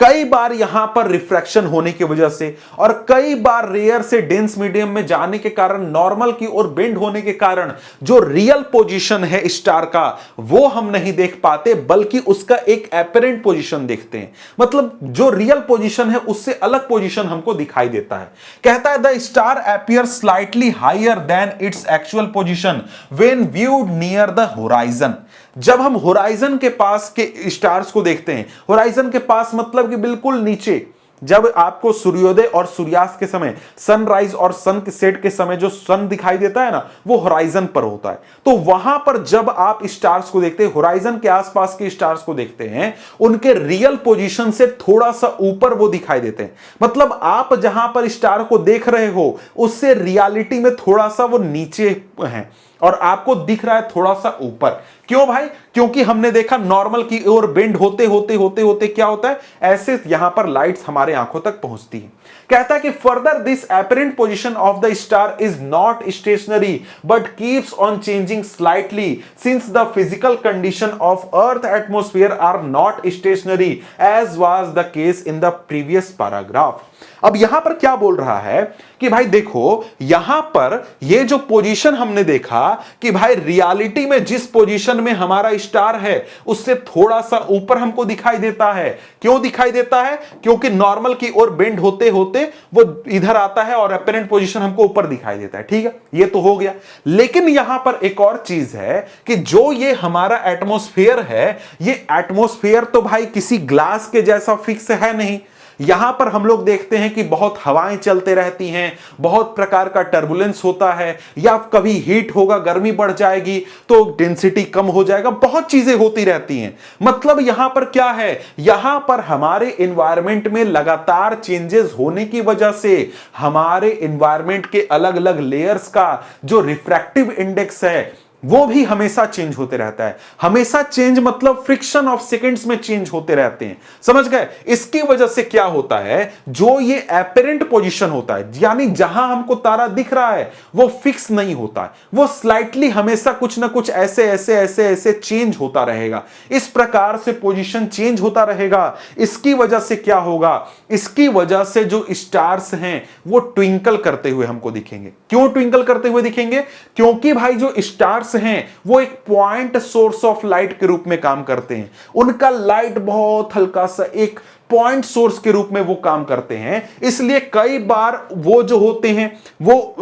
कई बार यहां पर रिफ्रैक्शन होने की वजह से और कई बार रेयर से डेंस मीडियम में जाने के कारण, नॉर्मल की ओर बेंड होने के कारण जो रियल पोजीशन है स्टार का वो हम नहीं देख पाते, बल्कि उसका एक एपरेंट पोजीशन देखते हैं। मतलब जो रियल पोजीशन है उससे अलग पोजीशन हमको दिखाई देता है। कहता है the star appear slightly higher than its actual position when viewed near the horizon. जब हम होराइजन के पास के स्टार्स को देखते हैं, होराइजन के पास मतलब कि बिल्कुल नीचे, जब आपको सूर्योदय और सूर्यास्त के समय, सनराइज और सन सेट के समय जो सन दिखाई देता है ना, वो होराइजन पर होता है। तो वहां पर जब आप स्टार्स को देखते हैं, होराइजन के आसपास के स्टार्स को देखते हैं, उनके रियल पोजीशन से थोड़ा सा ऊपर वो दिखाई देते हैं। मतलब आप जहां पर स्टार को देख रहे हो उससे रियलिटी में थोड़ा सा वो नीचे है और आपको दिख रहा है थोड़ा सा ऊपर। क्यों भाई, क्योंकि हमने देखा नॉर्मल की ओर बेंड होते होते होते होते क्या होता है, ऐसे यहां पर लाइट्स हमारे आंखों तक पहुंचती है। कहता है कि further this apparent position of the star is not stationary but keeps on changing slightly since the physical condition of earth atmosphere are not stationary as was the case in the previous paragraph. अब यहां पर क्या बोल रहा है कि भाई देखो, यहां पर ये जो पोजीशन हमने देखा कि भाई रियलिटी में जिस पोजीशन में हमारा स्टार है उससे थोड़ा सा ऊपर हमको दिखाई देता है। क्यों दिखाई देता है? क्योंकि नॉर्मल की ओर बेंड होते होते वो इधर आता है और अपेरेंट पोजीशन हमको ऊपर दिखाई देता है। ठीक है, ये तो हो गया। लेकिन यहां पर एक और चीज है कि जो ये हमारा एटमॉस्फेयर है, ये एटमॉस्फेयर तो भाई किसी ग्लास के जैसा फिक्स है नहीं। यहां पर हम लोग देखते हैं कि बहुत हवाएं चलते रहती हैं, बहुत प्रकार का टर्बुलेंस होता है, या कभी हीट होगा, गर्मी बढ़ जाएगी तो डेंसिटी कम हो जाएगा, बहुत चीजें होती रहती हैं। मतलब यहां पर क्या है, यहां पर हमारे एनवायरनमेंट में लगातार चेंजेस होने की वजह से हमारे एनवायरनमेंट के अलग अलग लेयर्स का जो रिफ्रैक्टिव इंडेक्स है वो भी हमेशा चेंज होते रहता है। हमेशा चेंज मतलब फ्रिक्शन ऑफ सेकंड्स में चेंज होते रहते हैं, समझ गए। इसकी वजह से क्या होता है, जो ये एपरेंट पोजीशन होता है, यानी जहां हमको तारा दिख रहा है वो फिक्स नहीं होता है, वो स्लाइटली हमेशा कुछ ना कुछ ऐसे ऐसे ऐसे ऐसे चेंज होता रहेगा। इस प्रकार से पोजीशन चेंज होता रहेगा। इसकी वजह से क्या होगा, इसकी वजह से जो स्टार्स हैं वो ट्विंकल करते हुए हमको दिखेंगे। क्यों ट्विंकल करते हुए दिखेंगे? क्योंकि भाई जो स्टार्स हैं वो एक पॉइंट सोर्स ऑफ लाइट के रूप में काम करते हैं। उनका लाइट बहुत हल्का सा एक पॉइंट सोर्स के रूप में वो काम करते हैं। इसलिए कई बार वो जो होते हैं वो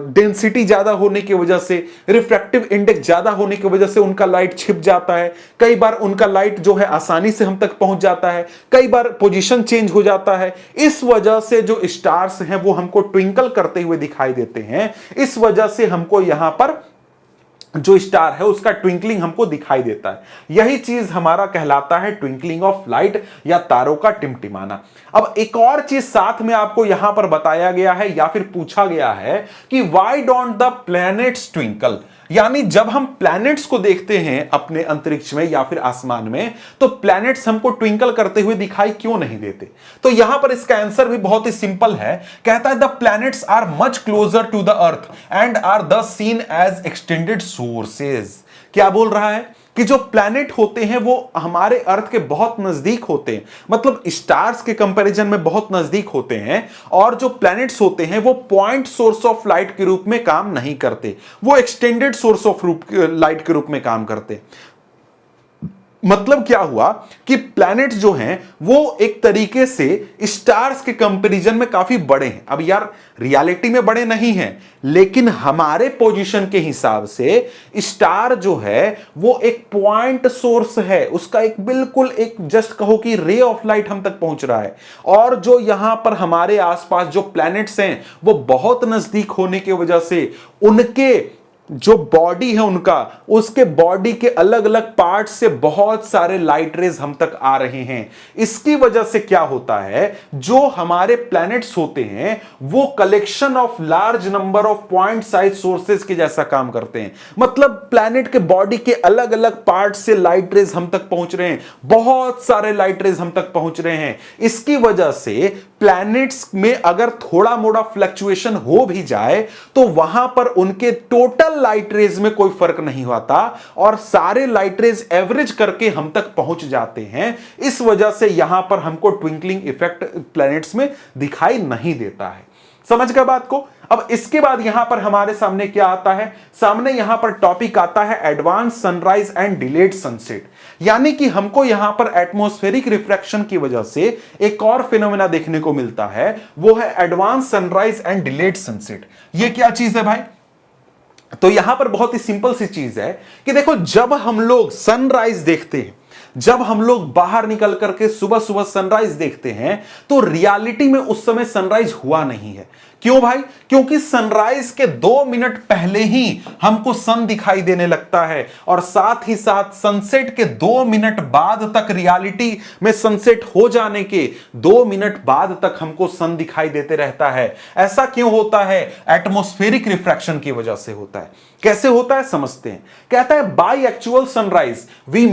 डेंसिटी ज्यादा होने की वजह से, रिफ्रैक्टिव इंडेक्स ज्यादा होने की वजह से उनका लाइट छिप जाता है। कई बार उनका लाइट जो है आसानी से हम तक पहुंच जाता है। कई बार पोजीशन चेंज हो जाता है। इस वजह से जो स्टार्स हैं वो हमको ट्विंकल करते हुए दिखाई देते हैं। इस वजह से हमको यहां पर जो स्टार है उसका ट्विंकलिंग हमको दिखाई देता है। यही चीज हमारा कहलाता है ट्विंकलिंग ऑफ लाइट या तारों का टिमटिमाना। अब एक और चीज साथ में आपको यहां पर बताया गया है या फिर पूछा गया है कि why don't the planets twinkle, यानी जब हम प्लैनेट्स को देखते हैं अपने अंतरिक्ष में या फिर आसमान में तो प्लैनेट्स हमको ट्विंकल करते हुए दिखाई क्यों नहीं देते। तो यहां पर इसका आंसर भी बहुत ही सिंपल है। कहता है the planets are much closer to the earth and are the seen as extended sources. क्या बोल रहा है कि जो प्लैनेट होते हैं वो हमारे अर्थ के बहुत नजदीक होते हैं, मतलब स्टार्स के कंपैरिजन में बहुत नजदीक होते हैं। और जो प्लैनेट्स होते हैं वो पॉइंट सोर्स ऑफ लाइट के रूप में काम नहीं करते, वो एक्सटेंडेड सोर्स ऑफ लाइट के रूप में काम करते। मतलब क्या हुआ कि प्लैनेट्स जो हैं वो एक तरीके से स्टार्स के कंपैरिजन में काफी बड़े हैं। अब यार रियलिटी में बड़े नहीं हैं, लेकिन हमारे पोजीशन के हिसाब से स्टार जो है वो एक पॉइंट सोर्स है, उसका एक बिल्कुल एक जस्ट कहो कि रे ऑफ लाइट हम तक पहुंच रहा है। और जो यहां पर हमारे आसपास जो प्लैनेट्स हैं वो बहुत नजदीक होने की वजह से उनके जो बॉडी है उनका, उसके बॉडी के अलग अलग पार्ट से बहुत सारे लाइट रेज हम तक आ रहे हैं। इसकी वजह से क्या होता है, जो हमारे प्लैनेट्स होते हैं वो collection of large number of point size sources के जैसा काम करते हैं। मतलब प्लैनेट के बॉडी के अलग अलग पार्ट से लाइट रेज हम तक पहुंच रहे हैं, बहुत सारे लाइट रेज हम तक पहुंच रहे हैं। इसकी वजह से प्लैनेट्स में अगर थोड़ा मोड़ा फ्लक्चुएशन हो भी जाए तो वहां पर उनके टोटल लाइट रेज में कोई फर्क नहीं होता और सारे लाइट रेज एवरेज करके हम तक पहुंच जाते हैं। इस वजह से यहां पर हमको ट्विंकलिंग इफेक्ट प्लैनेट्स में दिखाई नहीं देता है। समझ गए बात को। अब इसके बाद यहां पर हमारे सामने क्या आता है, सामने यहां पर टॉपिक आता है advance sunrise and delayed sunset. यानी कि हमको यहां पर एटमॉस्फेरिक रिफ्रैक्शन की वजह से एक और फिनोमेना देखने को मिलता है, वो है advance sunrise and delayed sunset. ये क्या चीज है भाई? तो यहां पर बहुत ही सिंपल सी चीज है कि देखो, जब हम लोग सनराइज देखते हैं, जब हम लोग बाहर निकल करके सुबह सुबह सनराइज देखते हैं तो रियलिटी में उस समय सनराइज हुआ नहीं है। क्यों भाई? क्योंकि सनराइज के 2 मिनट पहले ही हमको सन दिखाई देने लगता है और साथ ही साथ सनसेट के 2 मिनट बाद तक, रियलिटी में सनसेट हो जाने के 2 मिनट बाद तक हमको सन दिखाई देते रहता है। ऐसा क्यों होता है? एटमॉस्फेरिक रिफ्रैक्शन की वजह से होता है। कैसे होता है समझते हैं। कहता है by actual sunrise we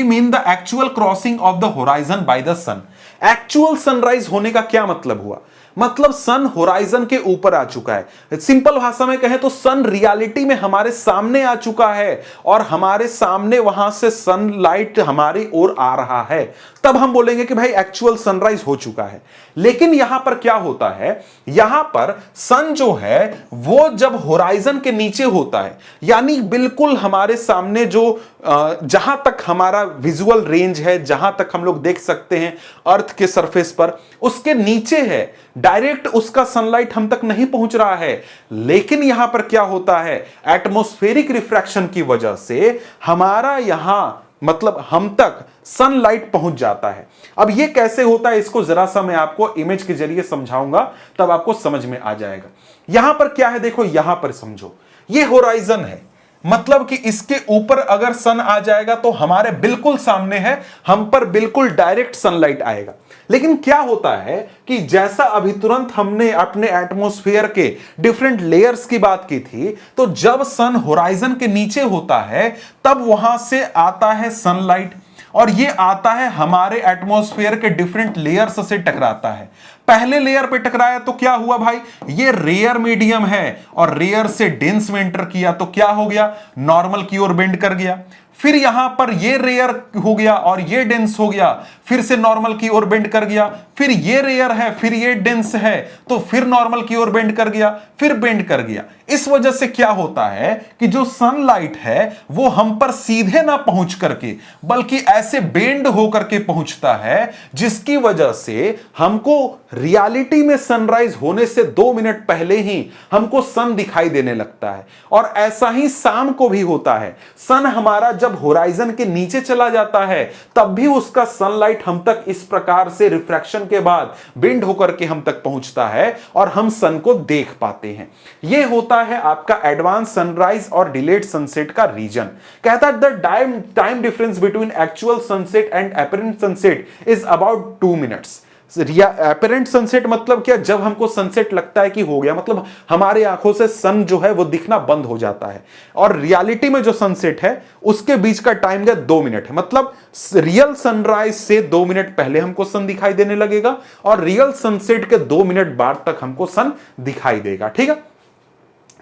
mean the actual crossing of the horizon by the sun. Actual sunrise होने का क्या मतलब हुआ? मतलब सन होराइजन के ऊपर आ चुका है। सिंपल भाषा में कहें तो सन रियलिटी में हमारे सामने आ चुका है और हमारे सामने वहां से सनलाइट हमारी ओर आ रहा है, तब हम बोलेंगे कि भाई एक्चुअल सनराइज हो चुका है। लेकिन यहां पर क्या होता है, यहां पर सन जो है वो जब होराइजन के नीचे होता है, यानी बिल्कुल हमारे सामने जो जहां तक हमारा विजुअल रेंज है, जहां तक हम लोग देख सकते हैं अर्थ के सरफेस पर, उसके नीचे है, डायरेक्ट उसका सनलाइट हम तक नहीं पहुंच रहा है। लेकिन यहां पर क्या होता है, एटमॉस्फेरिक रिफ्रैक्शन की वजह से हमारा यहां मतलब हम तक सनलाइट पहुंच जाता है। अब यह कैसे होता है, इसको जरा सा मैं आपको इमेज के जरिए समझाऊंगा, तब आपको समझ में आ जाएगा। यहां पर क्या है, देखो यहां पर समझो, यह होराइजन है, मतलब कि इसके ऊपर अगर सन आ जाएगा तो हमारे बिल्कुल सामने है, हम पर बिल्कुल डायरेक्ट सनलाइट आएगा। लेकिन क्या होता है कि जैसा अभी तुरंत हमने अपने एटमॉस्फेयर के डिफरेंट लेयर्स की बात की थी, तो जब सन होराइजन के नीचे होता है तब वहां से आता है सनलाइट, और ये आता है हमारे एटमॉस्फेयर के डिफरेंट लेयर्स से टकराता है। पहले लेयर पे टकराया तो क्या हुआ भाई, ये रेयर मीडियम है और रेयर से डेंस में एंटर किया तो क्या हो गया, नॉर्मल की ओर बेंड कर गया। फिर यहां पर ये रेयर हो गया और ये डेंस हो गया, फिर से नॉर्मल की ओर बेंड कर गया। फिर ये रेयर है, फिर ये डेंस है, तो फिर नॉर्मल की ओर बेंड कर गया, फिर बेंड कर गया। इस वजह से क्या होता है कि जो सनलाइट है वो हम पर सीधे ना पहुंच करके बल्कि ऐसे बेंड होकर के पहुंचता है, जिसकी वजह से हमको रियलिटी में सनराइज होने से 2 मिनट पहले ही हमको सन दिखाई देने लगता है। और ऐसा ही शाम को भी होता है, सन हमारा जब होराइजन के नीचे चला जाता है तब भी उसका सनलाइट हम तक इस प्रकार से रिफ्रैक्शन के बाद बेंड होकर के हम तक पहुंचता है और हम सन को देख पाते हैं। यह होता है आपका एडवांस सनराइज और डिलेड सनसेट का रीजन। कहता है the time difference between actual sunset and apparent sunset is about 2 minutes. Apparent sunset मतलब क्या, जब हमको सनसेट लगता है कि हो गया, मतलब हमारे आंखों से सन जो है वो दिखना बंद हो जाता है, और रियलिटी में जो सनसेट है उसके बीच का टाइम है 2 मिनट है। मतलब रियल सनराइज से 2 मिनट पहले हमको सन दिखाई देने लगेगा और रियल सनसेट के 2 मिनट बाद तक हमको सन दिखाई देगा। ठीक है,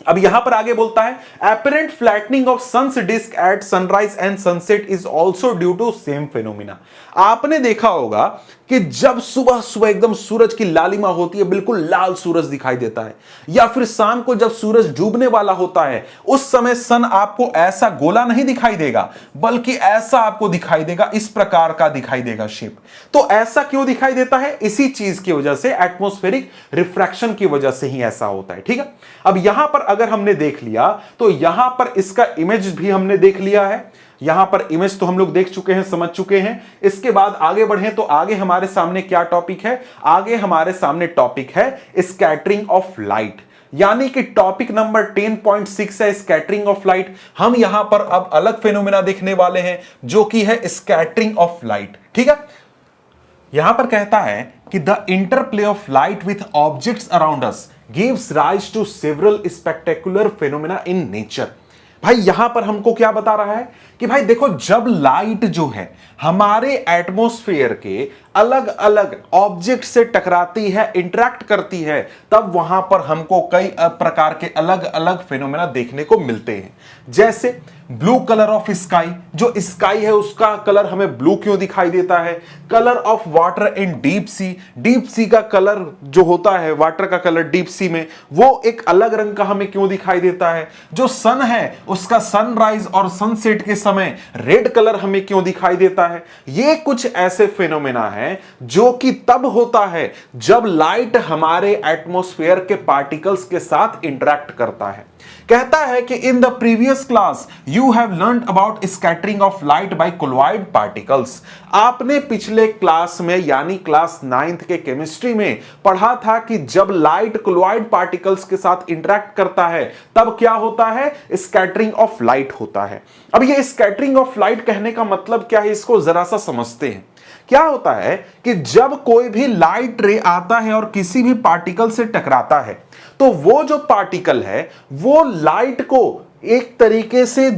अब यहां पर आगे बोलता है apparent flattening of sun's disk at sunrise and sunset is also due to same phenomena। आपने देखा होगा कि जब सुबह सुबह एकदम सूरज की लालिमा होती है, बिल्कुल लाल सूरज दिखाई देता है, या फिर शाम को जब सूरज डूबने वाला होता है, उस समय सन आपको ऐसा गोला नहीं दिखाई देगा बल्कि ऐसा आपको दिखाई देगा, इस प्रकार का दिखाई देगा शेप। तो ऐसा क्यों दिखाई देता है, इसी चीज की वजह से, एटमॉस्फेरिक रिफ्रैक्शन की वजह से ही ऐसा होता है। ठीक है, अब यहां पर अगर हमने देख लिया तो यहां पर इसका इमेज भी हमने देख लिया है। यहां पर इमेज तो हम लोग देख चुके हैं, समझ चुके हैं। इसके बाद आगे बढ़े तो आगे हमारे सामने क्या टॉपिक है, आगे हमारे सामने टॉपिक है स्कैटरिंग ऑफ लाइट, यानी कि टॉपिक नंबर 10.6 है स्कैटरिंग ऑफ लाइट। हम यहां पर अब अलग फेनोमेना देखने वाले हैं जो कि है स्कैटरिंग ऑफ लाइट। ठीक है, यहां पर कहता है कि the interplay of light with objects around us gives rise to several spectacular phenomena in nature. भाई यहां पर हमको क्या बता रहा है कि भाई देखो, जब लाइट जो है हमारे एटमॉस्फेयर के अलग अलग ऑब्जेक्ट से टकराती है, इंटरेक्ट करती है, तब वहां पर हमको कई प्रकार के अलग अलग फेनोमेना देखने को मिलते हैं। जैसे ब्लू कलर ऑफ स्काई, जो स्काई है उसका कलर हमें ब्लू क्यों दिखाई देता है। Colour of water in deep sea, deep sea का कलर जो होता है, वाटर का कलर डीप सी में, वो एक अलग रंग का हमें क्यों दिखाई देता है। जो सन है उसका सनराइज और सनसेट के समय रेड कलर हमें क्यों दिखाई देता है। ये कुछ ऐसे फेनोमेना हैं जो कि तब होता है जब लाइट हमारे एटमॉस्फेयर के पार्टिकल्स के साथ इंटरेक्ट करता है। कहता है कि इन the previous class you have learned about scattering of light by colloid particles. आपने पिछले क्लास में यानी क्लास 9th के केमिस्ट्री में पढ़ा था कि जब लाइट कोलॉइड पार्टिकल्स के साथ इंटरेक्ट करता है तब क्या होता है, स्कैटरिंग ऑफ लाइट होता है। अब ये स्कैटरिंग ऑफ लाइट कहने का मतलब क्या है, इसको जरा सा समझते हैं। क्या होता है कि जब कोई भी लाइट रे आता है और किसी भी पार्टिकल से टकराता है, तो वो जो पार्टिकल है वो लाइट को एक तरीके से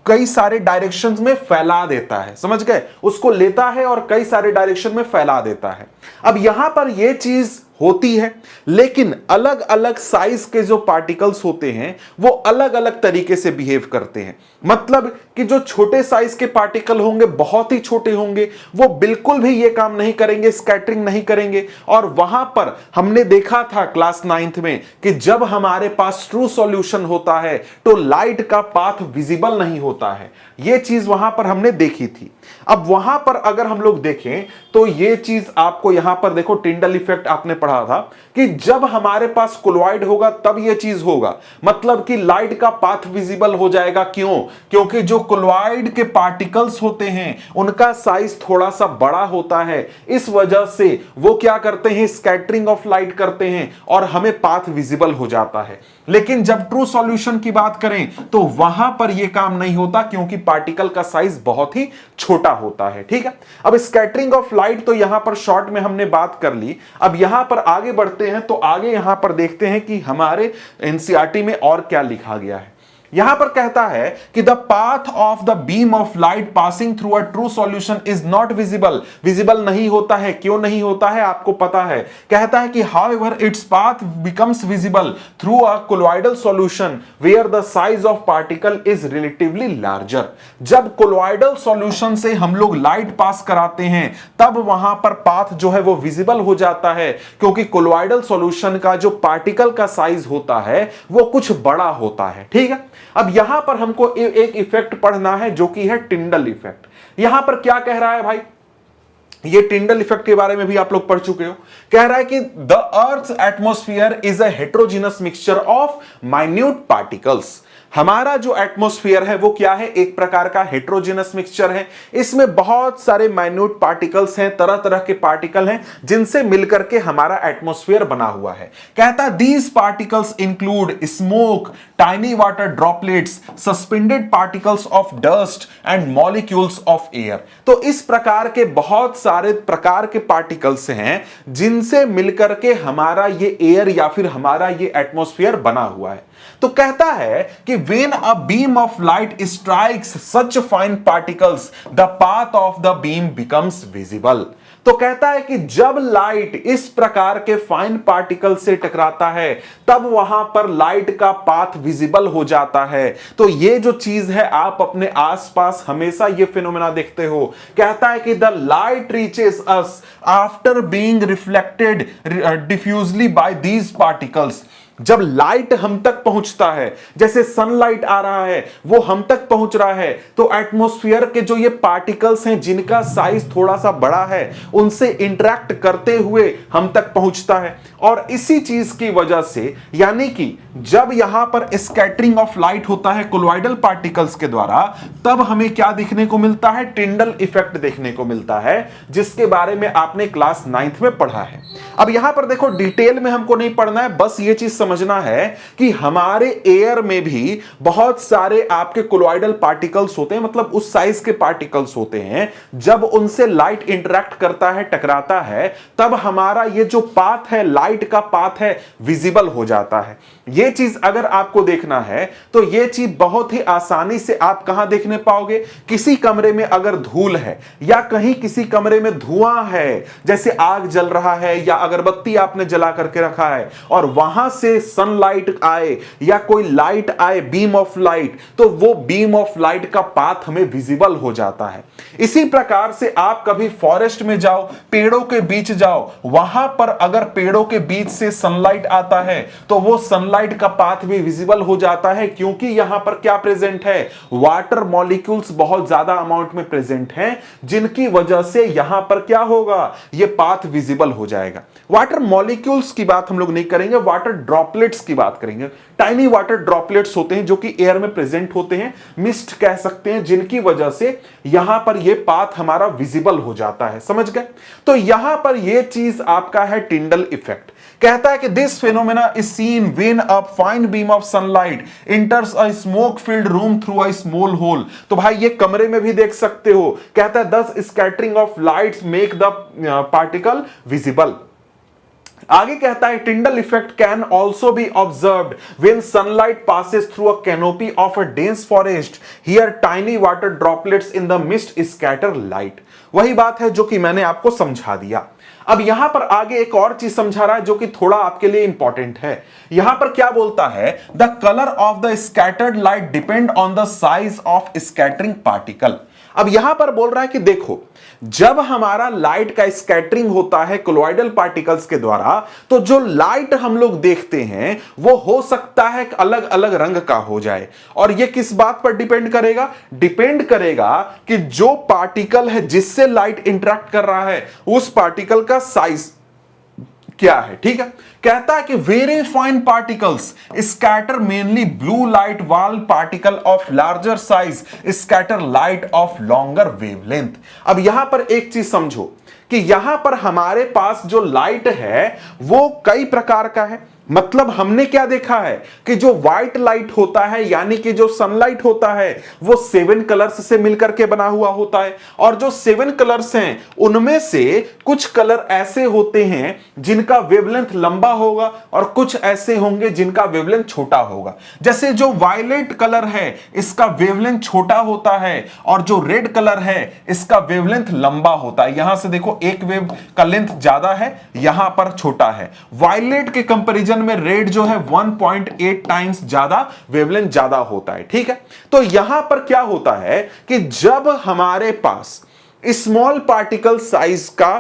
कई सारे डायरेक्शंस में फैला देता है, समझ गए, उसको लेता है और कई सारे डायरेक्शन में फैला देता है। अब यहां पर यह चीज होती है, लेकिन अलग अलग साइज के जो पार्टिकल्स होते हैं वो अलग अलग तरीके से बिहेव करते हैं। मतलब कि जो छोटे साइज के पार्टिकल होंगे, बहुत ही छोटे होंगे, वो बिल्कुल भी ये काम नहीं करेंगे, स्कैटरिंग नहीं करेंगे। और वहां पर हमने देखा था क्लास 9th में कि जब हमारे पास ट्रू सॉल्यूशन होता है तो लाइट का पाथ विजिबल नहीं होता है। ये चीज वहां पर हमने देखी थी। अब वहां पर अगर हम लोग देखें तो ये चीज आपको यहां पर देखो, टिंडल इफेक्ट आपने पढ़ा था कि जब हमारे पास कोलॉइड होगा तब ये चीज होगा, मतलब कि लाइट का पाथ विजिबल हो जाएगा। क्यों? क्योंकि जो कोलॉइड के पार्टिकल्स होते हैं उनका साइज थोड़ा सा बड़ा होता है, इस वजह से वो क्या करते हैं, स्कैटरिंग ऑफ लाइट करते हैं और हमें पाथ विजिबल हो जाता है। लेकिन जब ट्रू सॉल्यूशन की बात करें तो वहां पर यह काम नहीं होता, क्योंकि पार्टिकल का साइज बहुत ही छोटा होता है। ठीक है, अब स्कैटरिंग ऑफ लाइट तो यहां पर शॉर्ट में हमने बात कर ली। अब यहां पर आगे बढ़ते हैं तो आगे यहां पर देखते हैं कि हमारे एनसीईआरटी में और क्या लिखा गया है। यहां पर कहता है कि the path of the beam of light passing through a true solution is not visible. Visible नहीं होता है। क्यों नहीं होता है आपको पता है। कहता है कि however its path becomes visible through a colloidal solution where the size of particle is relatively larger. जब कोलॉइडल सॉल्यूशन से हम लोग लाइट पास कराते हैं तब वहां पर पाथ जो है वो विजिबल हो जाता है, क्योंकि कोलॉइडल सॉल्यूशन का जो पार्टिकल का साइज होता है वो कुछ बड़ा होता है। ठीक है, अब यहां पर हमको एक इफेक्ट पढ़ना है जो कि है टिंडल इफेक्ट। यहां पर क्या कह रहा है भाई, ये टिंडल इफेक्ट के बारे में भी आप लोग पढ़ चुके हो। कह रहा है कि the earth atmosphere is a heterogeneous mixture of minute particles. हमारा जो एटमॉस्फेयर है वो क्या है, एक प्रकार का हेट्रोजीनस मिक्सचर है। इसमें बहुत सारे माइन्यूट पार्टिकल्स हैं, तरह तरह के पार्टिकल हैं जिनसे मिलकर के हमारा एटमॉस्फेयर बना हुआ है। कहता है these particles include smoke, tiny water droplets, suspended particles of dust and molecules of air. तो इस प्रकार के बहुत सारे प्रकार के पार्टिकल्स हैं जिनसे मिलकर के हमारा ये एयर या फिर हमारा ये एटमॉस्फेयर बना हुआ है। तो कहता है कि when a beam of light strikes such fine particles, the path of the beam becomes visible. तो कहता है कि जब लाइट इस प्रकार के फाइन पार्टिकल से टकराता है तब वहां पर लाइट का पाथ विजिबल हो जाता है। तो ये जो चीज है आप अपने आसपास हमेशा ये फिनोमेना देखते हो। कहता है कि the light reaches us after being reflected diffusely by these particles. जब लाइट हम तक पहुंचता है, जैसे सनलाइट आ रहा है वो हम तक पहुंच रहा है, तो एटमॉस्फेयर के जो ये पार्टिकल्स हैं जिनका साइज थोड़ा सा बड़ा है उनसे इंटरेक्ट करते हुए हम तक पहुंचता है। और इसी चीज की वजह से, यानी कि जब यहां पर स्कैटरिंग ऑफ लाइट होता है कोलॉइडल पार्टिकल्स के द्वारा, तब हमें क्या देखने को मिलता है, टिंडल इफेक्ट देखने को मिलता है, जिसके बारे में आपने क्लास 9th में पढ़ा है। अब यहां पर देखो, डिटेल में हमको नहीं पढ़ना है, बस ये चीज समझना है कि हमारे एयर में भी बहुत सारे आपके कोलॉइडल पार्टिकल्स होते हैं, मतलब उस साइज के पार्टिकल्स होते हैं। जब उनसे लाइट इंटरेक्ट करता है, टकराता है, तब हमारा ये जो पाथ है, लाइट का पाथ है, विजिबल हो जाता है। ये चीज अगर आपको देखना है तो ये चीज बहुत ही आसानी से आप कहां देखने पाओगे, किसी कमरे में अगर धूल है या कहीं किसी कमरे में धुआं है, जैसे आग जल रहा है या अगरबत्ती आपने जला करके रखा है और वहां से सनलाइट आए या कोई लाइट आए, बीम ऑफ लाइट, तो वो बीम ऑफ लाइट का पाथ हमें विजिबल हो जाता है। इसी प्रकार से आप कभी फॉरेस्ट में जाओ, पेड़ों के बीच जाओ, वहां पर अगर पेड़ों के बीच से सनलाइट आता है तो वो सनलाइट का पाथ भी विजिबल हो जाता है, क्योंकि यहां पर क्या प्रेजेंट है, वाटर मॉलिक्यूल्स बहुत ज्यादा अमाउंट में प्रेजेंट हैं, जिनकी वजह से यहां पर क्या होगा, ये पाथ विजिबल हो जाएगा। वाटर मॉलिक्यूल्स की बात हम लोग नहीं करेंगे, वाटर ड्रॉपलेट्स की बात करेंगे। टाइनी वाटर ड्रॉपलेट्स होते हैं जो कि एयर में प्रेजेंट होते हैं, मिस्ट कह सकते हैं, जिनकी वजह से यहां पर यह पाथ हमारा विजिबल हो जाता है। समझ गए? तो यहां पर यह चीज आपका है टिंडल इफेक्ट। कहता है कि this phenomena is seen when a fine beam of sunlight enters a smoke filled room through a small hole. तो भाई ये कमरे में भी देख सकते हो। कहता है दस scattering of lights make the particle visible. आगे कहता है Tyndall effect can also be observed when sunlight passes through a canopy of a dense forest, here tiny water droplets in the mist scatter light. वही बात है जो कि मैंने आपको समझा दिया। अब यहां पर आगे एक और चीज समझा रहा है जो कि थोड़ा आपके लिए इंपॉर्टेंट है। यहां पर क्या बोलता है, the colour of the scattered light depend on the size of scattering particle. अब यहां पर बोल रहा है कि देखो, जब हमारा लाइट का स्कैटरिंग होता है कोलॉइडल पार्टिकल्स के द्वारा, तो जो लाइट हम लोग देखते हैं वो हो सकता है अलग अलग रंग का हो जाए। और ये किस बात पर डिपेंड करेगा? डिपेंड करेगा कि जो पार्टिकल है जिससे लाइट इंटरेक्ट कर रहा है उस पार्टिकल का साइज क्या है। ठीक है, कहता है कि very fine particles scatter mainly blue light, while particle of larger size scatter light of longer wavelength. अब यहां पर एक चीज समझो कि यहां पर हमारे पास जो लाइट है वो कई प्रकार का है। मतलब हमने क्या देखा है कि जो व्हाइट लाइट होता है यानी कि जो सनलाइट होता है वो 7 कलर्स से मिलकर के बना हुआ होता है, और जो 7 कलर्स हैं उनमें से कुछ कलर ऐसे होते हैं जिनका वेवलेंथ लंबा होगा और कुछ ऐसे होंगे जिनका वेवलेंथ छोटा होगा। जैसे जो वायलेट कलर है इसका वेवलेंथ छोटा होता है और जो रेड कलर है इसका वेवलेंथ लंबा होता है। यहां से देखो, एक वेव का लेंथ ज्यादा है, यहां पर छोटा है। वायलेट के कंपैरिजन में रेड जो है 1.8 टाइम्स ज्यादा वेवलेंथ ज्यादा होता है। ठीक है, तो यहां पर क्या होता है कि जब हमारे पास स्मॉल पार्टिकल साइज का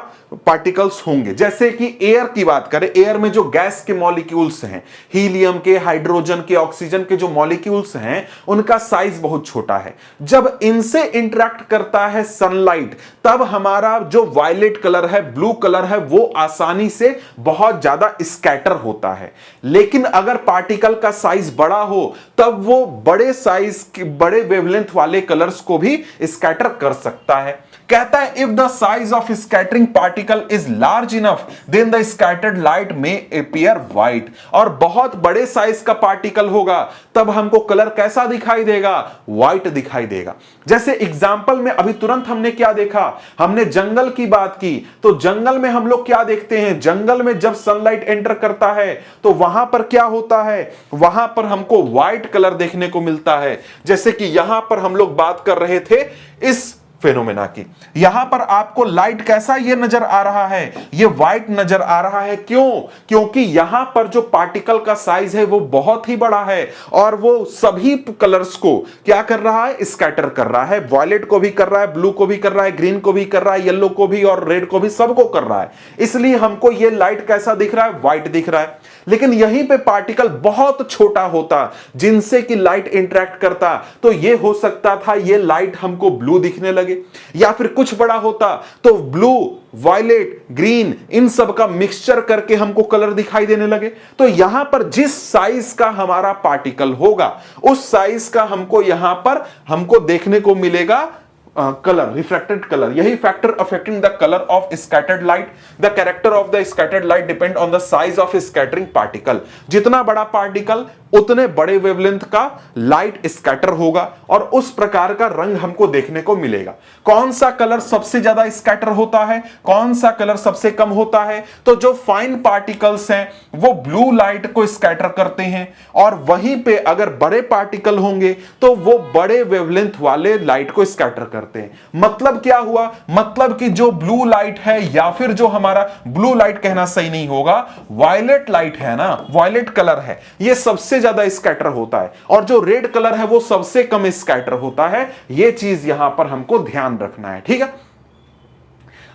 पार्टिकल्स होंगे, जैसे कि एयर की बात करें, एयर में जो गैस के मॉलिक्यूल्स हैं, हीलियम के, हाइड्रोजन के, ऑक्सीजन के जो मॉलिक्यूल्स हैं उनका साइज बहुत छोटा है। जब इनसे इंटरेक्ट करता है सनलाइट तब हमारा जो वायलेट कलर है, ब्लू कलर है, वो आसानी से बहुत ज्यादा स्कैटर होता है। लेकिन अगर पार्टिकल का साइज बड़ा हो तब वो बड़े साइज के, बड़े वेवलेंथ वाले कलर्स को भी स्कैटर कर सकता है। कहता है if the size of scattering particle is large enough then the scattered light may appear white. और बहुत बड़े साइज का पार्टिकल होगा तब हमको कलर कैसा दिखाई देगा? व्हाइट दिखाई देगा। जैसे एग्जांपल में अभी तुरंत हमने क्या देखा, हमने जंगल की बात की, तो जंगल में हम लोग क्या देखते हैं, जंगल में जब सनलाइट एंटर करता है तो वहां पर क्या होता है, वहां पर हमको व्हाइट कलर देखने को मिलता है। जैसे कि यहां पर हम लोग बात कर रहे थे इस फेनोमेना की, यहां पर आपको लाइट कैसा ये नजर आ रहा है, ये व्हाइट नजर आ रहा है। क्यों? क्योंकि यहां पर जो पार्टिकल का साइज है वो बहुत ही बड़ा है और वो सभी कलर्स को क्या कर रहा है, स्कैटर कर रहा है। वॉयलेट को भी कर रहा है, ब्लू को भी कर रहा है, ग्रीन को भी कर रहा है, येलो को भी और रेड को भी, सबको कर रहा है। इसलिए हमको ये लाइट कैसा दिख रहा है, व्हाइट दिख रहा है। लेकिन यहीं पे पार्टिकल बहुत छोटा होता जिनसे कि लाइट इंटरेक्ट करता तो ये हो सकता था ये लाइट हमको ब्लू दिखने लगे, या फिर कुछ बड़ा होता तो ब्लू, वायलेट, ग्रीन इन सब का मिक्सचर करके हमको कलर दिखाई देने लगे। तो यहां पर जिस साइज का हमारा पार्टिकल होगा उस साइज का हमको यहां पर हमको देखने को मिलेगा कलर, रिफ्रैक्टेड कलर। यही factor affecting the colour of scattered light. The character of the scattered light depend on the size of scattering particle. जितना बड़ा पार्टिकल उतने बड़े वेवलेंथ का लाइट स्कैटर होगा और उस प्रकार का रंग हमको देखने को मिलेगा। कौन सा कलर सबसे ज्यादा स्कैटर होता है, कौन सा कलर सबसे कम होता है? तो जो फाइन पार्टिकल्स हैं वो ब्लू लाइट को स्कैटर करते हैं, और वहीं पे अगर बड़े पार्टिकल होंगे तो वो बड़े वेवलेंथ वाले लाइट को स्कैटर करते हैं। मतलब क्या हुआ? मतलब कि जो ब्लू लाइट है, या फिर जो हमारा ब्लू लाइट कहना सही नहीं होगा, वायलेट लाइट है ना, वायलेट कलर है, ये सबसे ज्यादा स्कैटर होता है, और जो रेड कलर है वो सबसे कम स्कैटर होता है। ये चीज यहां पर हमको ध्यान रखना है। ठीक है,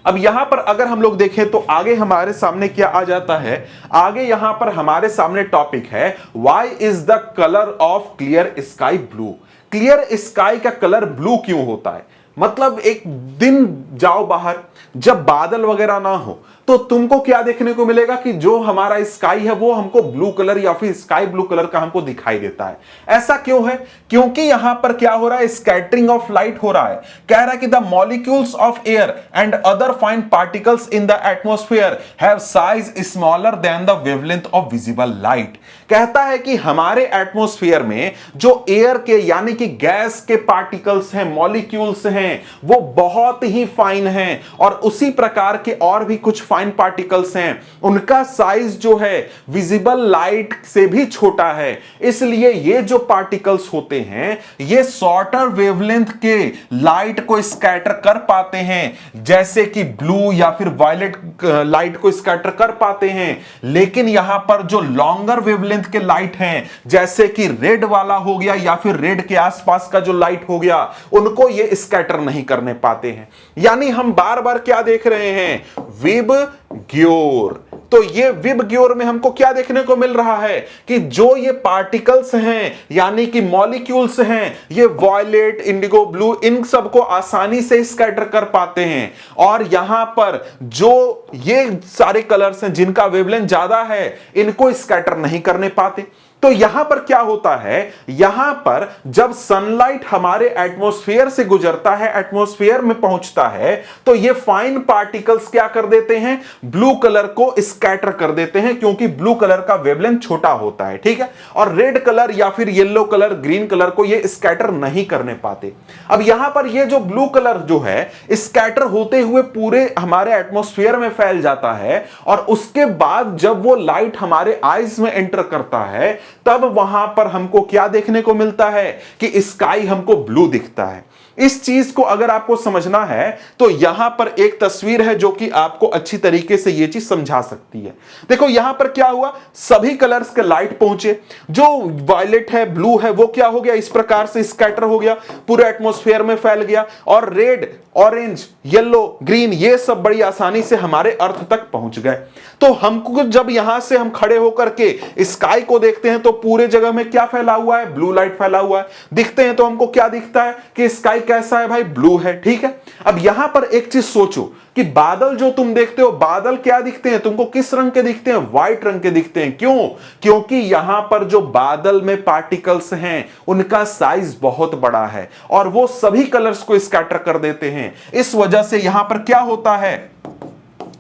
अब यहां पर अगर हम लोग देखें तो आगे हमारे सामने क्या आ जाता है, आगे यहां पर हमारे सामने टॉपिक है why is the colour of clear sky blue. Clear sky का कलर ब्लू क्यों होता है? मतलब एक दिन जाओ बाहर, जब बादल वगैरह ना हो तो तुमको क्या देखने को मिलेगा कि जो हमारा स्काई है वो हमको ब्लू कलर या फिर स्काई ब्लू कलर का हमको दिखाई देता है। ऐसा क्यों है? क्योंकि यहां पर क्या हो रहा है, स्कैटरिंग ऑफ लाइट हो रहा है। कह रहा है कि the molecules of air and other fine particles in the atmosphere have size smaller than the wavelength of visible light. कहता है कि हमारे एटमॉस्फेयर में जो एयर के यानी कि गैस के पार्टिकल्स हैं, मॉलिक्यूल्स हैं, हैं वो बहुत ही फाइन हैं, और उसी प्रकार के और भी कुछ फाइन पार्टिकल्स हैं, उनका साइज जो है विजिबल लाइट से भी छोटा है। इसलिए ये जो पार्टिकल्स होते हैं ये शॉर्टर वेवलेंथ के लाइट को स्कैटर कर पाते हैं, जैसे कि ब्लू या फिर वायलेट लाइट को स्कैटर कर पाते हैं। लेकिन यहां पर जो लॉन्गर वेवलेंथ के लाइट हैं, जैसे कि रेड वाला हो गया या फिर रेड के आसपास का जो लाइट हो गया, उनको ये स्कैटर नहीं करने पाते हैं। यानी हम बार बार क्या देख रहे हैं, विबग्योर। तो ये विबग्योर में हमको क्या देखने को मिल रहा है कि जो ये पार्टिकल्स हैं यानी कि मॉलिक्यूल्स हैं, ये वॉयलेट, इंडिगो, ब्लू, इन सबको आसानी से स्कैटर कर पाते हैं। और यहां पर जो ये सारे कलर्स हैं जिनका वेवलेंथ ज्यादा है, इनको स्कैटर नहीं करने पाते। तो यहां पर क्या होता है, यहां पर जब सनलाइट हमारे एटमॉस्फेयर से गुजरता है, एटमॉस्फेयर में पहुंचता है, तो ये फाइन पार्टिकल्स क्या कर देते हैं, ब्लू कलर को स्कैटर कर देते हैं, क्योंकि ब्लू कलर का वेवलेंथ छोटा होता है, ठीक है। और रेड कलर या फिर येलो कलर, ग्रीन कलर को ये स्कैटर नहीं करने पाते। अब यहां पर ये जो ब्लू कलर जो है स्कैटर होते हुए पूरे हमारे एटमॉस्फेयर में फैल जाता है, और उसके बाद जब वो लाइट हमारे आईज में एंटर करता है, तब वहां पर हमको क्या देखने को मिलता है कि स्काई हमको ब्लू दिखता है। इस चीज को अगर आपको समझना है तो यहां पर एक तस्वीर है जो कि आपको अच्छी तरीके से यह चीज समझा सकती है। देखो यहां पर क्या हुआ, सभी कलर्स के लाइट पहुंचे, जो वायलेट है, ब्लू है, वो क्या हो गया, इस प्रकार से स्कैटर हो गया, पूरे एटमॉस्फेयर में फैल गया। और रेड, ऑरेंज, येलो, ग्रीन, ये सब बड़ी आसानी से हमारे अर्थ तक पहुंच गए। तो हमको जब यहां से हम खड़े होकर के स्काई को देखते हैं तो पूरे जगह में क्या फैला हुआ है, ब्लू लाइट फैला हुआ है। दिखते हैं तो हमको क्या दिखता है कि स्काई कैसा है भाई, ब्लू है, ठीक है। अब यहां पर एक चीज सोचो कि बादल जो तुम देखते हो, बादल क्या दिखते हैं तुमको, किस रंग के दिखते हैं, व्हाइट रंग के दिखते हैं। क्यों? क्योंकि यहां पर जो बादल में पार्टिकल्स हैं उनका साइज बहुत बड़ा है और वो सभी कलर्स को स्कैटर कर देते हैं। इस वजह से यहां पर क्या होता है,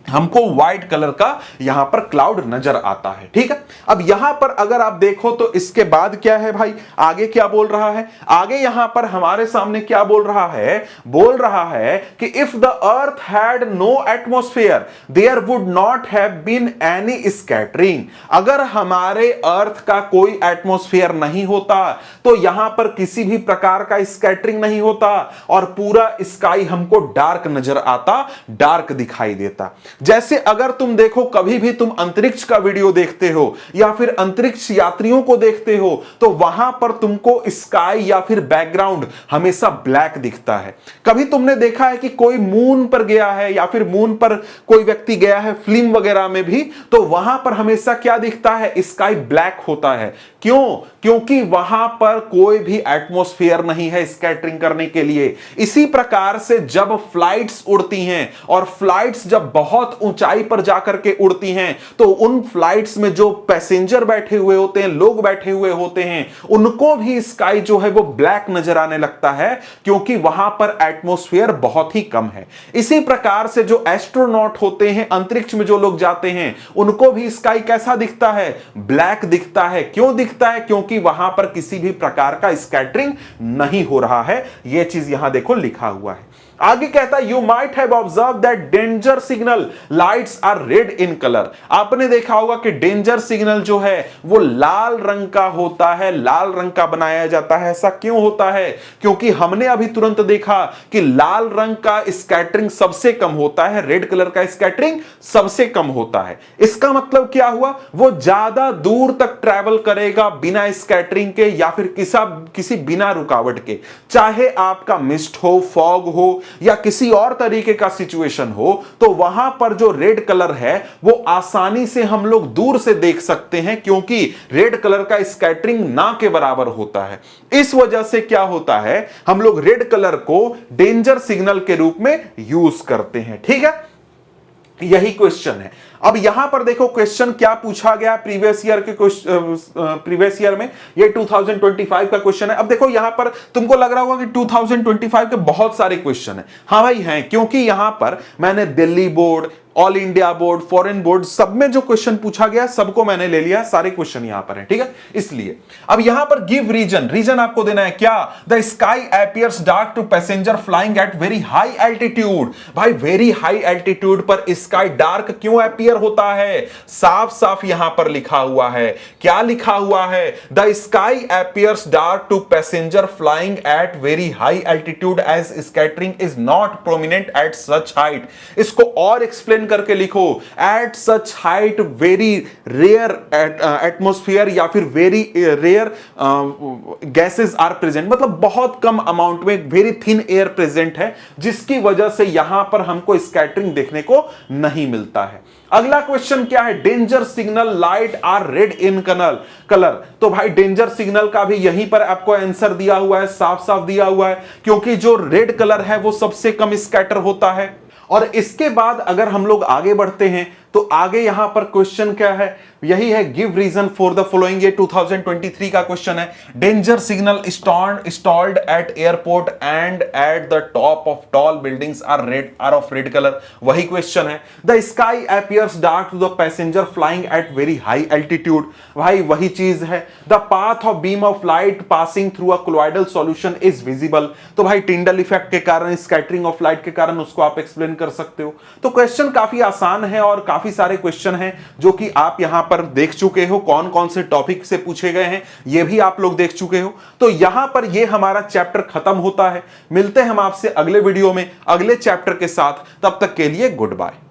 हमको व्हाइट कलर का यहां पर क्लाउड नजर आता है, ठीक है। अब यहां पर अगर आप देखो तो इसके बाद क्या है भाई, आगे क्या बोल रहा है, आगे यहां पर हमारे सामने क्या बोल रहा है कि if the earth had no atmosphere there would not have been any scattering. अगर हमारे अर्थ का कोई एटमॉस्फेयर नहीं होता तो यहां पर किसी भी प्रकार का स्कैटरिंग नहीं होता और पूरा स्काई हमको डार्क नजर आता, डार्क दिखाई देता। जैसे अगर तुम देखो, कभी भी तुम अंतरिक्ष का वीडियो देखते हो या फिर अंतरिक्ष यात्रियों को देखते हो तो वहां पर तुमको स्काई या फिर बैकग्राउंड हमेशा ब्लैक दिखता है। कभी तुमने देखा है कि कोई मून पर गया है या फिर मून पर कोई व्यक्ति गया है फिल्म वगैरह में भी, तो वहां पर हमेशा क्या दिखता है, स्काई ब्लैक होता है। क्यों? क्योंकि वहां पर कोई भी एटमॉस्फेयर नहीं है स्कैटरिंग करने के लिए। इसी प्रकार से जब फ्लाइट्स उड़ती हैं और फ्लाइट्स जब बहुत ऊंचाई पर जाकर के उड़ती हैं तो उन फ्लाइट्स में जो पैसेंजर बैठे हुए होते हैं, लोग बैठे हुए होते हैं, उनको भी स्काई जो है वो ब्लैक नजर आने लगता है, क्योंकि वहां पर एटमॉस्फेयर बहुत ही कम है। इसी प्रकार से जो एस्ट्रोनॉट होते हैं, अंतरिक्ष में जो लोग जाते हैं, उनको भी स्काई कैसा दिखता है, ब्लैक दिखता है। क्यों दिखता है? क्योंकि वहां पर किसी भी प्रकार का स्कैटरिंग नहीं हो रहा है। यह चीज यहां देखो लिखा हुआ है। आगे कहता है, you might have observe that danger signal lights are red in colour. आपने देखा होगा कि डेंजर सिग्नल जो है वो लाल रंग का होता है, लाल रंग का बनाया जाता है। ऐसा क्यों होता है? क्योंकि हमने अभी तुरंत देखा कि लाल रंग का स्कैटरिंग सबसे कम होता है, रेड कलर का स्कैटरिंग सबसे कम होता है। इसका मतलब क्या हुआ, वो ज्यादा दूर तक ट्रैवल करेगा बिना स्कैटरिंग के या फिर किसी बिना रुकावट के। चाहे आपका मिस्ट हो, फॉग हो या किसी और तरीके का सिचुएशन हो, तो वहां पर जो रेड कलर है वो आसानी से हम लोग दूर से देख सकते हैं, क्योंकि रेड कलर का स्कैटरिंग ना के बराबर होता है। इस वजह से क्या होता है, हम लोग रेड कलर को डेंजर सिग्नल के रूप में यूज करते हैं, ठीक है। यही क्वेश्चन है। अब यहां पर देखो क्वेश्चन क्या पूछा गया प्रीवियस ईयर में, ये 2025 का क्वेश्चन है। अब देखो यहां पर तुमको लग रहा होगा कि 2025 के बहुत सारे क्वेश्चन है। हाँ भाई हैं, क्योंकि यहां पर मैंने Delhi board, all India board, foreign board, सब में जो क्वेश्चन पूछा गया सबको मैंने ले लिया, सारे क्वेश्चन यहां पर है, ठीक है। इसलिए अब यहां पर गिव रीजन, रीजन आपको देना है क्या, the sky appears dark to passenger flying at very high altitude. भाई वेरी हाई एल्टीट्यूड पर स्काई डार्क क्यों अपीयर होता है, साफ साफ यहां पर लिखा हुआ है, क्या लिखा हुआ है, the sky appears dark to passenger flying at very high altitude as scattering is not prominent at such height. इसको और एक्सप्लेन करके लिखो, at such height very rare atmosphere या फिर very rare gases are present, मतलब बहुत कम amount में वेरी थिन एयर प्रेजेंट है, जिसकी वजह से यहां पर हमको स्कैटरिंग देखने को नहीं मिलता है। अगला क्वेश्चन क्या है, danger signal light are red in colour. तो भाई डेंजर सिग्नल का भी यहीं पर आपको आंसर दिया हुआ है, साफ साफ दिया हुआ है, क्योंकि जो रेड कलर है वो सबसे कम स्कैटर होता है। और इसके बाद अगर हम लोग आगे बढ़ते हैं तो आगे यहां पर क्वेश्चन क्या है, यही है give reason for the following. ये 2023 का क्वेश्चन है, danger signal installed at airport and at the top of tall buildings are of red colour. वही क्वेश्चन है, the sky appears dark to the passenger flying at very high altitude. भाई वही चीज है, the path of beam of light passing through a colloidal solution is visible. तो भाई Tyndall effect के कारण, स्कैटरिंग ऑफ लाइट के कारण उसको आप एक्सप्लेन कर सकते हो। तो क्वेश्चन काफी आसान है और काफी सारे क्वेश्चन हैं जो कि आप यहां पर देख चुके हो, कौन कौन से टॉपिक से पूछे गए हैं ये भी आप लोग देख चुके हो। तो यहां पर ये हमारा चैप्टर खत्म होता है। मिलते हैं हम आपसे अगले वीडियो में अगले चैप्टर के साथ, तब तक के लिए गुड बाय।